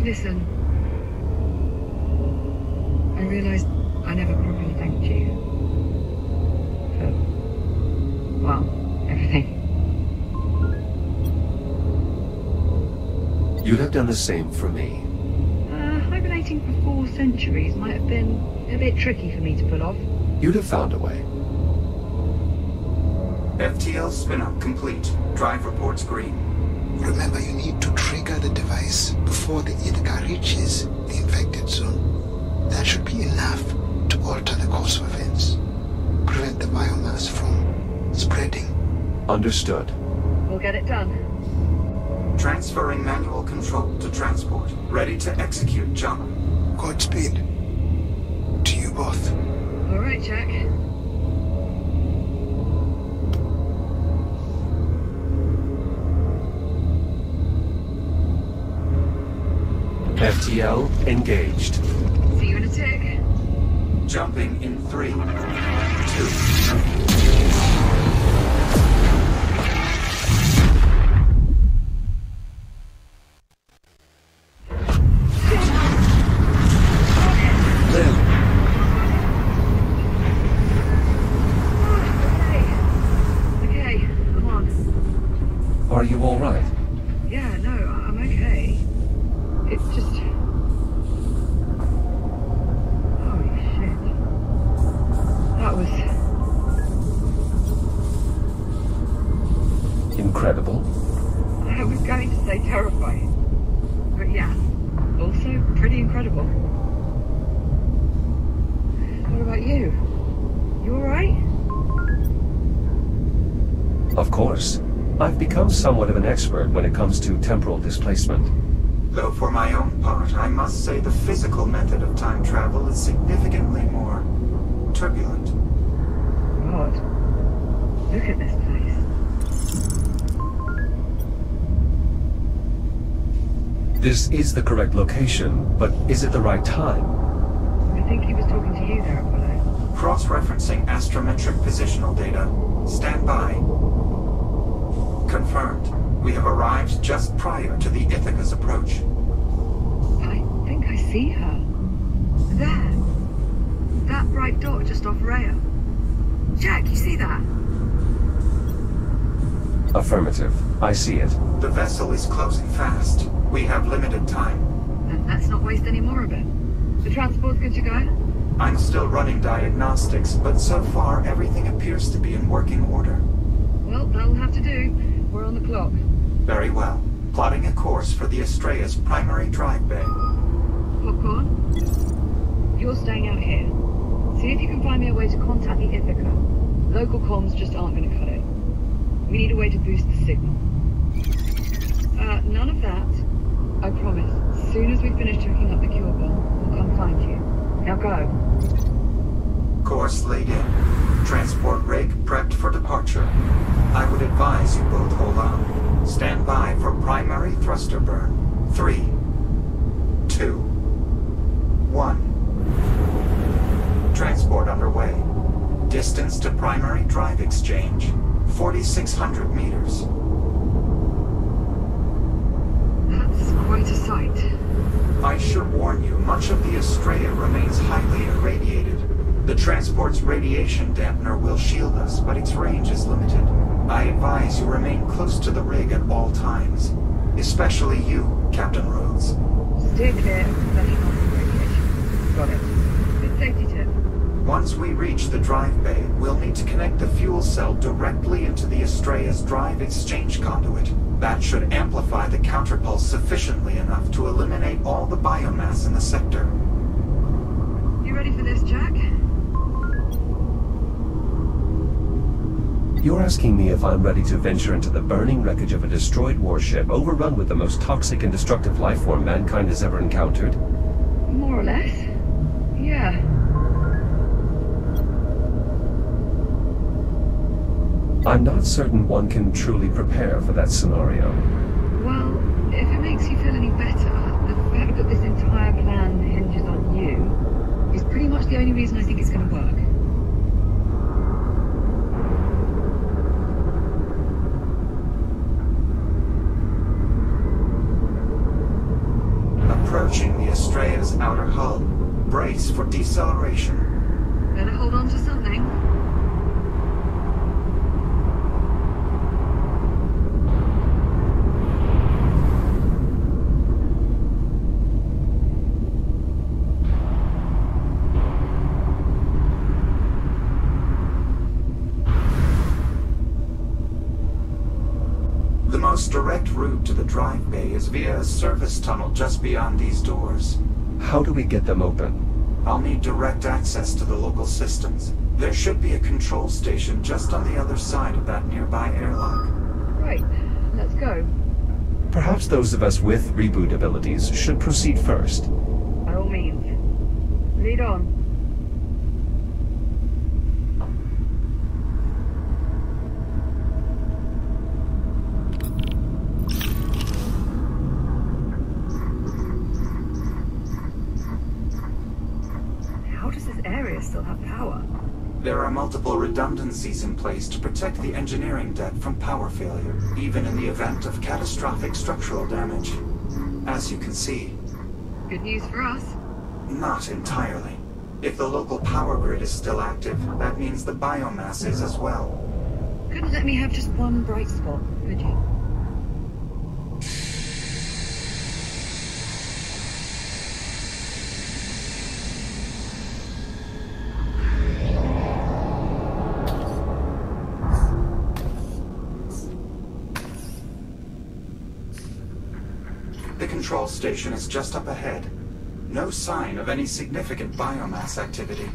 Listen. I realized I never properly thanked you. Well, everything. You'd have done the same for me. Hibernating for 4 centuries might have been a bit tricky for me to pull off. You'd have found a way. FTL spin-up complete. Drive reports green. Remember, you need to trigger the device before the Ithaca reaches the infected zone. That should be enough to alter the course of events. Prevent the biomass from spreading Understood. We'll get it done. Transferring manual control to transport. Ready to execute, John. Godspeed. To you both. All right, Jack. FTL engaged. See you in a tick. Jumping in 3, 2. Are you all right? Yeah, no, I'm okay. It's just... Holy shit. That was... Incredible. I was going to say terrifying. But yeah, also pretty incredible. What about you? You alright? Of course. I've become somewhat of an expert when it comes to temporal displacement. Though for my own part, I must say the physical method of time travel is significantly more turbulent. God, look at this place. This is the correct location, but is it the right time? I think he was talking to you there, Apollo. Cross-referencing astrometric positional data. Stand by. Confirmed. We have arrived just prior to the Ithaca's approach. I think I see her. There. That bright dot just off Rhea. Jack, you see that? Affirmative. I see it. The vessel is closing fast. We have limited time. Then let's not waste any more of it. The transport's good to go? I'm still running diagnostics, but so far everything appears to be in working order. Well, that'll have to do. We're on the clock. Very well. Plotting a course for the Estrella's primary drive bay. Popcorn? You're staying out here. See if you can find me a way to contact the Ithaca. Local comms just aren't going to cut it. We need a way to boost the signal. None of that. I promise. As soon as we finish checking up the cure bomb, we'll come find you. Now go. Course laid in. Transport rig prepped for departure. I would advise you both hold on. Stand by for primary thruster burn. 3, 2, 1. Transport underway. Distance to primary drive exchange, 4,600 meters. That's quite a sight. I should warn you, much of the Estrella remains highly irradiated. The transport's radiation dampener will shield us, but its range is limited. I advise you remain close to the rig at all times. Especially you, Captain Rhodes. Steer clear of conventional radiation. Got it. Good safety tip. Once we reach the drive bay, we'll need to connect the fuel cell directly into the Estrella's drive exchange conduit. That should amplify the counterpulse sufficiently enough to eliminate all the biomass in the sector. You ready for this, Jack? You're asking me if I'm ready to venture into the burning wreckage of a destroyed warship overrun with the most toxic and destructive life form mankind has ever encountered? More or less. Yeah. I'm not certain one can truly prepare for that scenario. Well, if it makes you feel any better, the fact that this entire plan hinges on you is pretty much the only reason I think it's going to work. Approaching the Estrella's outer hull. Brace for deceleration. Better hold on to something. The most direct route to the drive bay is via a service tunnel just beyond these doors. How do we get them open? I'll need direct access to the local systems. There should be a control station just on the other side of that nearby airlock. Right, let's go. Perhaps those of us with reboot abilities should proceed first. By all means. Lead on. How does this area still have power? There are multiple redundancies in place to protect the engineering deck from power failure, even in the event of catastrophic structural damage. As you can see. Good news for us. Not entirely. If the local power grid is still active, that means the biomass is as well. Couldn't let me have just one bright spot, could you? The control station is just up ahead. No sign of any significant biomass activity.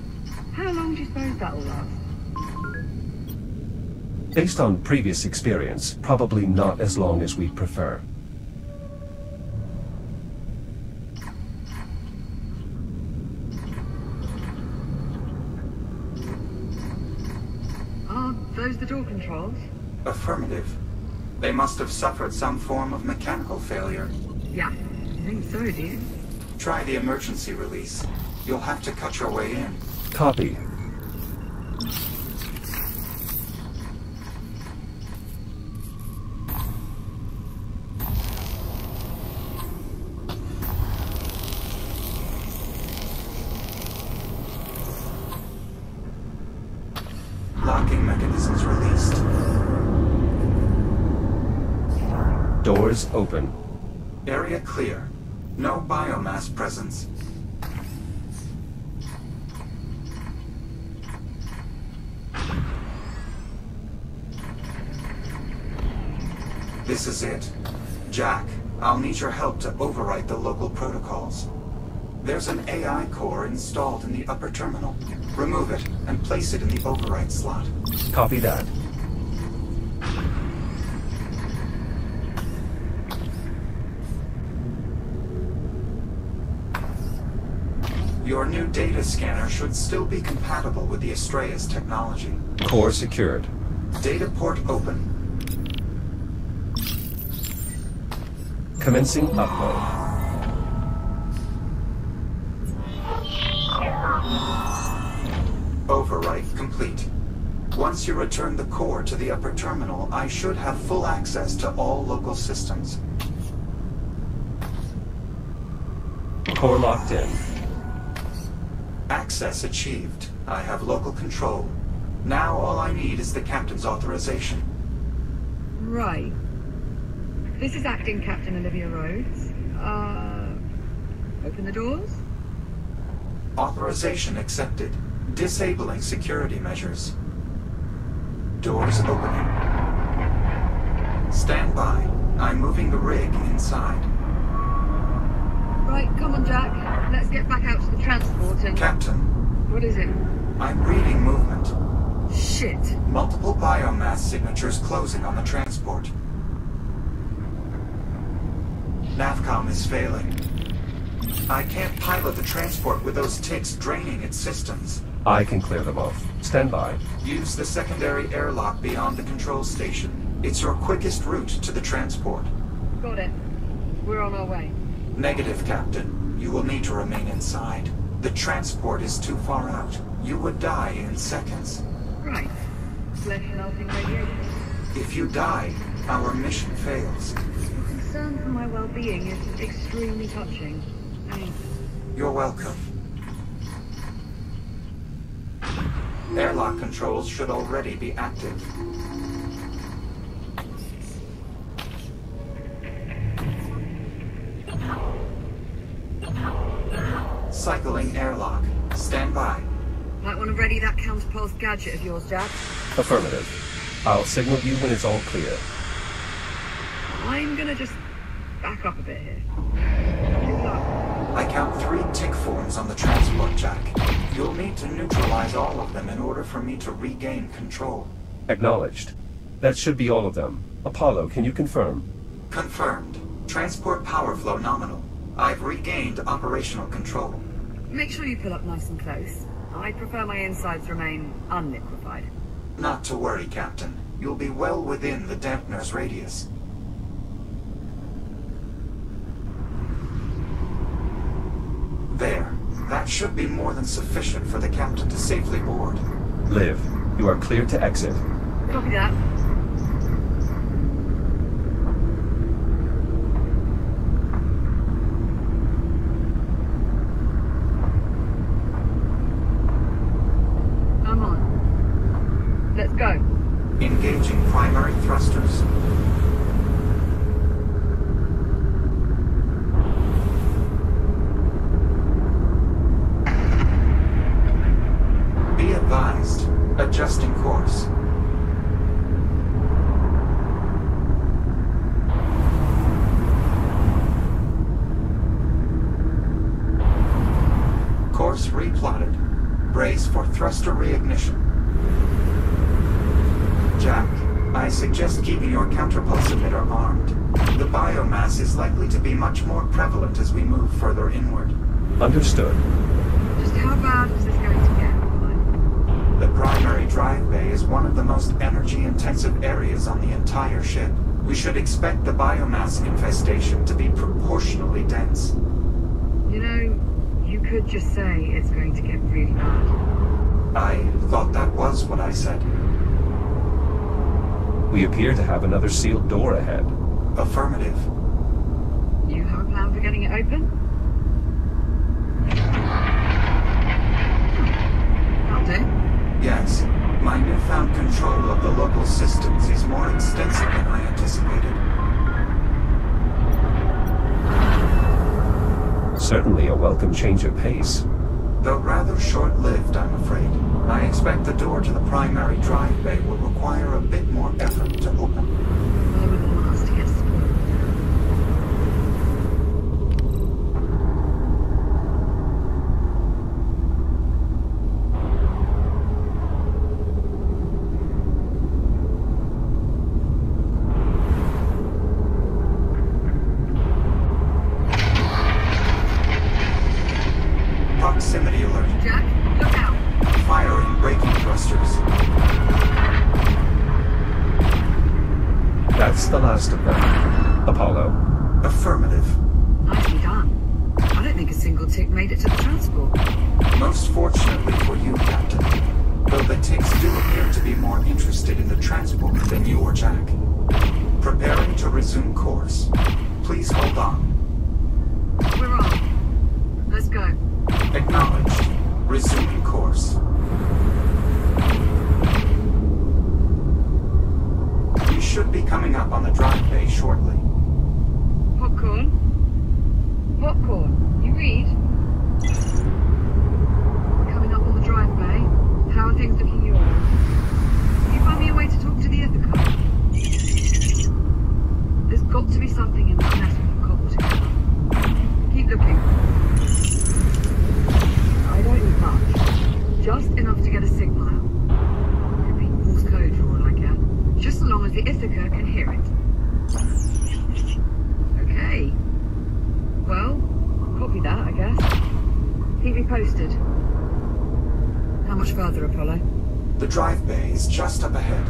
How long do you suppose that'll last? Based on previous experience, probably not as long as we'd prefer. Are those the door controls? Affirmative. They must have suffered some form of mechanical failure. Yeah, I think so, do you? Try the emergency release. You'll have to cut your way in. Copy. Locking mechanisms released. Doors open. Area clear. No biomass presence. This is it. Jack, I'll need your help to overwrite the local protocols. There's an AI core installed in the upper terminal. Remove it and place it in the overwrite slot. Copy that. Your new data scanner should still be compatible with the Astrea's technology. Core secured. Data port open. Commencing upload. Overwrite complete. Once you return the core to the upper terminal, I should have full access to all local systems. Core locked in. Access achieved. I have local control. Now all I need is the captain's authorization. Right. This is Acting Captain Olivia Rhodes. Open the doors? Authorization accepted. Disabling security measures. Doors opening. Stand by. I'm moving the rig inside. Right, come on, Jack. Let's get back out to the transport and... Captain. What is it? I'm reading movement. Shit. Multiple biomass signatures closing on the transport. Navcom is failing. I can't pilot the transport with those ticks draining its systems. I can clear them off. Stand by. Use the secondary airlock beyond the control station. It's your quickest route to the transport. Got it. We're on our way. Negative, Captain. You will need to remain inside. The transport is too far out. You would die in seconds. Right. Flesh melting radiation. If you die, our mission fails. Your concern for my well-being is extremely touching. Thanks. You're welcome. Airlock controls should already be active. Cycling airlock. Stand by. Might want to ready that counterpulse gadget of yours, Jack. Affirmative. I'll signal you when it's all clear. I'm gonna just back up a bit here. Good luck. I count 3 tick forms on the transport jack. You'll need to neutralize all of them in order for me to regain control. Acknowledged. That should be all of them. Apollo, can you confirm? Confirmed. Transport power flow nominal. I've regained operational control. Make sure you pull up nice and close. I prefer my insides remain unliquefied. Not to worry, Captain. You'll be well within the dampener's radius. There. That should be more than sufficient for the captain to safely board. Liv, you are clear to exit. Copy that. Come on. Let's go. Engaging primary thrusters. Be advised. Adjusting course. Course replotted. Brace for thruster reignition. Jack, I suggest keeping your counterpulse emitter armed. The biomass is likely to be much more prevalent as we move further inward. Understood. Just how bad is this going to get? The primary drive bay is one of the most energy-intensive areas on the entire ship. We should expect the biomass infestation to be proportionally dense. You know, you could just say it's going to get really bad. I thought that was what I said. We appear to have another sealed door ahead. Affirmative. You have a plan for getting it open? I'll do. Yes. My newfound control of the local systems is more extensive than I anticipated. Certainly a welcome change of pace. Though rather short-lived, I'm afraid. I expect the door to the primary drive bay will require a bit more effort to open. I wouldn't want us to get spoiled. Proximity alert. Jack, look out. Firing braking thrusters. That's the last of them. Apollo. Affirmative. Nicely done. I don't think a single tick made it to the transport. Most fortunately for you, Captain. Though the ticks do appear to be more interested in the transport than you or Jack. Preparing to resume course. Please hold on. We're on. Let's go. Acknowledged. Resuming course. We should be coming up on the drive bay shortly. Popcorn? Popcorn, you read? Coming up on the drive bay. How are things looking your way? Can you find me a way to talk to the Ithaca? There's got to be something in that mess we've cobbled together. Keep looking. I don't need much. Just enough to get a signal out. Could be Morse code for all I care. Just as long as the Ithaca can hear it. Okay. Well, copy that, I guess. Keep me posted. How much further, Apollo? The drive bay is just up ahead.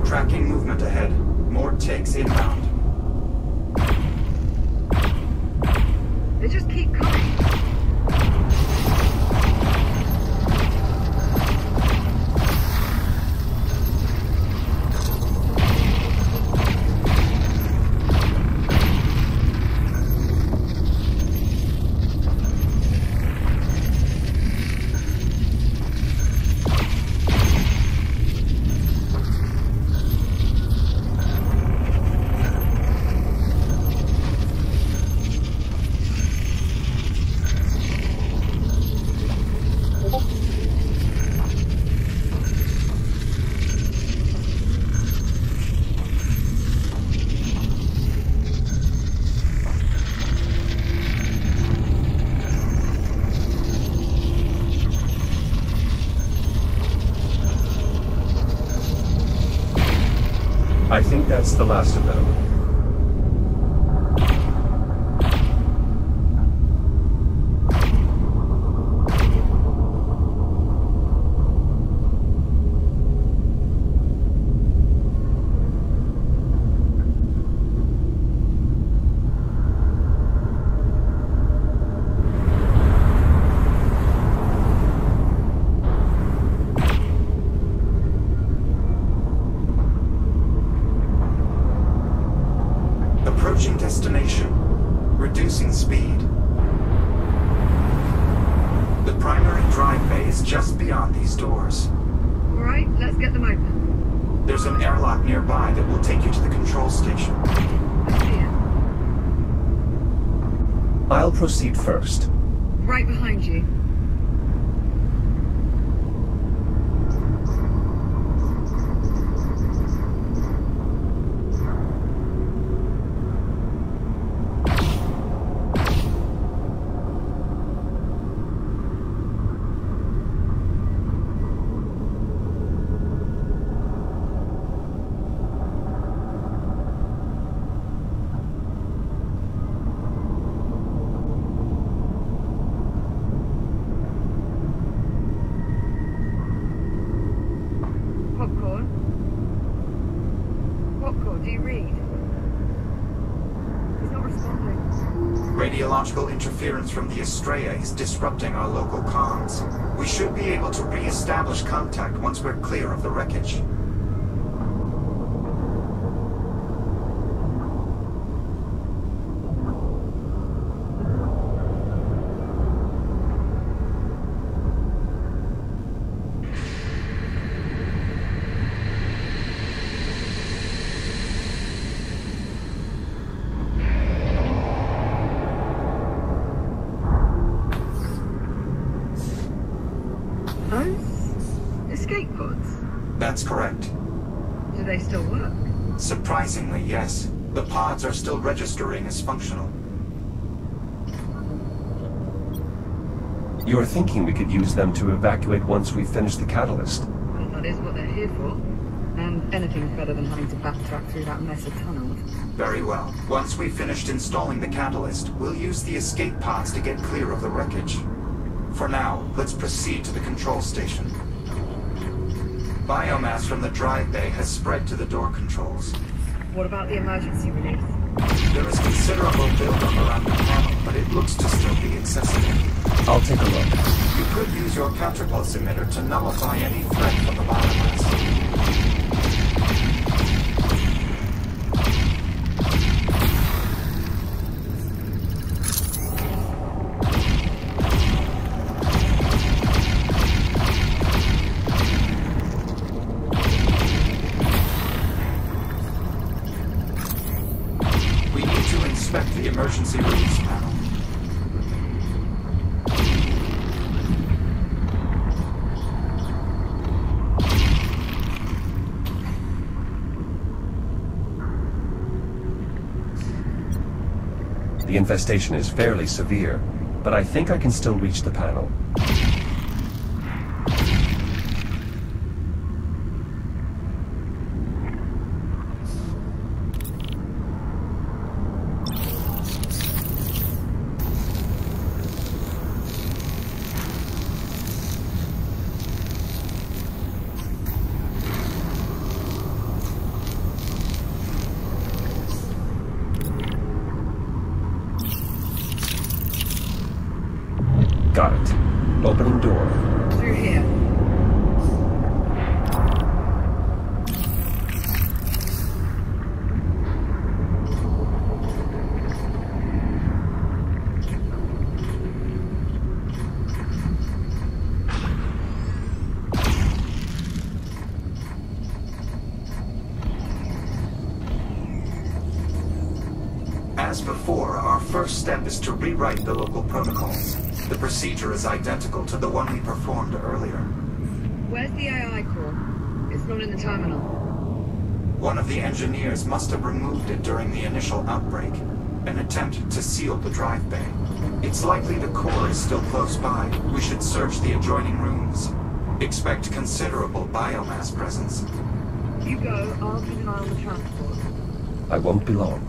Tracking movement ahead. More ticks inbound. think that's the last of them. Destination. Reducing speed. The primary drive bay is just beyond these doors. Alright, let's get them open. There's an airlock nearby that will take you to the control station. I see it. I'll proceed first. Right behind you. Radiological interference from the Estrella is disrupting our local comms. We should be able to re-establish contact once we're clear of the wreckage. That's correct. Do they still work? Surprisingly, yes. The pods are still registering as functional. You're thinking we could use them to evacuate once we finish the catalyst? Well, that is what they're here for. And anything's better than having to backtrack through that mess of tunnels. Very well. Once we've finished installing the catalyst, we'll use the escape pods to get clear of the wreckage. For now, let's proceed to the control station. Biomass from the drive bay has spread to the door controls. What about the emergency release? There is considerable buildup around the panel, but it looks to still be accessible. I'll take a look. You could use your counterpulse emitter to nullify any threat from the biomass. The emergency release panel. The infestation is fairly severe, but I think I can still reach the panel. Got it. Opening door. Through here. As before, our first step is to rewrite the local protocols. The procedure is identical to the one we performed earlier. Where's the AI core? It's not in the terminal. One of the engineers must have removed it during the initial outbreak, an attempt to seal the drive bay. It's likely the core is still close by. We should search the adjoining rooms. Expect considerable biomass presence. You go, I'll keep an eye on the transport. I won't be long.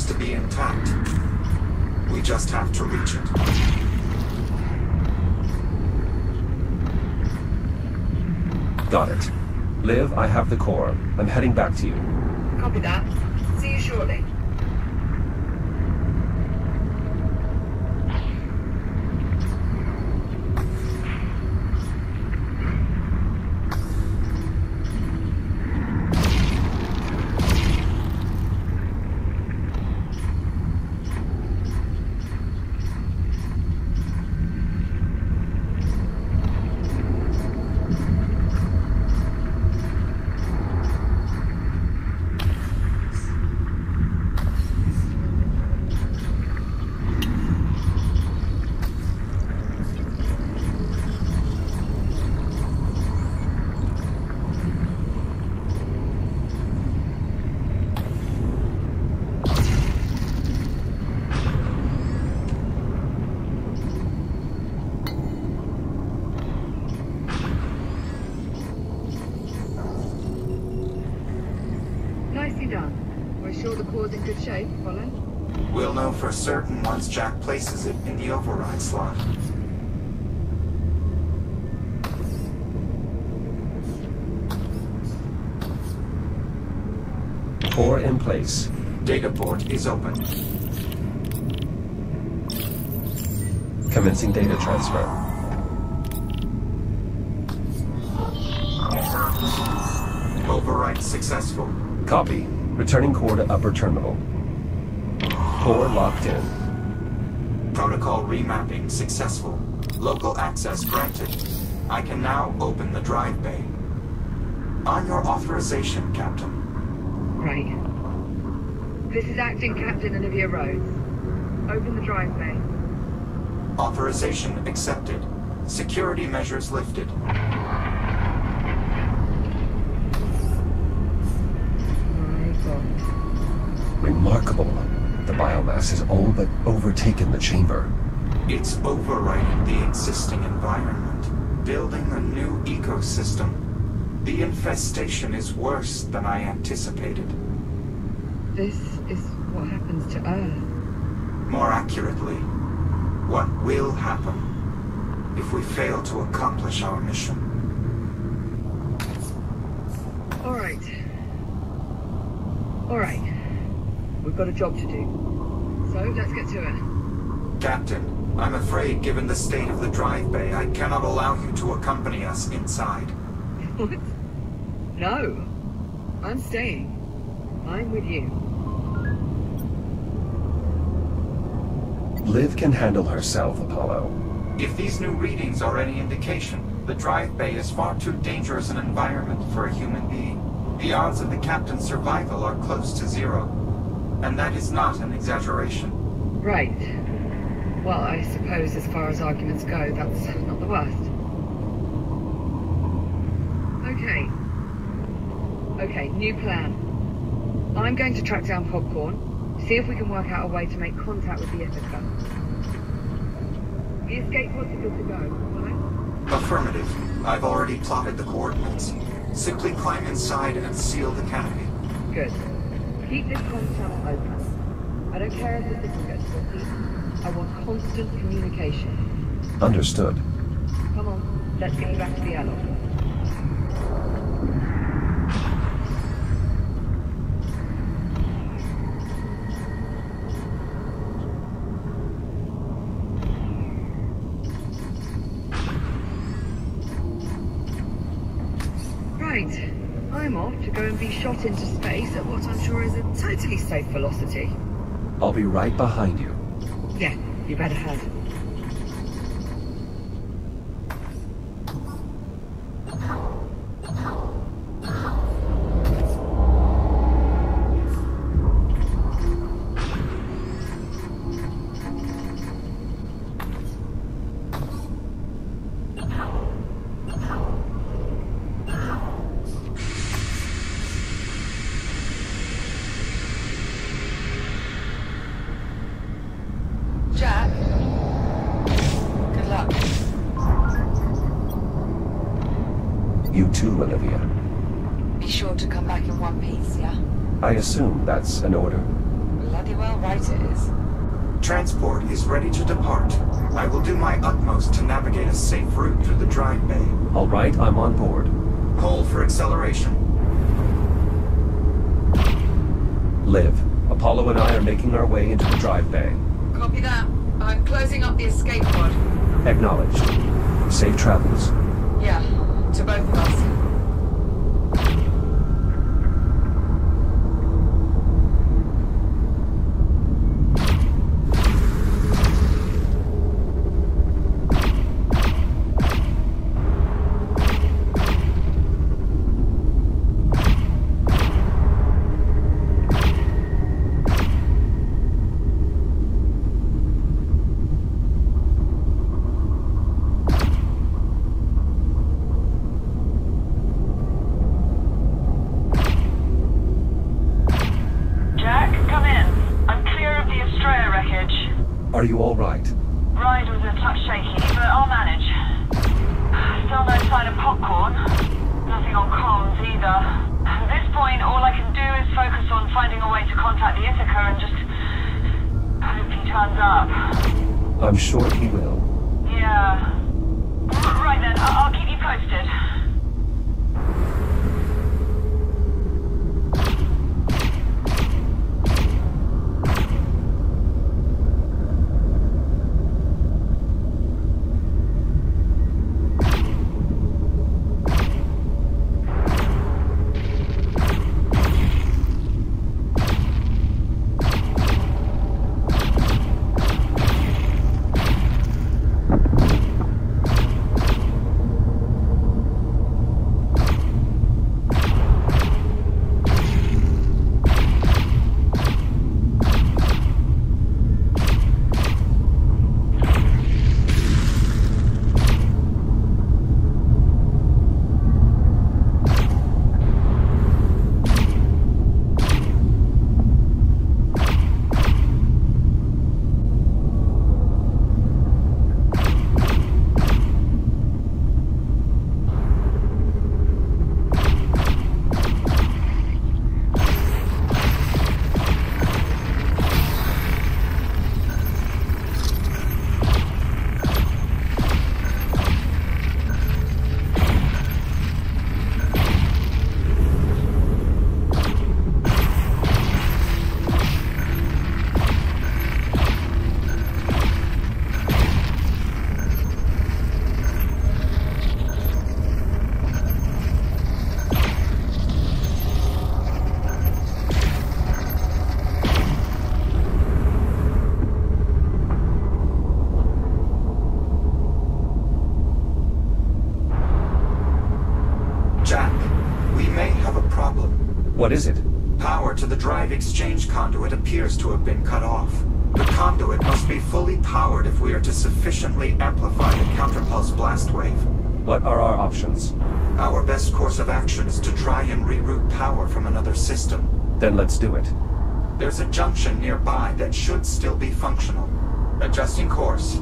To be intact. We just have to reach it. Got it. Liv, I have the core. I'm heading back to you. Copy that. See you shortly. We'll know for certain once Jack places it in the override slot. Core in place. Data port is open. Commencing data transfer. Override successful. Copy. Returning core to upper terminal. Core locked in. Protocol remapping successful. Local access granted. I can now open the drive bay. On your authorization, Captain. Right. This is Acting Captain Olivia Rhodes. Open the drive bay. Authorization accepted. Security measures lifted. Remarkable. The biomass has all but overtaken the chamber. It's overriding the existing environment, building a new ecosystem. The infestation is worse than I anticipated. This is what happens to Earth. More accurately, what will happen if we fail to accomplish our mission. All right. We've got a job to do. So, let's get to it. Captain, I'm afraid given the state of the drive bay, I cannot allow you to accompany us inside. What? No. I'm staying. I'm with you. Liv can handle herself, Apollo. If these new readings are any indication, the drive bay is far too dangerous an environment for a human being. The odds of the captain's survival are close to zero. And that is not an exaggeration. Right. Well, I suppose as far as arguments go, that's not the worst. Okay, new plan. I'm going to track down Popcorn, see if we can work out a way to make contact with the Ithaca. The escape pods are good to go, right? Affirmative. I've already plotted the coordinates. Simply climb inside and seal the canopy. Good. Keep this comm channel open. I don't care if the signal gets faulty. I want constant communication. Understood. Come on, let's get you back to the airlock. Right. I'm off to go and be shot into space at what I'm sure is a totally safe velocity. I'll be right behind you. Yeah, you better have. Jack? Good luck. You too, Olivia. Be sure to come back in one piece, yeah? I assume that's an order. Bloody well right it is. Transport is ready to depart. I will do my utmost to navigate a safe route through the drive bay. All right, I'm on board. Hold for acceleration. Liv, Apollo and I are making our way into the drive bay. Copy that. I'm closing up the escape pod. Acknowledged. Safe travels. Yeah, to both of us. Are you all right? Ride was a touch shaky, but I'll manage. Still no sign of Popcorn. Nothing on comms either. At this point, all I can do is focus on finding a way to contact the Ithaca and just hope he turns up. I'm sure he will. Yeah. Right then, I'll keep you posted. What is it? Power to the drive exchange conduit appears to have been cut off. The conduit must be fully powered if we are to sufficiently amplify the counterpulse blast wave. What are our options? Our best course of action is to try and reroute power from another system. Then let's do it. There's a junction nearby that should still be functional. Adjusting course.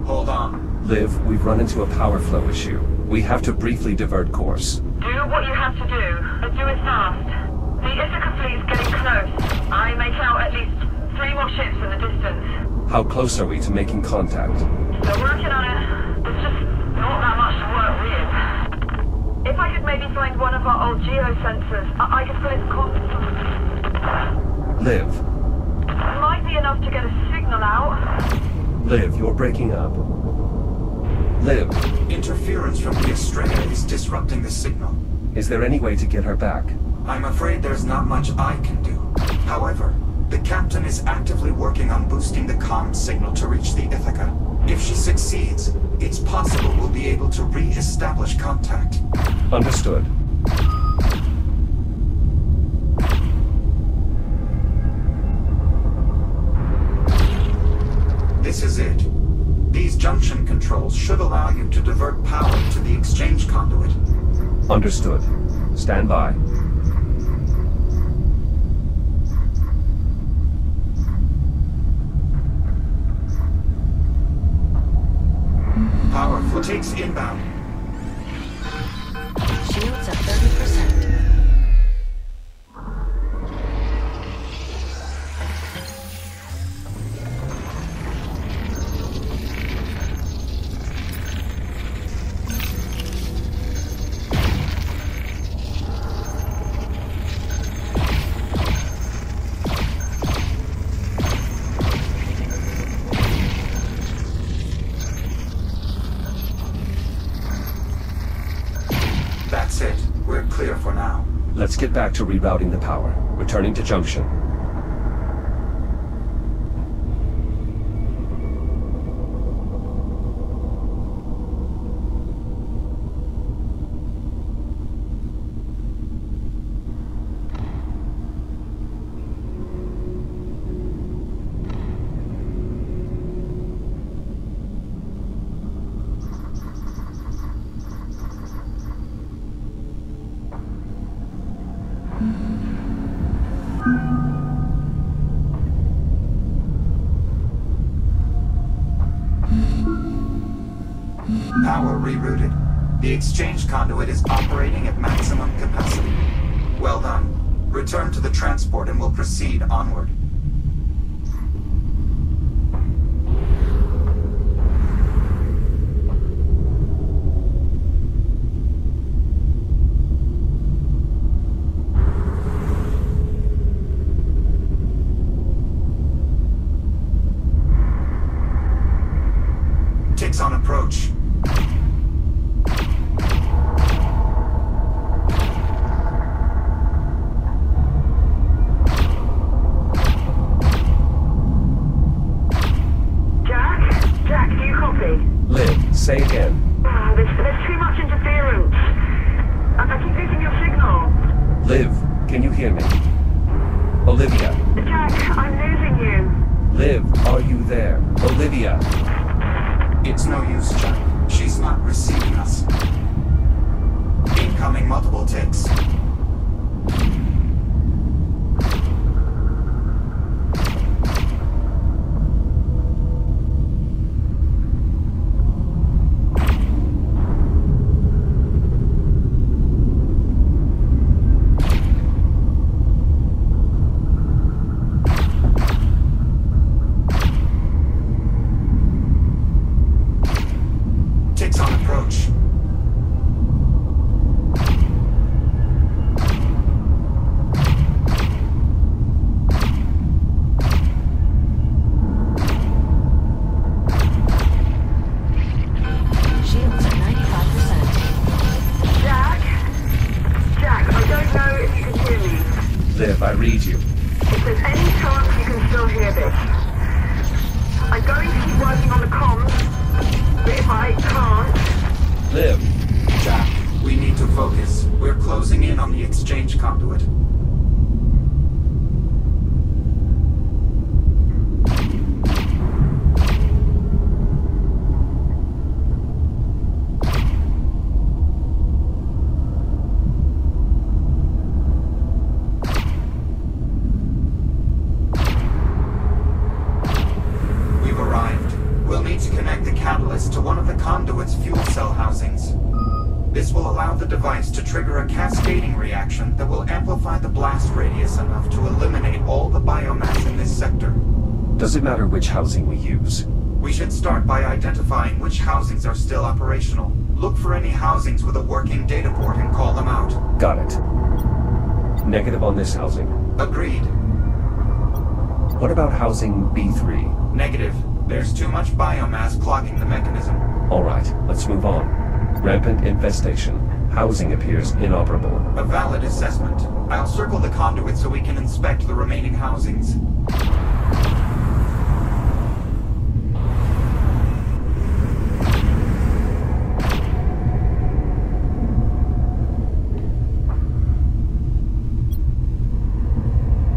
Hold on. Liv, we've run into a power flow issue. We have to briefly divert course. Do what you have to do, but do it fast. The Ithaca fleet is getting close. I make out at least 3 more ships in the distance. How close are we to making contact? Still working on it. There's just not that much to work with. If I could maybe find one of our old geosensors, I could split Liv. Might be enough to get a signal out. Liv, you're breaking up. Liv. Interference from the Estrella is disrupting the signal. Is there any way to get her back? I'm afraid there's not much I can do. However, the captain is actively working on boosting the comm signal to reach the Ithaca. If she succeeds, it's possible we'll be able to re-establish contact. Understood. This is it. These junction controls should allow you to divert power to the exchange conduit. Understood. Stand by. Power flow takes inbound. Shields at 30%. That's it. We're clear for now. Let's get back to rerouting the power. Returning to junction. Power rerouted. The exchange conduit is operating at maximum capacity. Well done. Return to the transport and we'll proceed onward. Ticks on approach. Jack, do you copy? Liv, say again. There's too much interference. I keep losing your signal. Liv, can you hear me? Olivia. Jack, I'm losing you. Liv, are you there? Olivia. It's no use, Jack. She's not receiving us. Incoming multiple ticks. Ticks on approach. Shields at 95%. Jack, I don't know if you can hear me. Liv, I read you. If there's any chance you can still hear this, I'm going to keep working on the comms, but if I can't... Liv. Jack, we need to focus. We're closing in on the exchange conduit. trigger a cascading reaction that will amplify the blast radius enough to eliminate all the biomass in this sector. Does it matter which housing we use? We should start by identifying which housings are still operational. Look for any housings with a working data port and call them out. Got it. Negative on this housing. Agreed. What about housing B3? Negative. There's too much biomass clogging the mechanism. Alright, let's move on. Rampant infestation. Housing appears inoperable. A valid assessment. I'll circle the conduit so we can inspect the remaining housings.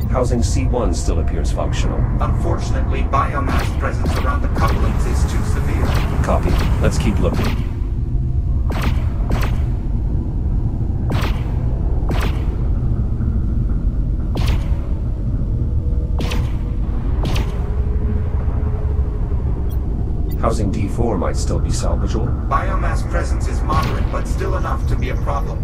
Housing C1 still appears functional. Unfortunately, biomass presence around the couplings is too severe. Copy. Let's keep looking. Housing D4 might still be salvageable. Biomass presence is moderate, but still enough to be a problem.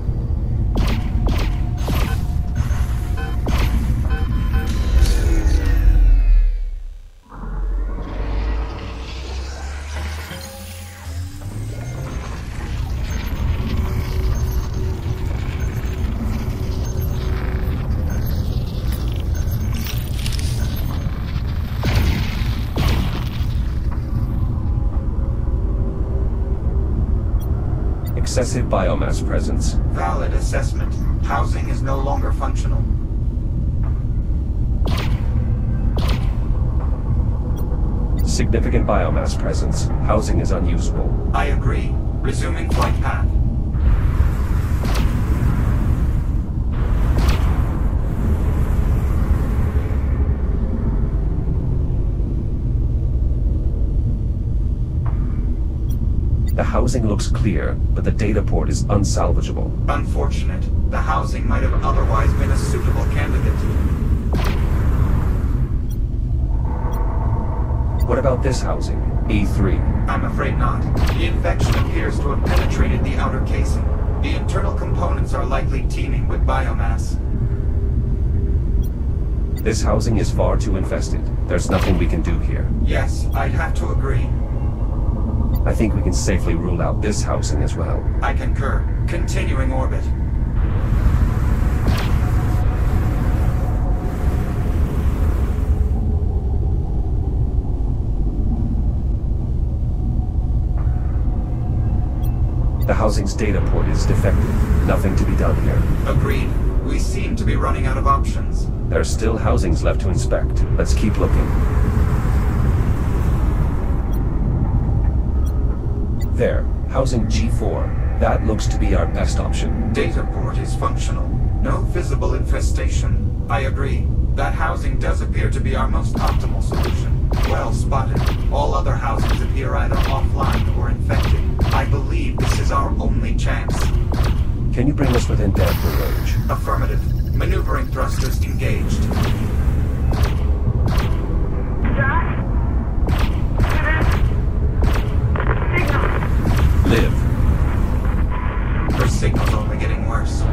Excessive biomass presence. Valid assessment. Housing is no longer functional. Significant biomass presence. Housing is unusable. I agree. Resuming flight path. The housing looks clear, but the data port is unsalvageable. Unfortunate. The housing might have otherwise been a suitable candidate. What about this housing? E3. I'm afraid not. The infection appears to have penetrated the outer casing. The internal components are likely teeming with biomass. This housing is far too infested. There's nothing we can do here. Yes, I'd have to agree. I think we can safely rule out this housing as well. I concur. Continuing orbit. The housing's data port is defective. Nothing to be done here. Agreed. We seem to be running out of options. There are still housings left to inspect. Let's keep looking. There, housing G4. That looks to be our best option. Data port is functional. No visible infestation. I agree. That housing does appear to be our most optimal solution. Well spotted. All other housings appear either offline or infected. I believe this is our only chance. Can you bring us within damper range? Affirmative. Maneuvering thrusters engaged. Jack? Live. Her signal's only getting worse.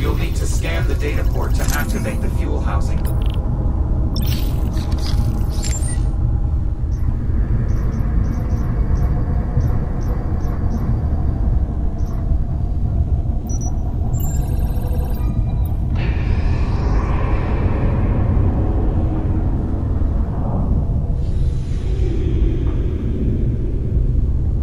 You'll need to scan the data port to activate the fuel housing.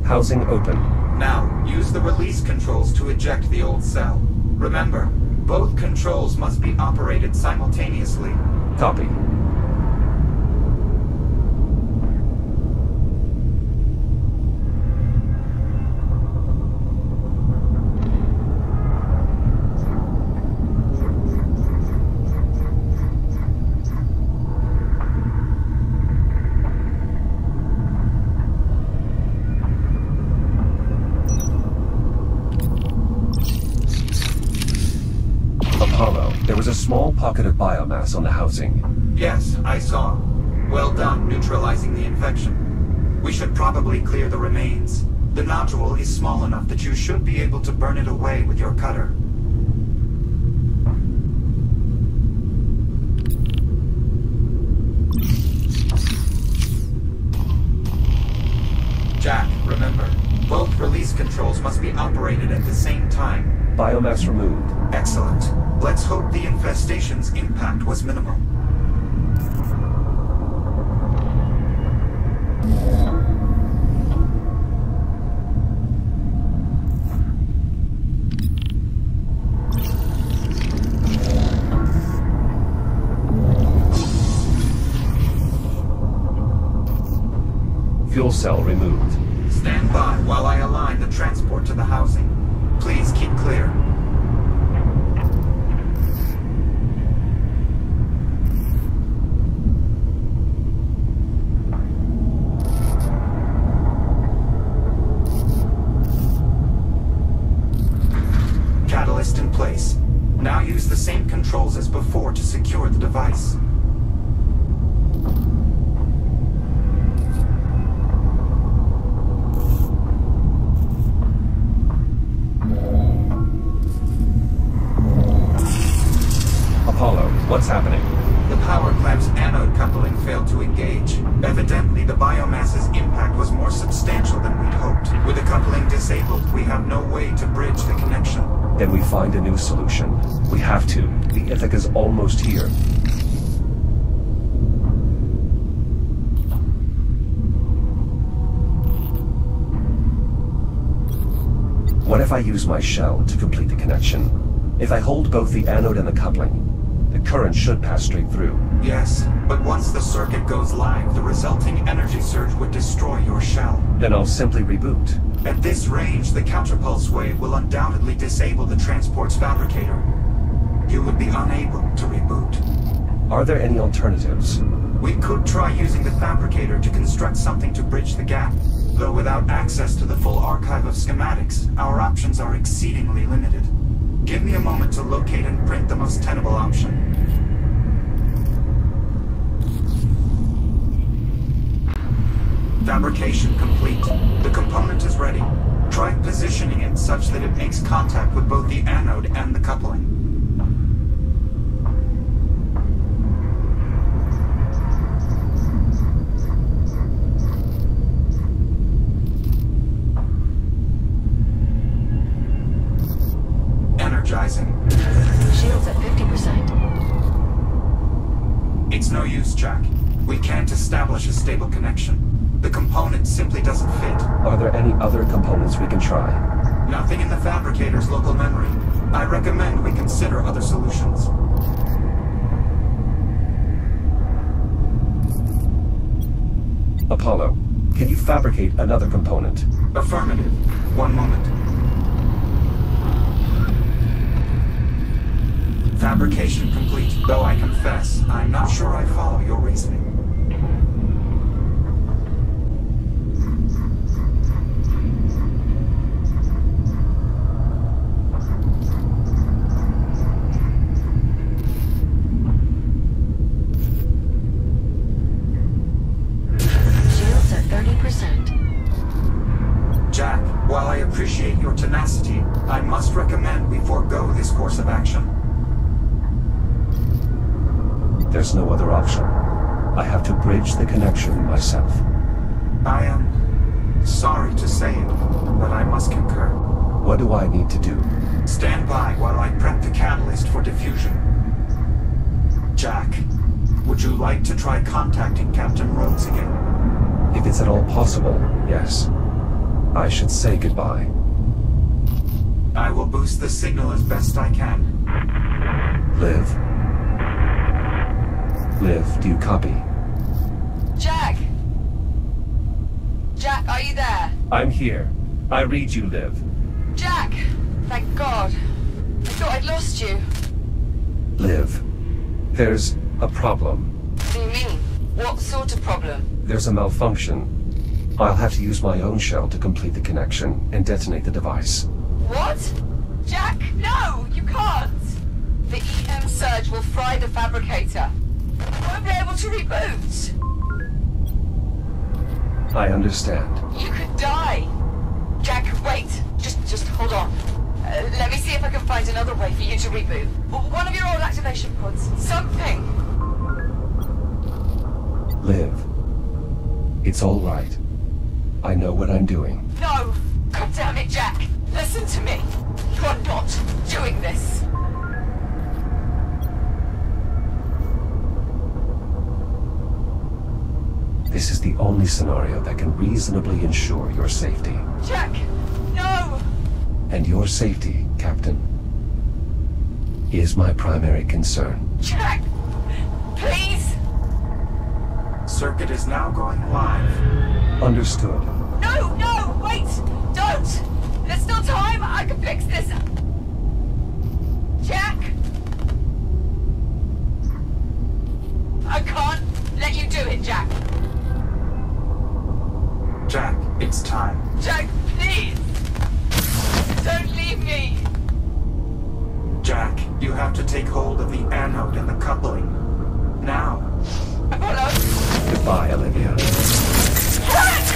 Housing open. Now, use the release controls to eject the old cell. Remember, both controls must be operated simultaneously. Copy. Apollo, there was a small pocket of biomass on the housing. Yes, I saw. Well done neutralizing the infection. We should probably clear the remains. The nodule is small enough that you should be able to burn it away with your cutter. Jack, remember, both release controls must be operated at the same time. Biomass removed. Excellent. Let's hope the infestation's impact was minimal. Fuel cell removed. Stand by while I align the transport to the housing. Please keep clear. Catalyst in place. Now use the same controls as before to secure the device. Apollo, what's happening? The power clamp's anode coupling failed to engage. Evidently, the biomass's impact was more substantial than we'd hoped. With the coupling disabled, we have no way to bridge the connection. Then we find a new solution. We have to. The Ithaca's almost here. What if I use my shell to complete the connection? If I hold both the anode and the coupling, the current should pass straight through. Yes, but once the circuit goes live, the resulting energy surge would destroy your shell. Then I'll simply reboot. At this range, the counterpulse wave will undoubtedly disable the transport's fabricator. You would be unable to reboot. Are there any alternatives? We could try using the fabricator to construct something to bridge the gap. Though without access to the full archive of schematics, our options are exceedingly limited. Give me a moment to locate and print the most tenable option. Fabrication complete. The component is ready. Try positioning it such that it makes contact with both the anode and the coupling. Energizing. Shield's at 50%. It's no use, Jack. We can't establish a stable connection. The component simply doesn't fit. Are there any other components we can try? Nothing in the fabricator's local memory. I recommend we consider other solutions. Apollo, can you fabricate another component? Affirmative. One moment. Fabrication complete, though I confess, I'm not sure I follow your reasoning. Shield's at 30%. Jack, while I appreciate your tenacity, I must recommend we forego this course of action. There's no other option. I have to bridge the connection myself. I am sorry to say it, but I must concur. What do I need to do? Stand by while I prep the catalyst for diffusion. Jack, would you like to try contacting Captain Rhodes again? If it's at all possible, yes. I should say goodbye. I will boost the signal as best I can. Liv? Liv, do you copy? Jack! Jack, are you there? I'm here. I read you, Liv. Jack! Thank God. I thought I'd lost you. Liv, there's a problem. What do you mean? What sort of problem? There's a malfunction. I'll have to use my own shell to complete the connection and detonate the device. What? Jack, no! You can't! The fry the fabricator. I won't be able to reboot. I understand. You could die. Jack, wait. Just hold on. Let me see if I can find another way for you to reboot. One of your old activation pods. Something. Liv. It's all right. I know what I'm doing. No! God damn it, Jack! Listen to me! You're not doing this! This is the only scenario that can reasonably ensure your safety. Jack! No! And your safety, Captain, is my primary concern. Jack! Please! Circuit is now going live. Understood. No! No! Wait! Don't! There's still time! I can fix this! Jack! I can't let you do it, Jack! Jack, it's time. Jack, please! Don't leave me! Jack, you have to take hold of the anode and the coupling. Now. Apollo! Goodbye, Olivia. Jack!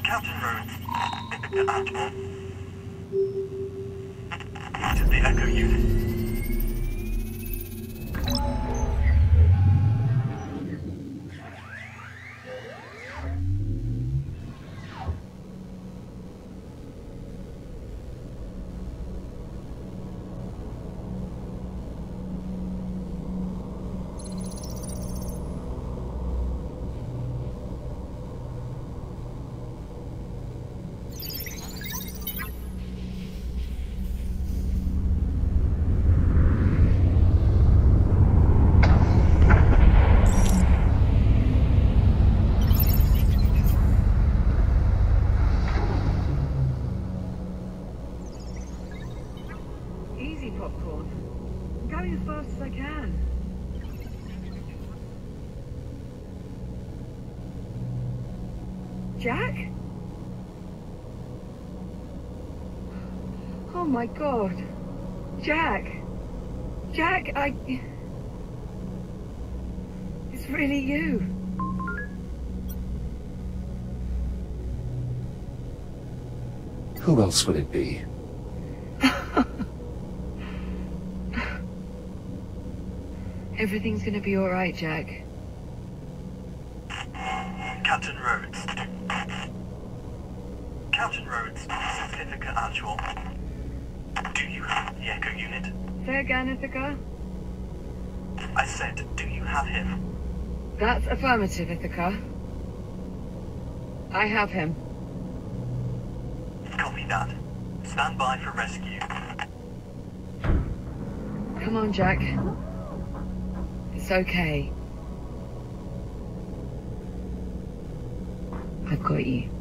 Captain Rhodes, Admiral. This is the Echo unit. Jack? Oh my god. Jack. Jack, It's really you. Who else would it be? Everything's gonna be alright, Jack. Captain Rhodes. Captain Rhodes, this is Ithaca Actual. Do you have the Echo unit? Say again, Ithaca? I said, do you have him? That's affirmative, Ithaca. I have him. Copy that. Stand by for rescue. Come on, Jack. It's okay. I've got you.